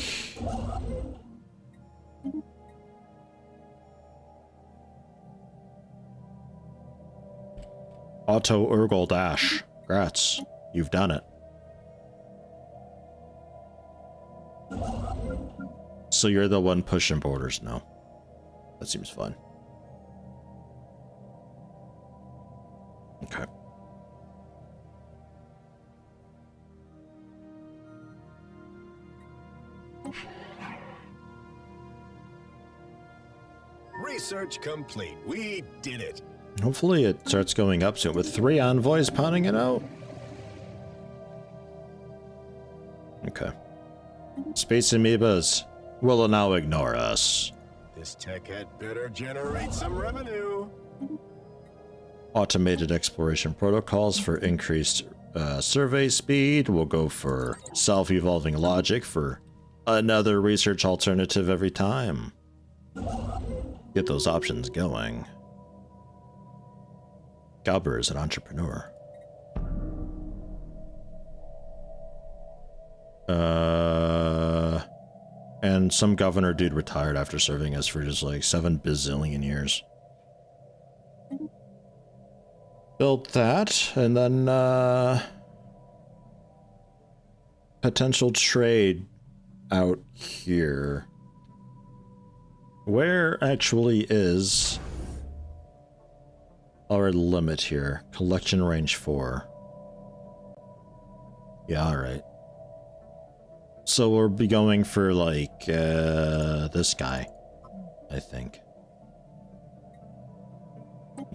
Auto Urgol Dash. Grats. You've done it. So you're the one pushing borders now. That seems fun. Okay. Research complete. We did it. Hopefully it starts going up soon with 3 envoys pounding it out. Okay. Space amoebas will now ignore us. This tech had better generate some revenue. Automated exploration protocols for increased survey speed. We'll go for self-evolving logic for another research alternative every time. Get those options going. Gauber is an entrepreneur. And some governor dude retired after serving us for just like 7 bazillion years. Built that, and then potential trade out here. Where actually is our limit here? Collection range 4. Yeah, alright. So we'll be going for like this guy, I think.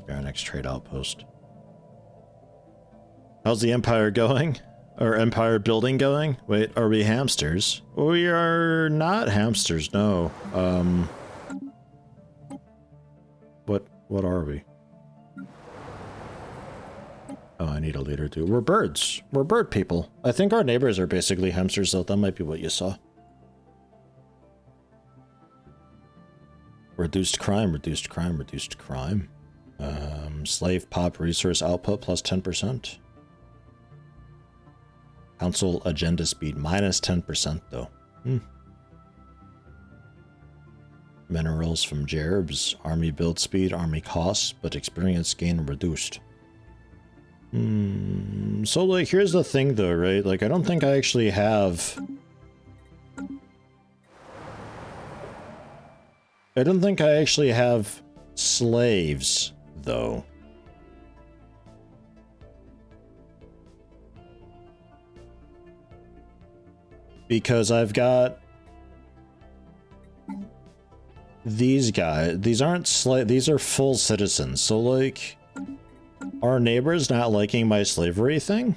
Our next trade outpost. How's the Empire going? our empire building going? Wait, are we hamsters? We are not hamsters, no. What are we? Oh, I need a leader too. We're birds. We're bird people. I think our neighbors are basically hamsters, though. That might be what you saw. Reduced crime, reduced crime, reduced crime. Slave pop resource output plus 10%. Council agenda speed minus 10% though. Minerals from Birbs. Army build speed, army costs, but experience gain reduced. So like here's the thing though, right? Like I don't think I actually have... I don't think I actually have slaves though. Because I've got these guys. These aren't these are full citizens. So like, are neighbors not liking my slavery thing?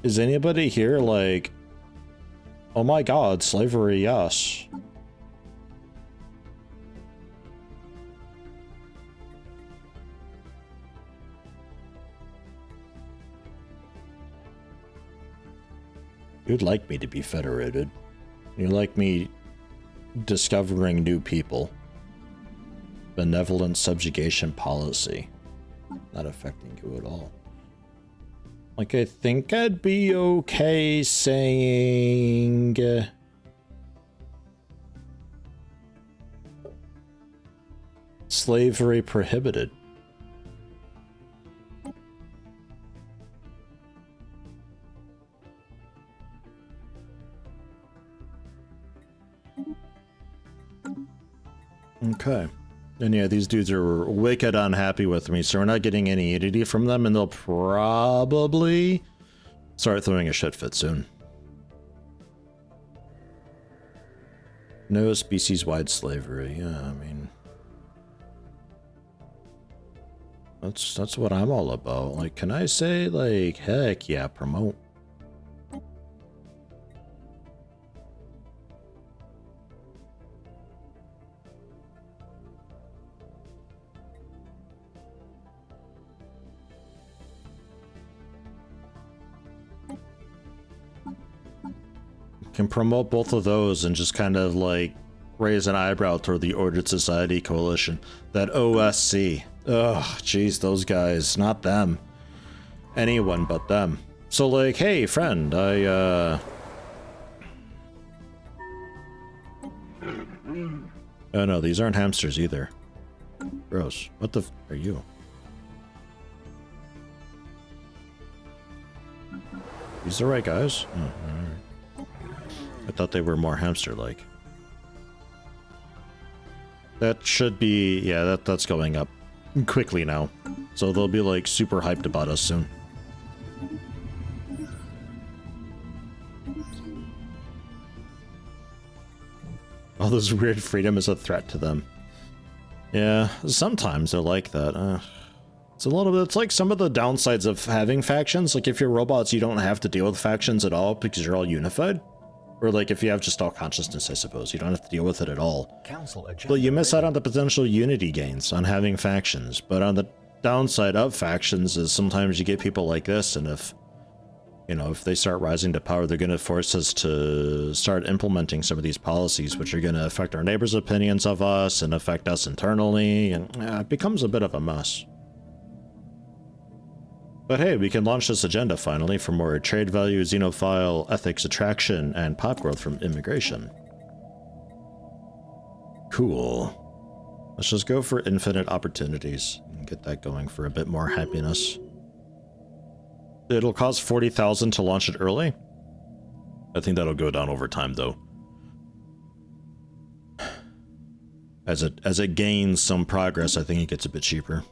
Is anybody here like, oh my god, slavery, yes. You'd like me to be federated. You like me discovering new people. Benevolent subjugation policy. Not affecting you at all. Like, I think I'd be okay saying... slavery prohibited. Okay. And yeah, these dudes are wicked unhappy with me, so we're not getting any unity from them, and they'll probably start throwing a shit fit soon. No species-wide slavery. Yeah, I mean... That's what I'm all about. Like, can I say, like, heck yeah, promote? Can promote both of those and just kind of like raise an eyebrow toward the Ordered Society Coalition. That OSC. Ugh, jeez, those guys. Not them. Anyone but them. So like, hey, friend, oh no, these aren't hamsters either. Gross. What the f are you? These the right guys? Oh, alright. I thought they were more hamster-like. That should be... yeah, that's going up quickly now. So they'll be, like, super hyped about us soon. All this weird freedom is a threat to them. Yeah, sometimes they're like that. It's a little bit... it's like some of the downsides of having factions. Like, if you're robots, you don't have to deal with factions at all because you're all unified. Or like if you have just all consciousness, I suppose. You don't have to deal with it at all. But you miss out on the potential unity gains on having factions. But on the downside of factions is sometimes you get people like this, and if, you know, if they start rising to power, they're going to force us to start implementing some of these policies, which are going to affect our neighbors' opinions of us and affect us internally, and it becomes a bit of a mess. But hey, we can launch this agenda finally for more trade value, xenophile, ethics, attraction, and pop growth from immigration. Cool. Let's just go for infinite opportunities and get that going for a bit more happiness. It'll cost 40,000 to launch it early. I think that'll go down over time though. As it gains some progress, I think it gets a bit cheaper.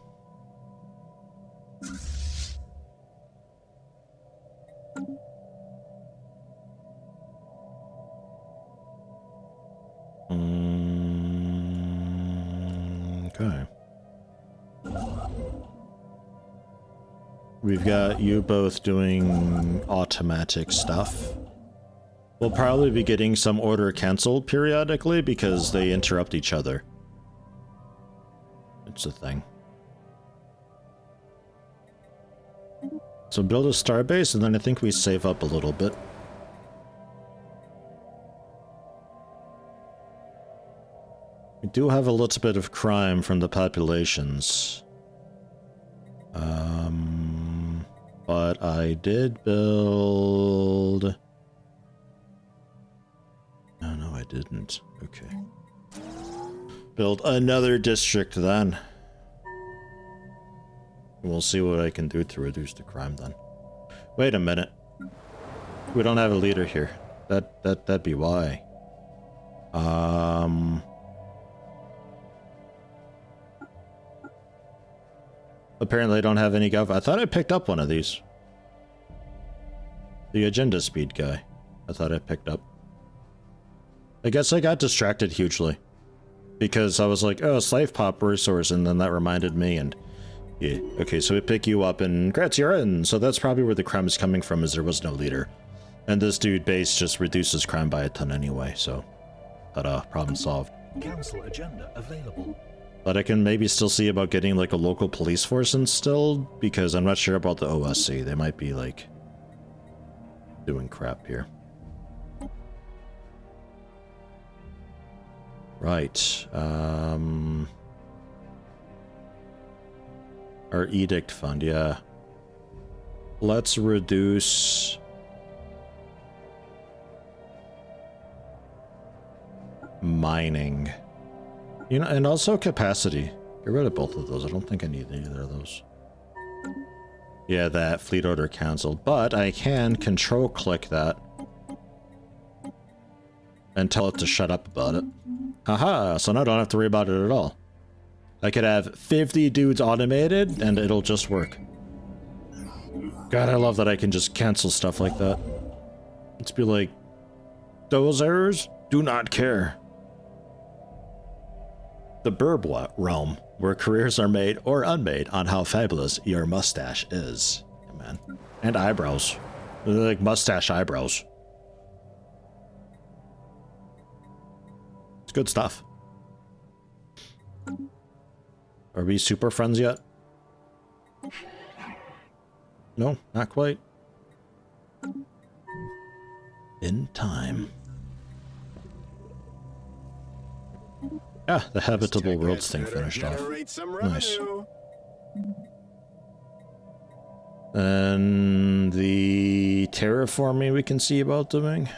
Okay. We've got you both doing automatic stuff. We'll probably be getting some order canceled periodically because they interrupt each other. It's a thing. So build a starbase, and then I think we save up a little bit. We do have a little bit of crime from the populations. But I did build... No, I didn't. Okay. Build another district then. We'll see what I can do to reduce the crime then. Wait a minute. We don't have a leader here. That'd be why. Apparently I don't have any gov. I thought I picked up one of these. The agenda speed guy. I thought I picked up. I guess I got distracted hugely. Because I was like, oh, slave pop resource, and then that reminded me, and... yeah, okay, so we pick you up, and congrats, you're in! So that's probably where the crime is coming from, is there was no leader. And this dude base just reduces crime by a ton anyway, so... ta-da, problem solved. Council agenda available. But I can maybe still see about getting, like, a local police force instilled, because I'm not sure about the OSC. They might be, like... doing crap here. Right, our edict fund, yeah. Let's reduce... mining. You know, and also capacity. Get rid of both of those. I don't think I need either of those. Yeah, that fleet order canceled, but I can control click that and tell it to shut up about it. Haha, so now I don't have to worry about it at all. I could have 50 dudes automated and it'll just work. God, I love that I can just cancel stuff like that. Let's be like, those errors do not care. The Burb realm, where careers are made or unmade on how fabulous your mustache is. Yeah, man. And eyebrows. They're like mustache eyebrows. It's good stuff. Are we super friends yet? No, not quite. In time. Ah, the habitable worlds thing finished off. Nice. And the terraforming we can see about doing.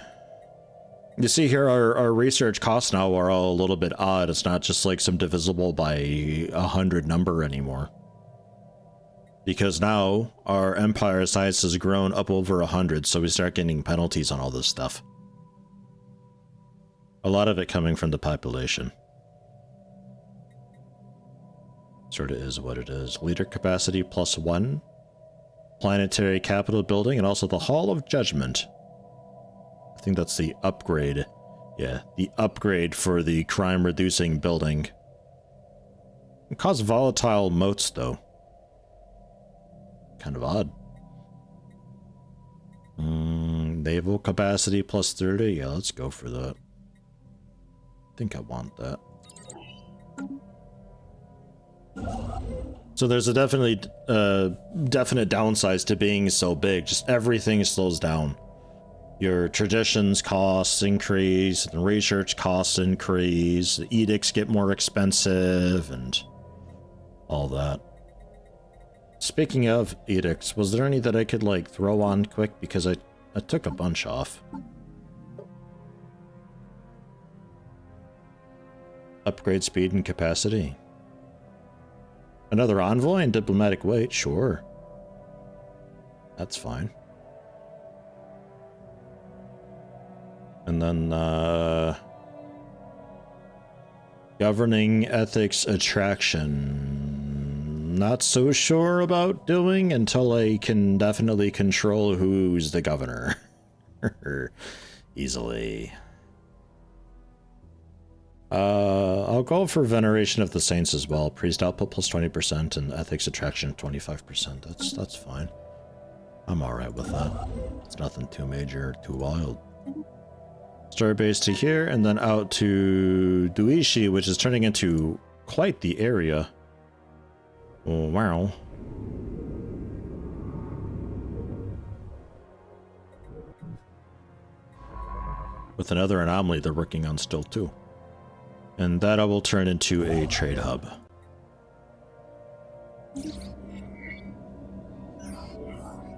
You see here our research costs now are all a little bit odd. It's not just like some divisible by 100 number anymore. Because now our empire size has grown up over 100, so we start getting penalties on all this stuff. A lot of it coming from the population. Sort of is what it is. Leader capacity +1. Planetary capital building, and also the Hall of Judgment. I think that's the upgrade. Yeah, the upgrade for the crime-reducing building. It causes volatile moats, though. Kind of odd. Naval capacity +30. Yeah, let's go for that. I think I want that. So there's a definite downsides to being so big. Just everything slows down. Your traditions costs increase, and research costs increase, the edicts get more expensive, and all that. Speaking of edicts, was there any that I could, like, throw on quick? Because I took a bunch off. Upgrade speed and capacity. Another envoy and diplomatic weight, sure. That's fine. And then, governing ethics attraction. Not so sure about doing until I can definitely control who's the governor. Easily. I'll go for Veneration of the Saints as well. Priest output plus 20% and Ethics Attraction 25%. That's fine. I'm alright with that. It's nothing too major or too wild. Starbase to here, and then out to Duishi, which is turning into quite the area. Oh, wow. With another anomaly they're working on still too. And that I will turn into a trade hub.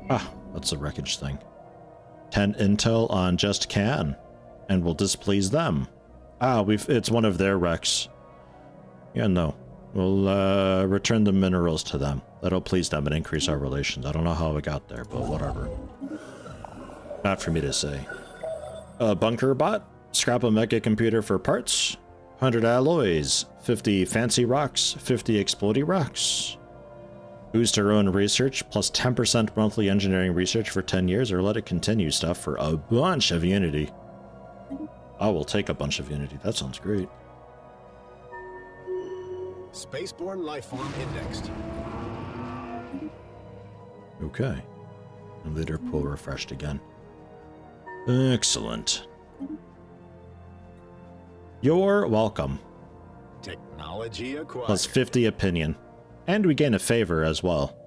Ah, that's a wreckage thing. 10 intel on Just Can, and will displease them. Ah, it's one of their wrecks. Yeah, no. We'll return the minerals to them. That'll please them and increase our relations. I don't know how it got there, but whatever. Not for me to say. Bunker bot. Scrap a mega computer for parts. 100 alloys. 50 fancy rocks. 50 explodey rocks. Boost our own research, plus 10% monthly engineering research for 10 years, or let it continue stuff for a bunch of Unity. I will take a bunch of Unity. That sounds great. Spaceborne lifeform indexed. Okay. And leader pool refreshed again. Excellent. You're welcome. Technology acquired. Plus 50 opinion. And we gain a favor as well.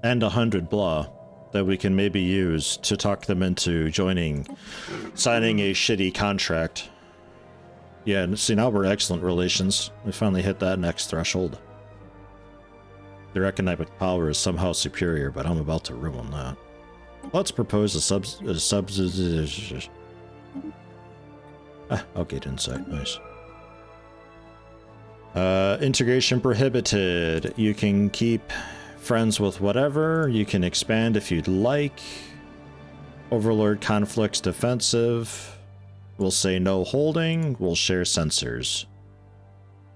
And 100 blah that we can maybe use to talk them into signing a shitty contract. Yeah, and see, now we're excellent relations. We finally hit that next threshold. Their economic power is somehow superior, but I'm about to ruin that. Let's propose a subsidy. Outgate insight, nice. Integration prohibited. You can keep friends with whatever. You can expand if you'd like. Overlord conflicts defensive. We'll say no holding. We'll share sensors.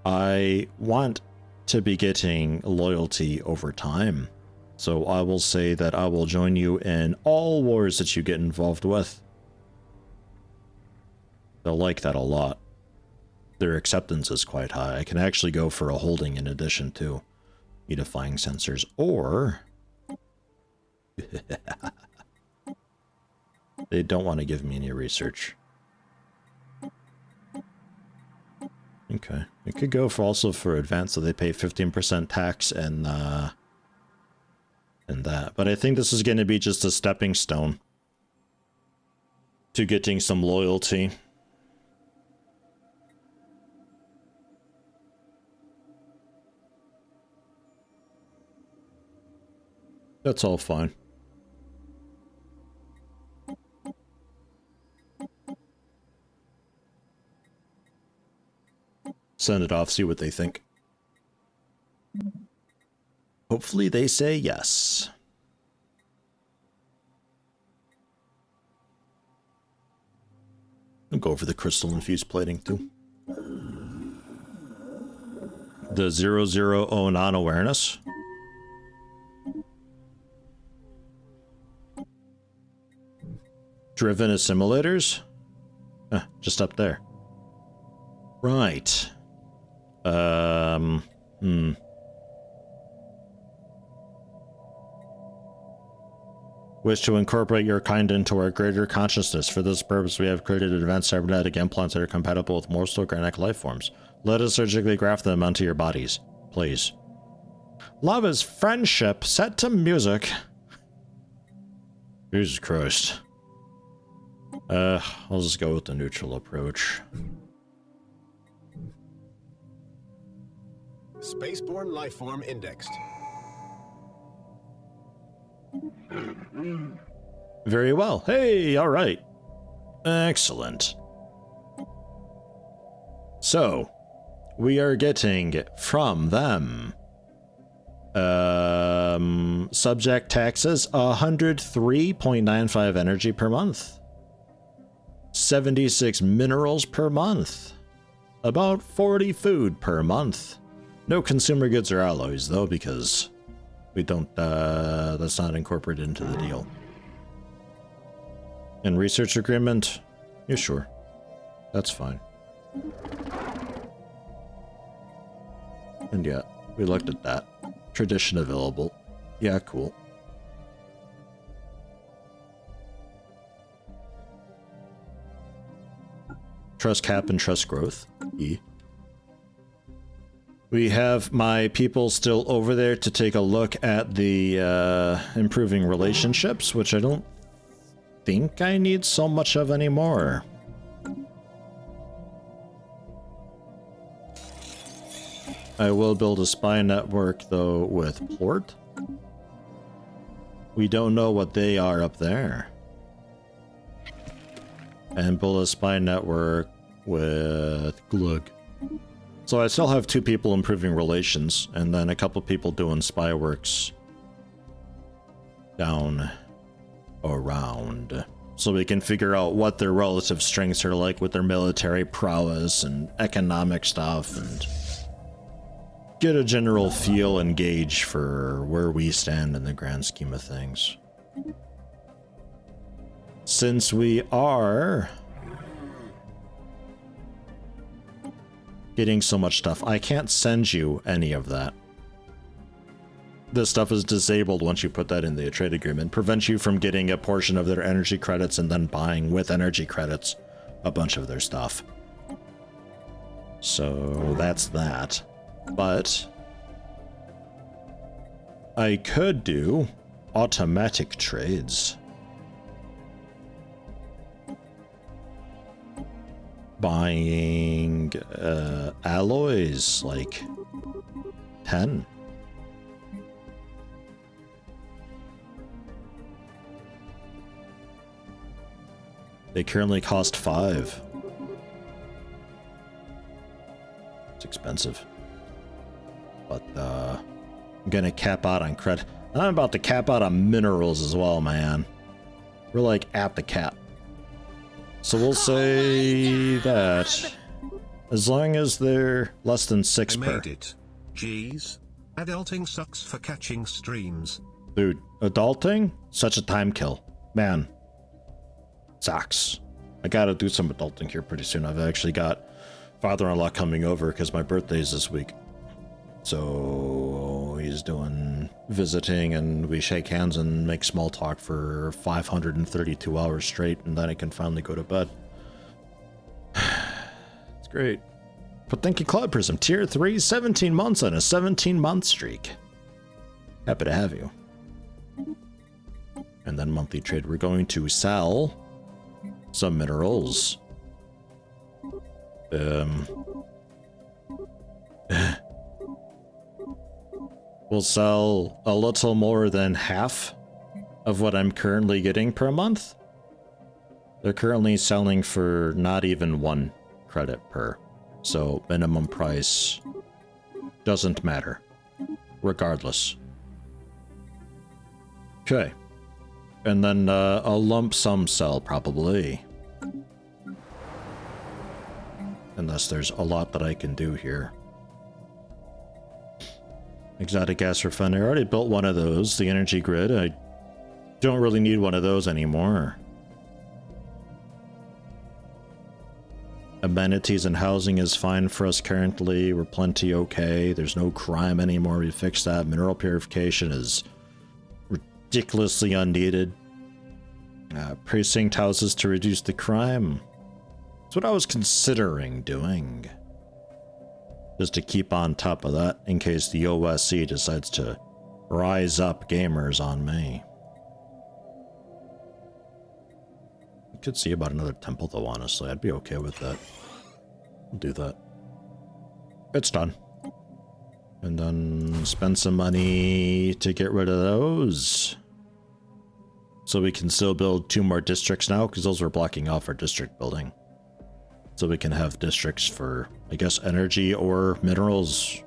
I want to be getting loyalty over time. So I will say that I will join you in all wars that you get involved with. They'll like that a lot. Their acceptance is quite high. I can actually go for a holding in addition to unifying sensors, or they don't want to give me any research. Okay, it could go for also for advanced, so they pay 15% tax and that. But I think this is going to be just a stepping stone to getting some loyalty. That's all fine. Send it off, see what they think. Hopefully they say yes. I'll go over the crystal infused plating too. The 000 non-awareness. Driven assimilators? Just up there. Right. Wish to incorporate your kind into our greater consciousness. For this purpose, we have created advanced cybernetic implants that are compatible with mortal organic life forms. Let us surgically graft them onto your bodies, please. Love is friendship set to music. Jesus Christ. I'll just go with the neutral approach. Spaceborne lifeform indexed. Very well. Hey, all right. Excellent. So, we are getting from them subject taxes 103.95 energy per month. 76 minerals per month. About 40 food per month. No consumer goods or alloys though, because we don't that's not incorporated into the deal. And research agreement? Yeah, sure. That's fine. And yeah, we looked at that. Tradition available. Yeah, cool. Trust cap and trust growth. E. We have my people still over there to take a look at the improving relationships, which I don't think I need so much of anymore. I will build a spy network, though, with Port. We don't know what they are up there. And build a spy network with Glug. So I still have 2 people improving relations, and then a couple people doing spy works down around. So we can figure out what their relative strengths are like with their military prowess and economic stuff, and get a general feel and gauge for where we stand in the grand scheme of things. Since we are getting so much stuff, I can't send you any of that. This stuff is disabled once you put that in the trade agreement. Prevents you from getting a portion of their energy credits and then buying with energy credits a bunch of their stuff. So that's that. But I could do automatic trades. Buying alloys, like 10. They currently cost 5. It's expensive. But I'm gonna cap out on credit. I'm about to cap out on minerals as well, man. We're like at the cap. So we'll say that as long as they're less than 6 per. I made it. Jeez. Adulting sucks for catching streams. Dude, adulting? Such a time kill. Man. Sucks. I gotta do some adulting here pretty soon. I've actually got father-in-law coming over because my birthday's this week. So he's doing visiting, and we shake hands and make small talk for 532 hours straight, and then I can finally go to bed. It's great. But thank you, Cloud Prism. Tier 3, 17 months on a 17-month streak. Happy to have you. And then monthly trade. We're going to sell some minerals. We'll sell a little more than half of what I'm currently getting per month. They're currently selling for not even 1 credit per. So minimum price doesn't matter, regardless. Okay. And then a lump sum sell, probably. Unless there's a lot that I can do here. Exotic gas refiner. I already built one of those. The energy grid. I don't really need one of those anymore. Amenities and housing is fine for us currently. We're plenty okay. There's no crime anymore. We fixed that. Mineral purification is ridiculously unneeded. Precinct houses to reduce the crime. That's what I was considering doing. Just to keep on top of that in case the OSC decides to rise up gamers on me. I could see about another temple though, honestly. I'd be okay with that. I'll do that. It's done. And then spend some money to get rid of those. So we can still build 2 more districts now, because those were blocking off our district building. So we can have districts for, I guess, energy or minerals.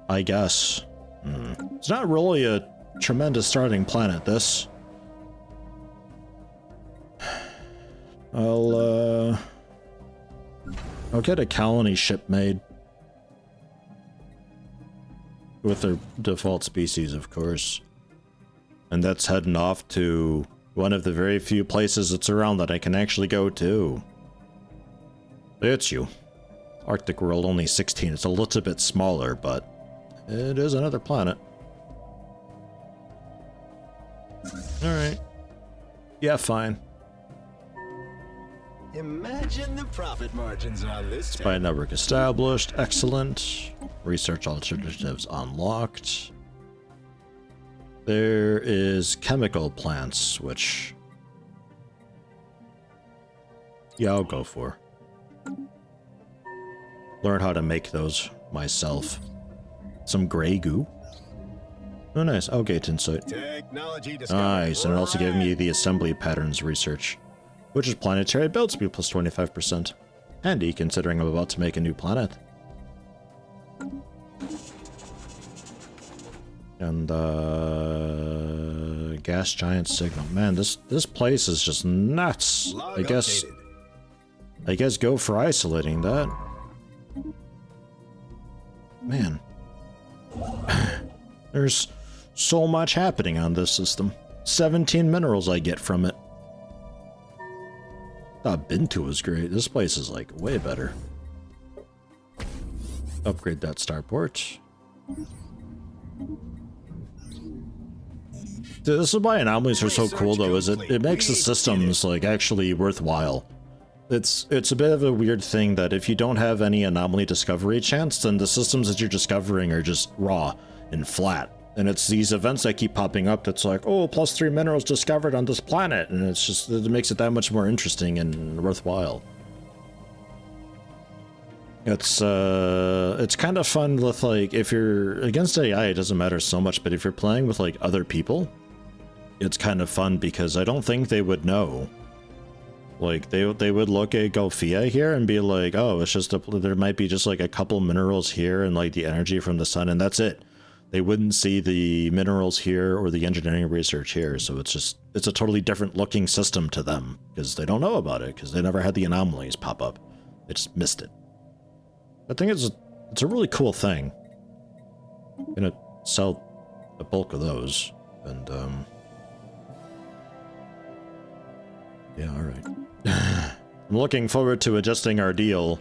I guess. It's not really a tremendous starting planet, this. I'll get a colony ship made. With their default species, of course. And that's heading off to one of the very few places that's around that I can actually go to. It's you. Arctic world only 16. It's a little bit smaller, but it is another planet. Alright. Yeah, fine. Imagine the profit margins on this. Spy network established. Excellent. Research alternatives unlocked. There is chemical plants, which... yeah, I'll go for. Learn how to make those myself. Some gray goo. Oh, nice. Gate insight. Technology discovered. Nice, and it also gave me the assembly patterns research, which is planetary build speed plus 25%. Handy, considering I'm about to make a new planet. And, gas giant signal. Man, this place is just nuts. I guess go for isolating that. Man. There's so much happening on this system. 17 minerals I get from it. Thought Bintu was great. This place is like way better. Upgrade that starport. Dude, this is why anomalies are so cool though, is it makes the systems like actually worthwhile. It's a bit of a weird thing that if you don't have any anomaly discovery chance, then the systems that you're discovering are just raw and flat. And it's these events that keep popping up that's like, oh, +3 minerals discovered on this planet, and it's just, it makes it that much more interesting and worthwhile. It's kind of fun with, like, if you're against AI, it doesn't matter so much, but if you're playing with, like, other people, it's kind of fun because I don't think they would know. Like, they would look at Golfia here and be like, oh, it's just there might be just, like, a couple minerals here and, like, the energy from the sun, and that's it. They wouldn't see the minerals here or the engineering research here, so it's a totally different looking system to them, because they don't know about it, because they never had the anomalies pop up. They just missed it. I think it's a really cool thing. I'm gonna sell a bulk of those, and yeah, alright. I'm looking forward to adjusting our deal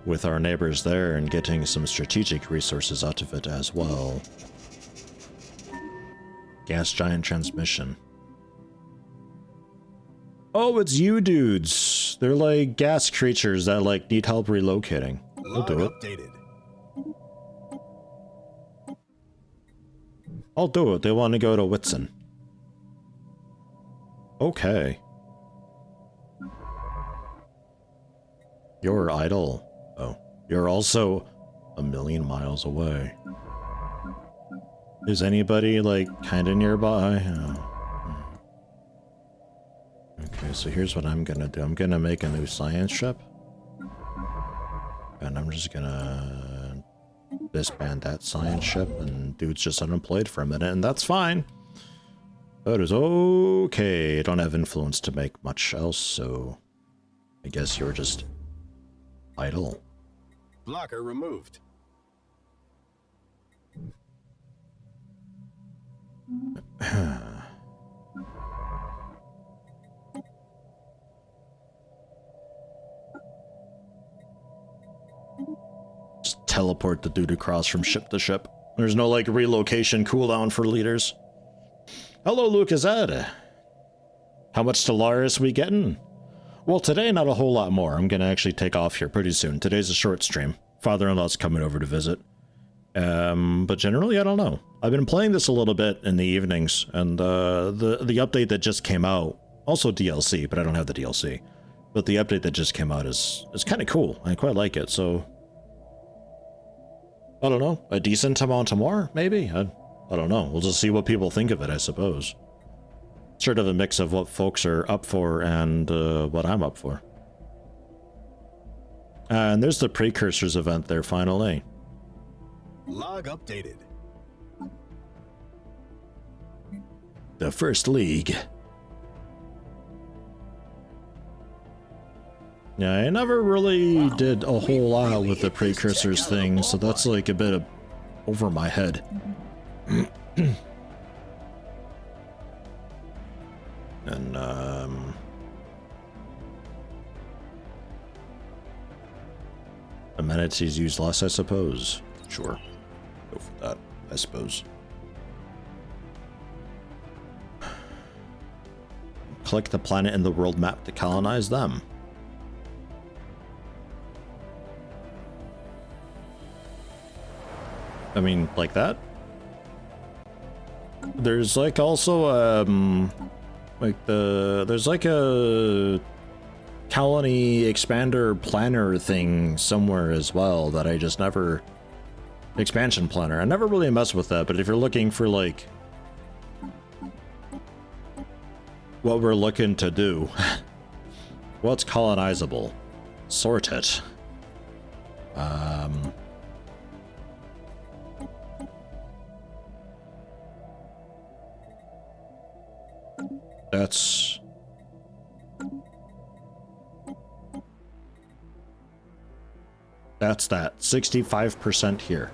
with our neighbors there and getting some strategic resources out of it as well. Gas giant transmission. Oh, it's you dudes. They're like gas creatures that like need help relocating. I'll do it. I'll do it. They want to go to Whitson. Okay. You're idle. Oh, you're also a million miles away. Is anybody, like, kind of nearby? Oh. Okay, so here's what I'm gonna do. I'm gonna make a new science ship. And I'm just gonna disband that science ship, and dude's just unemployed for a minute, and that's fine. That is okay. I don't have influence to make much else, so I guess you're just idle. Blocker removed. Just teleport the dude across from ship to ship. There's no, like, relocation cooldown for leaders. Hello, Lucasad. How much Stellaris we getting? Well, today, not a whole lot more. I'm gonna actually take off here pretty soon. Today's a short stream. Father-in-law's coming over to visit. But generally, I don't know. I've been playing this a little bit in the evenings, and the update that just came out, also DLC, but I don't have the DLC. But the update that just came out is kind of cool. I quite like it, so I don't know. A decent amount more, maybe? I don't know. We'll just see what people think of it, I suppose. Sort of a mix of what folks are up for and what I'm up for. And there's the Precursors event there, finally. Log updated. The First League. Yeah, I never really did a whole lot with the Precursors thing, so that's like a bit of over my head. And, Amenities used less, I suppose. Sure. Go for that, I suppose. Click the planet in the world map to colonize them. I mean, like that? There's like also, there's like a colony expander planner thing somewhere as well that I just never... Expansion planner. I never really messed with that, but if you're looking for like... what we're looking to do. What's colonizable? Sort it. That's... That's that. 65% here.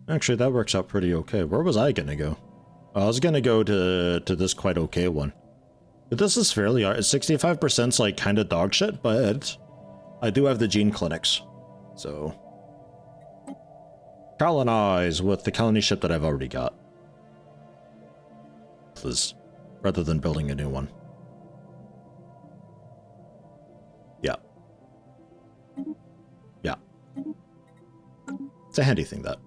Actually, that works out pretty okay. Where was I gonna go? I was gonna go to this quite okay one. But this is fairly... 65%'s like kind of dog shit, but I do have the gene clinics. So... colonize with the colony ship that I've already got. Please. Rather than building a new one. Yeah. Yeah. It's a handy thing, that.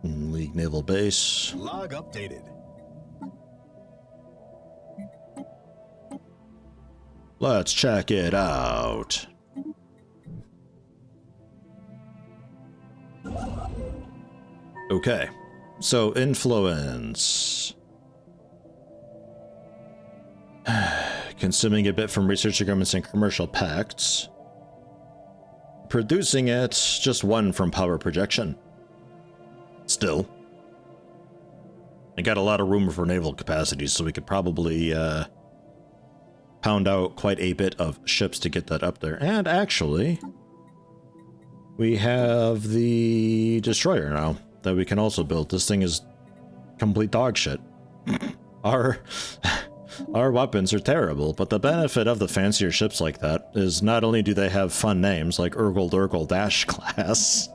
League Naval Base. Log updated. Let's check it out. Okay. So, influence. Consuming a bit from research agreements and commercial pacts. Producing it, just one from power projection. Still. I got a lot of room for naval capacity, so we could probably pound out quite a bit of ships to get that up there. And actually, we have the destroyer now that we can also build. This thing is complete dog shit. Our weapons are terrible, but the benefit of the fancier ships like that is not only do they have fun names like Urgle Dash class,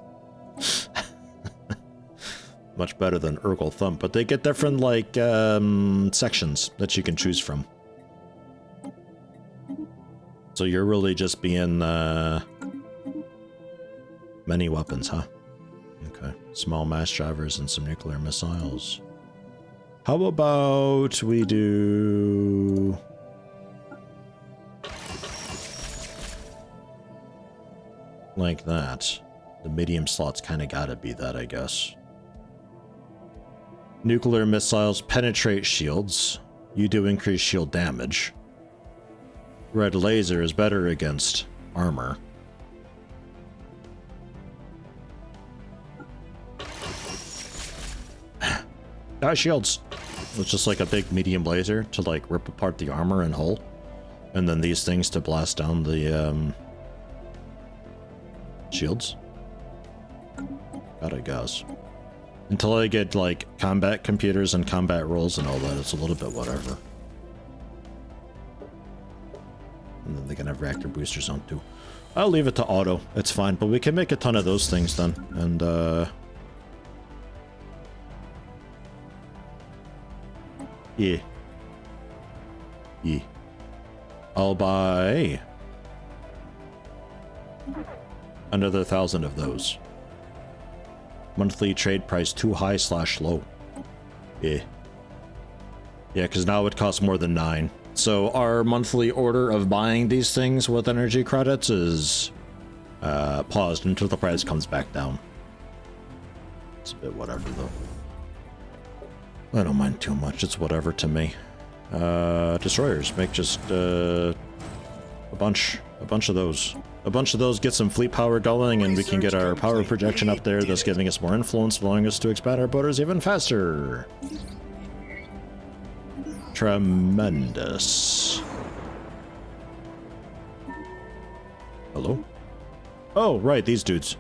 much better than Urgle Thump, but they get different like sections that you can choose from. So you're really just being many weapons, huh? Okay, small mass drivers and some nuclear missiles. How about we do... like that. The medium slot's kind of gotta be that, I guess. Nuclear missiles penetrate shields. You do increase shield damage. Red laser is better against armor. Shields. It's just like a big medium laser to like rip apart the armor and hull. And then these things to blast down the shields. Gotta guess. Until I get like combat computers and combat rolls and all that, it's a little bit whatever. And then they can have reactor boosters on too. I'll leave it to auto. It's fine, but we can make a ton of those things then. And yeah. Yeah. I'll buy another 1,000 of those. Monthly trade price too high / low. Yeah. Yeah, because now it costs more than 9. So our monthly order of buying these things with energy credits is paused until the price comes back down. It's a bit whatever though. I don't mind too much, it's whatever to me. Destroyers, make just a bunch of those. A bunch of those, get some fleet power going, and we can get our power projection up there, thus giving us more influence, allowing us to expand our borders even faster. Tremendous. Hello? Oh, right, these dudes.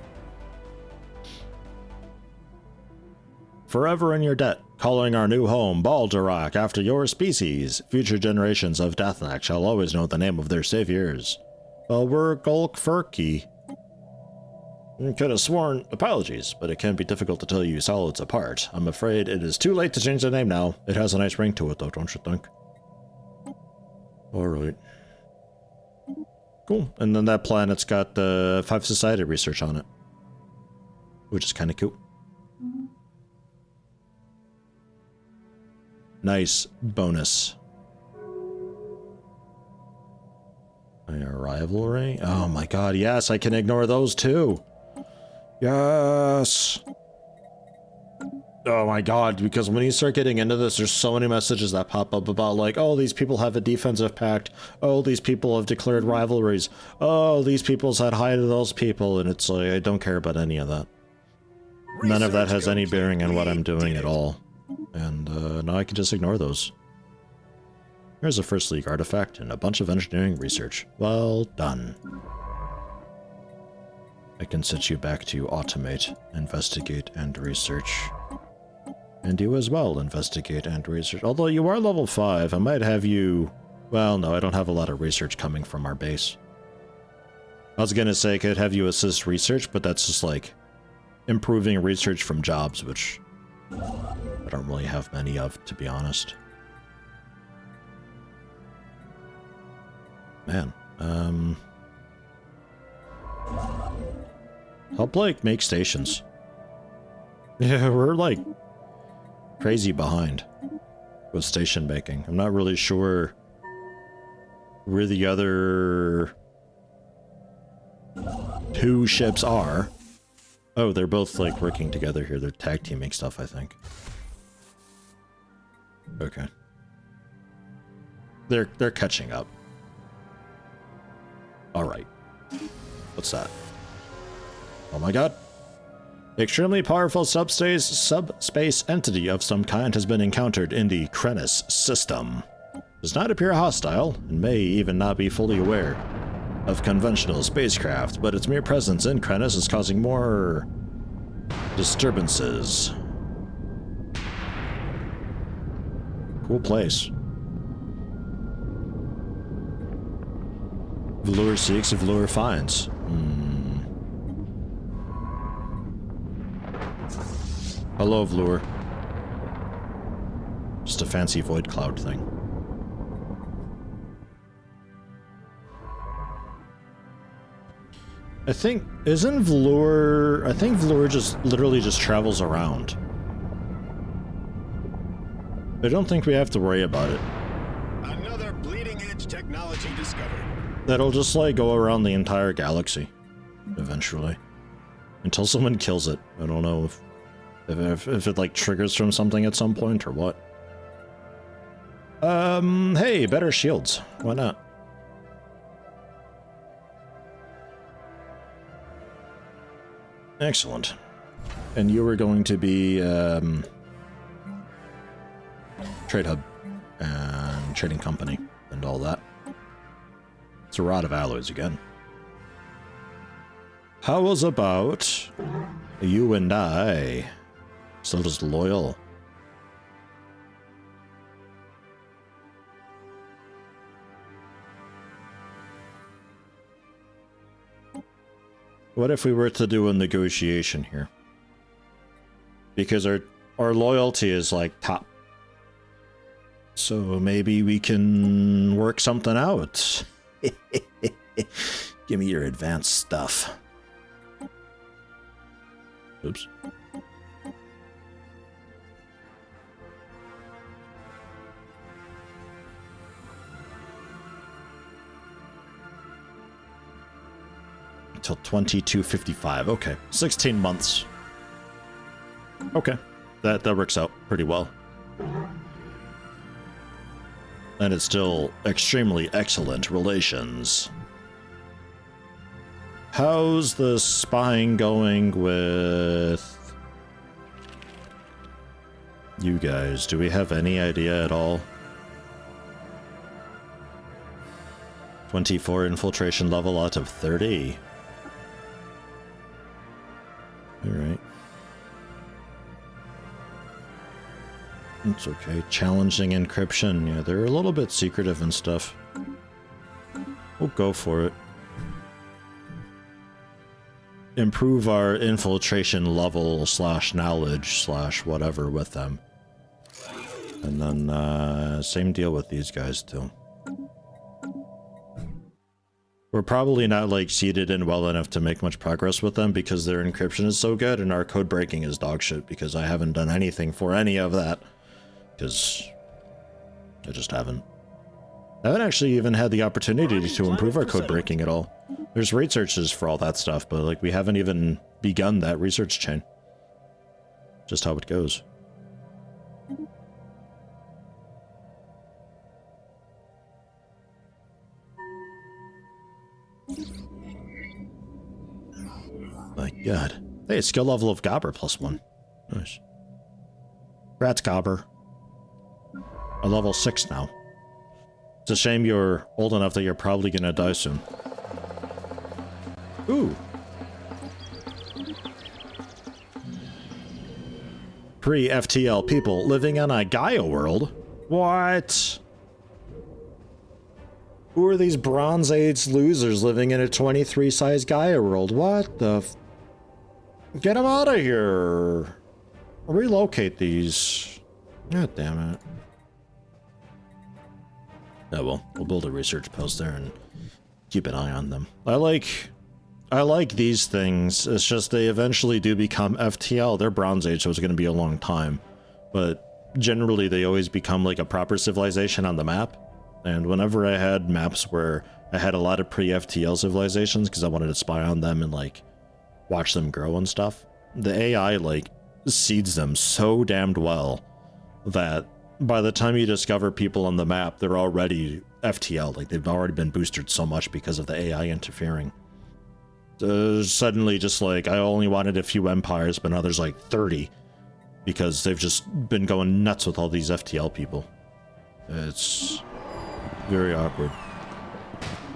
Forever in your debt. calling our new home Baldurak after your species. Future generations of Dathnak shall always know the name of their saviors. Well, we're Golkfurki. Could have sworn apologies, but it can be difficult to tell you solids apart. I'm afraid it is too late to change the name now. It has a nice ring to it, though, don't you think? Alright. Cool. And then that planet's got 5 society research on it, which is kind of cool. Nice bonus. A rivalry? Oh my god, yes, I can ignore those too. Yes. Oh my god, because when you start getting into this, there's so many messages that pop up about like, oh, these people have a defensive pact. Oh, these people have declared rivalries. Oh, these people said hi to those people. And it's like, I don't care about any of that. None of that has any bearing on what I'm doing at all. And now I can just ignore those. Here's a First League artifact and a bunch of engineering research. Well done. I can set you back to automate, investigate, and research. And you as well, investigate and research. Although you are level 5, I might have you... Well, no, I don't have a lot of research coming from our base. I was gonna say I could have you assist research, but that's just like improving research from jobs, which I don't really have many of, to be honest. Man, help, like, make stations. Yeah, we're, like, crazy behind with station making. I'm not really sure where the other 2 ships are. Oh, they're both, like, working together here. They're tag teaming stuff, I think. Okay. They're catching up. Alright. What's that? Oh my god. Extremely powerful subspace entity of some kind has been encountered in the Krenis system. Does not appear hostile, and may even not be fully aware of conventional spacecraft, but its mere presence in Krenis is causing more disturbances. Cool place. Vlur seeks, Vlur finds. Hello, Vlur. Just a fancy void cloud thing. I think Vlur just literally just travels around. I don't think we have to worry about it. Another bleeding edge technology discovered. That'll just like go around the entire galaxy eventually. Until someone kills it. I don't know if it like triggers from something at some point or what. Hey, better shields. Why not? Excellent. And you were going to be trade hub and trading company and all that. It's a rod of alloys again. How was about you and I? Still just loyal. What if we were to do a negotiation here? Because our loyalty is like top. So maybe we can work something out. Give me your advanced stuff. Oops. Until 2255. Okay. 16 months. Okay. That works out pretty well. And it's still extremely excellent relations. How's the spying going with you guys? Do we have any idea at all? 24 infiltration level out of 30. Alright. It's okay. Challenging encryption. Yeah, they're a little bit secretive and stuff. We'll go for it. Improve our infiltration level / knowledge / whatever with them. And then, same deal with these guys, too. We're probably not, like, seeded in well enough to make much progress with them because their encryption is so good and our code breaking is dog shit because I haven't done anything for any of that. Because I just haven't. I haven't actually even had the opportunity to improve our code breaking at all. There's researches for all that stuff, but, like, we haven't even begun that research chain. Just how it goes. My god. Hey, skill level of Gobber +1. Nice. Congrats, Gobber. A level 6 now. It's a shame you're old enough that you're probably gonna die soon. Ooh. Pre-FTL people living on a Gaia world? What? Who are these Bronze Age losers living in a 23-size Gaia world? What the f... Get them out of here! Relocate these. God damn it. Oh well, we'll build a research post there and keep an eye on them. I like these things. It's just they eventually do become FTL. They're Bronze Age, so it's going to be a long time. But generally, they always become like a proper civilization on the map. And whenever I had maps where I had a lot of pre-FTL civilizations, because I wanted to spy on them and like watch them grow and stuff, the AI like seeds them so damned well that by the time you discover people on the map, they're already FTL. Like they've already been boosted so much because of the AI interfering. Suddenly just like, I only wanted a few empires, but now there's like 30 because they've just been going nuts with all these FTL people. It's very awkward.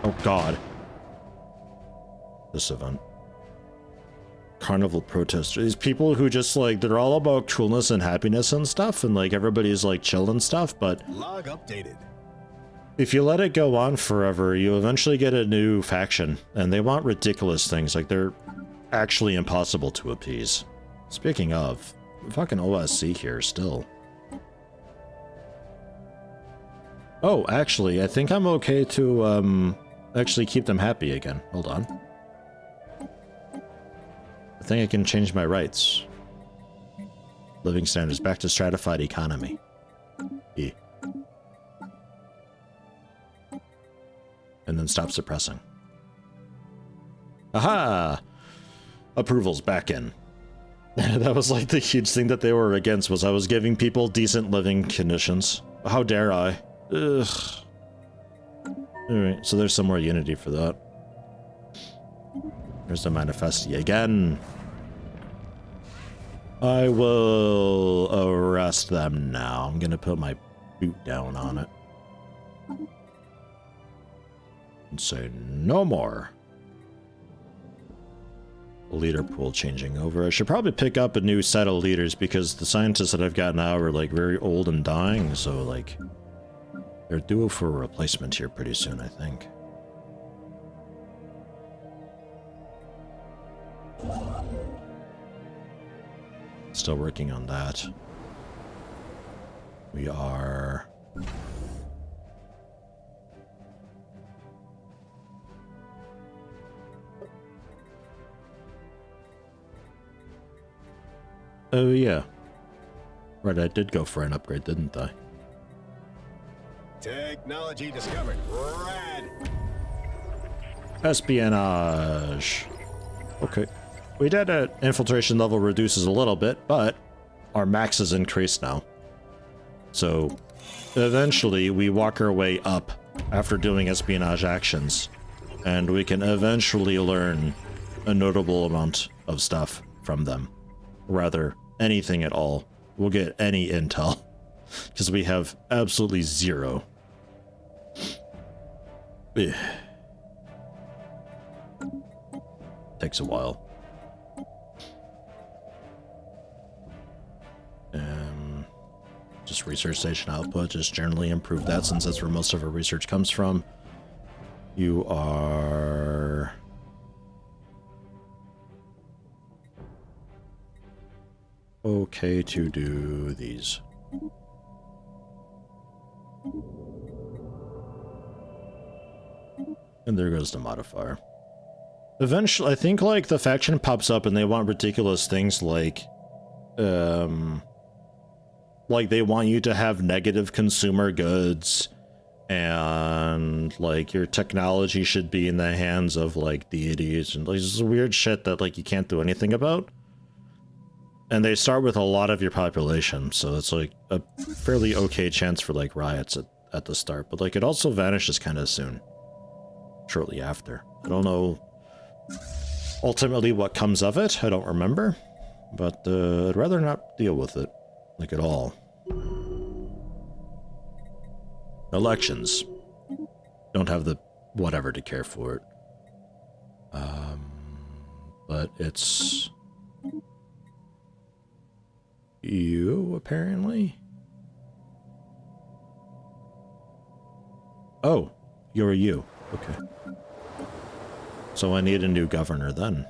Oh god. This event. Carnival protesters. These people who just like, they're all about coolness and happiness and stuff, and like everybody's like chill and stuff, but Log updated. if you let it go on forever, you eventually get a new faction, and they want ridiculous things, like they're actually impossible to appease. Speaking of, fucking OSC here still. Oh, actually, I think I'm okay to, actually keep them happy again. Hold on. I think I can change my rights. Living standards back to stratified economy. E. And then stop suppressing. Aha! Approval's back in. That was like the huge thing that they were against, was I was giving people decent living conditions. How dare I? Ugh. Alright, so there's some more unity for that. There's the manifesti again. I will arrest them now. I'm gonna put my boot down on it. And say no more. Leader pool changing over. I should probably pick up a new set of leaders because the scientists that I've got now are like very old and dying, so like they're due for a replacement here pretty soon, I think. Still working on that. We are... Oh yeah. Right, I did go for an upgrade, didn't I? Technology discovered. Rad. Espionage. Okay. We did it. Infiltration level reduces a little bit, but our max is increased now. So eventually we walk our way up after doing espionage actions, and we can eventually learn a notable amount of stuff from them. Rather, anything at all. We'll get any intel, because we have absolutely zero. Ugh. Takes a while. Just increase research station output, just generally improve that since that's where most of our research comes from. You are... okay to do these. And there goes the modifier. Eventually, I think, like, the faction pops up and they want ridiculous things like they want you to have negative consumer goods, and, like, your technology should be in the hands of, like, deities, and, like, this weird shit that, like, you can't do anything about. And they start with a lot of your population, so it's, like, a fairly okay chance for, like, riots at the start, but, like, it also vanishes kind of soon. Shortly after. I don't know ultimately what comes of it, I don't remember, but I'd rather not deal with it, like, at all. Elections. Don't have the whatever to care for it. But it's... you, apparently? Oh, you're you. Okay. So I need a new governor then.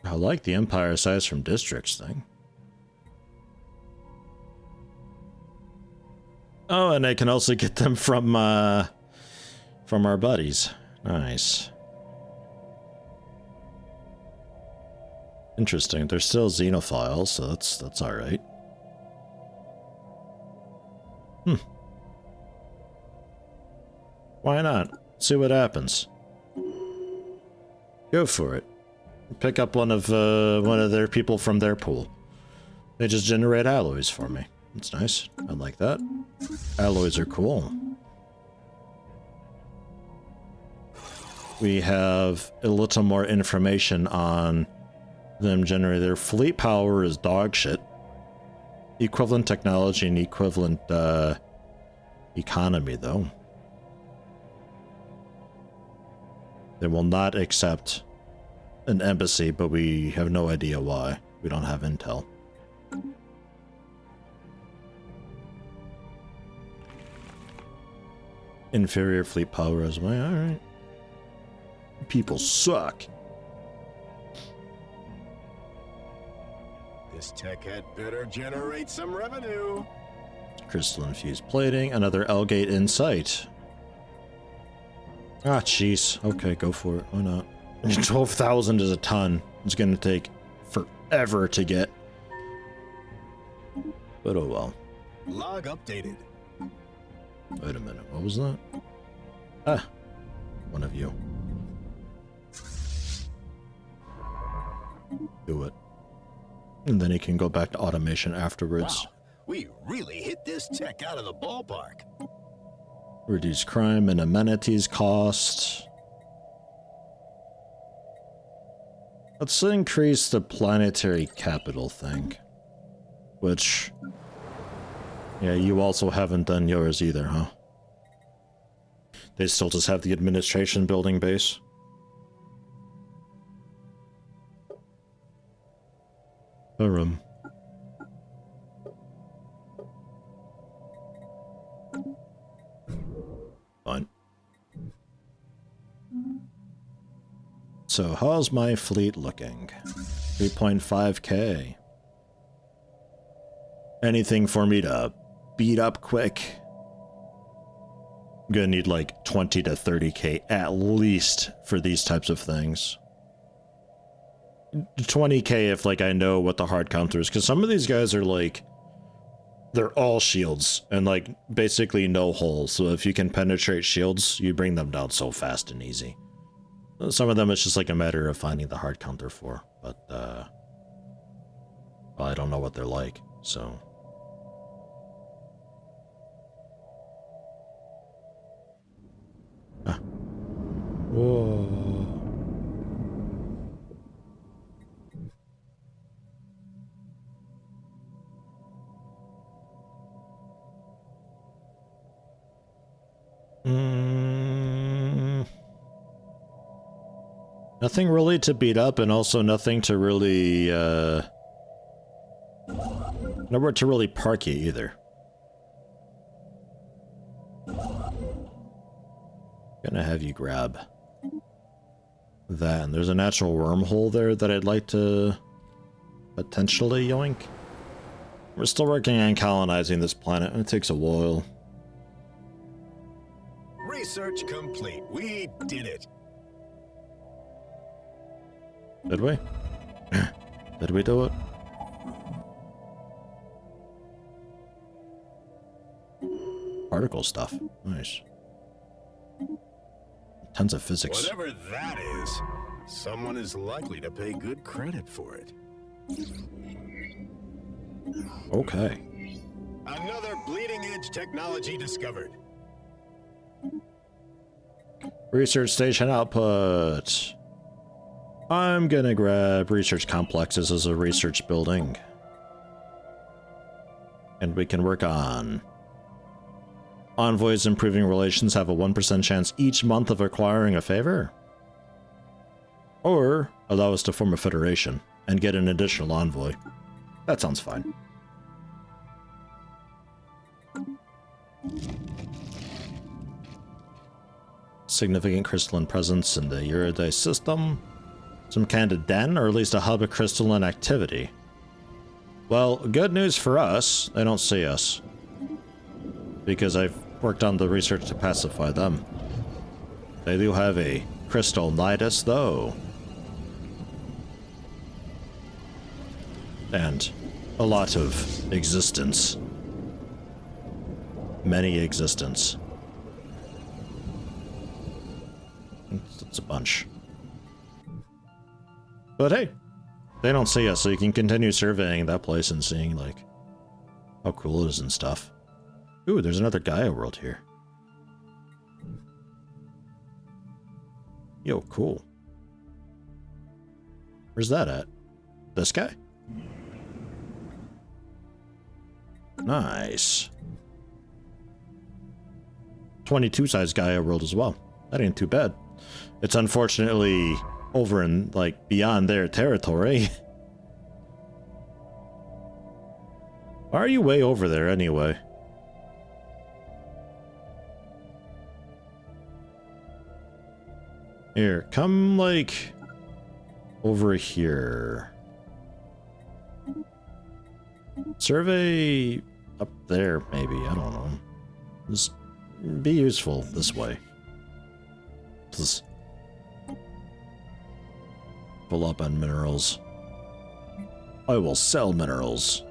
I like the empire size from districts thing. Oh, and I can also get them from our buddies. Nice. Interesting. They're still xenophiles, so that's all right. Why not? See what happens. Go for it. Pick up one of their people from their pool. They just generate alloys for me. That's nice. I like that. Alloys are cool. We have a little more information on them generating. Their fleet power is dog shit. Equivalent technology and equivalent economy, though. They will not accept an embassy, but we have no idea why. We don't have intel. Inferior fleet power as well. Alright. People suck. This tech had better generate some revenue. Crystal infused plating. Another L-gate in sight. Ah, jeez. Okay, go for it. Why not? 12,000 is a ton. It's gonna take forever to get. But oh well. Log updated. Wait a minute. What was that? Ah. One of you. Do it. And then he can go back to automation afterwards. Wow, we really hit this tech out of the ballpark. Reduce crime and amenities cost. Let's increase the planetary capital thing. Which... yeah, you also haven't done yours either, huh? They still just have the administration building base. Fine. So, how's my fleet looking? 3.5k. Anything for me to beat up quick? I'm gonna need like 20 to 30k at least for these types of things. 20k if, like, I know what the hard counter is, because some of these guys are, like, they're all shields, and, like, basically no holes, so if you can penetrate shields, you bring them down so fast and easy. Some of them it's just, like, a matter of finding the hard counter for, but, well, I don't know what they're like, so... ah. Whoa... Nothing really to beat up, and also nothing to really, nowhere to really park you either. Gonna have you grab that, and there's a natural wormhole there that I'd like to potentially yoink. We're still working on colonizing this planet, and it takes a while. Research complete. We did it. Did we? Did we do it? Particle stuff. Nice. Tons of physics. Whatever that is, someone is likely to pay good credit for it. Okay. Another bleeding-edge technology discovered. Research station output. I'm gonna grab research complexes as a research building. And we can work on envoys. Improving relations have a 1% chance each month of acquiring a favor. Or allow us to form a federation and get an additional envoy. That sounds fine. Significant crystalline presence in the Eurydice system. Some kind of den, or at least a hub of crystalline activity. Well, good news for us, they don't see us. Because I've worked on the research to pacify them. They do have a crystal nidus, though. And a lot of existence. Many existence. It's a bunch. But hey, they don't see us, so you can continue surveying that place and seeing, like, how cool it is and stuff. Ooh, there's another Gaia world here. Yo, cool. Where's that at? This guy? Nice. 22 size Gaia world as well. That ain't too bad. It's unfortunately over in, like, beyond their territory. Why are you way over there anyway? Here, come, like, over here. Survey up there, maybe. I don't know. Just be useful this way. Just pull up on minerals. I will sell minerals.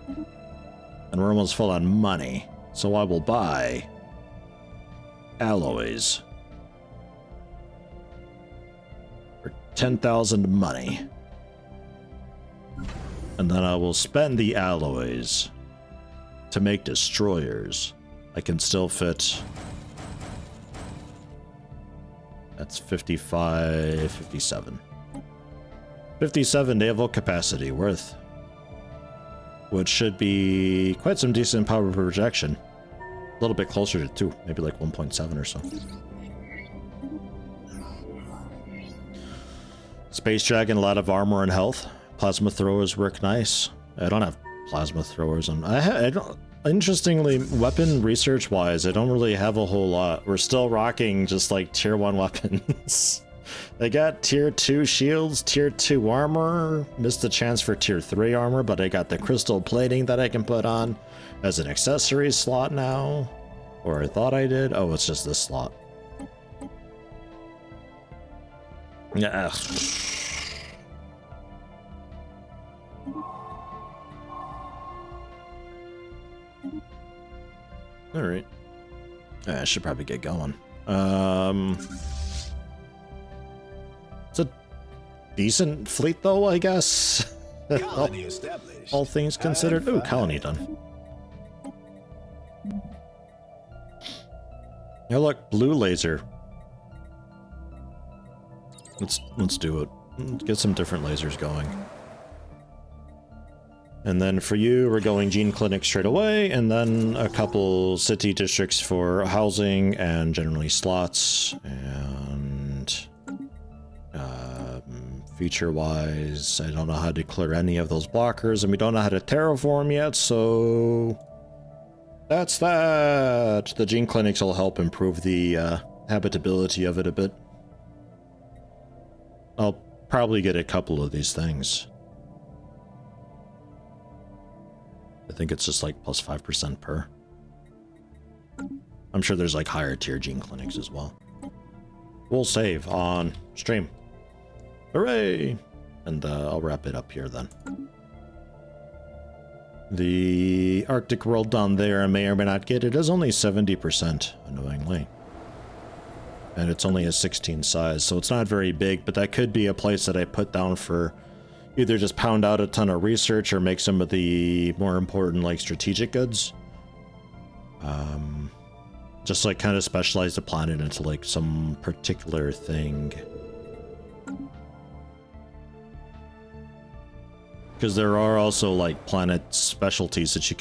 And we're almost full on money, so I will buy alloys. For 10,000 money. And then I will spend the alloys to make destroyers. I can still fit... That's 55, 57. 57 naval capacity worth. Which should be quite some decent power projection. A little bit closer to 2, maybe like 1.7 or so. Space Dragon, a lot of armor and health. Plasma throwers work nice. I don't have plasma throwers on. I don't. Interestingly, weapon research wise, I don't really have a whole lot. We're still rocking just like tier 1 weapons. I got tier 2 shields, tier 2 armor, missed a chance for tier 3 armor, but I got the crystal plating that I can put on as an accessory slot now. Or I thought I did. Oh, it's just this slot. Yeah. Alright. I should probably get going. It's a decent fleet though, I guess. Colony established. All things considered. Ooh, colony done. Yeah, look, blue laser. Let's do it. Let's get some different lasers going. And then for you, we're going gene clinic straight away, and then a couple city districts for housing and generally slots. And Feature-wise, I don't know how to clear any of those blockers, and we don't know how to terraform yet, so... That's that! The gene clinics will help improve the habitability of it a bit. I'll probably get a couple of these things. I think it's just like plus 5% per. I'm sure there's like higher tier gene clinics as well. We'll save on stream. Hooray! And I'll wrap it up here then. The Arctic world down there, I may or may not get it, is only 70%, annoyingly. And it's only a 16 size, so it's not very big, but that could be a place that I put down for either just pound out a ton of research or make some of the more important, like, strategic goods. Just, like, kind of specialize the planet into, like, some particular thing. Because there are also, like, planet specialties that you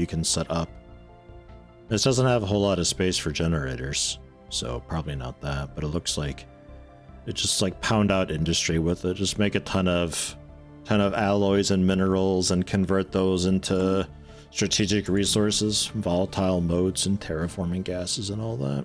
can set up. This doesn't have a whole lot of space for generators, so probably not that, but it looks like it just, like, pound out industry with it. Just make a ton of alloys and minerals and convert those into strategic resources, volatile modes and terraforming gases and all that.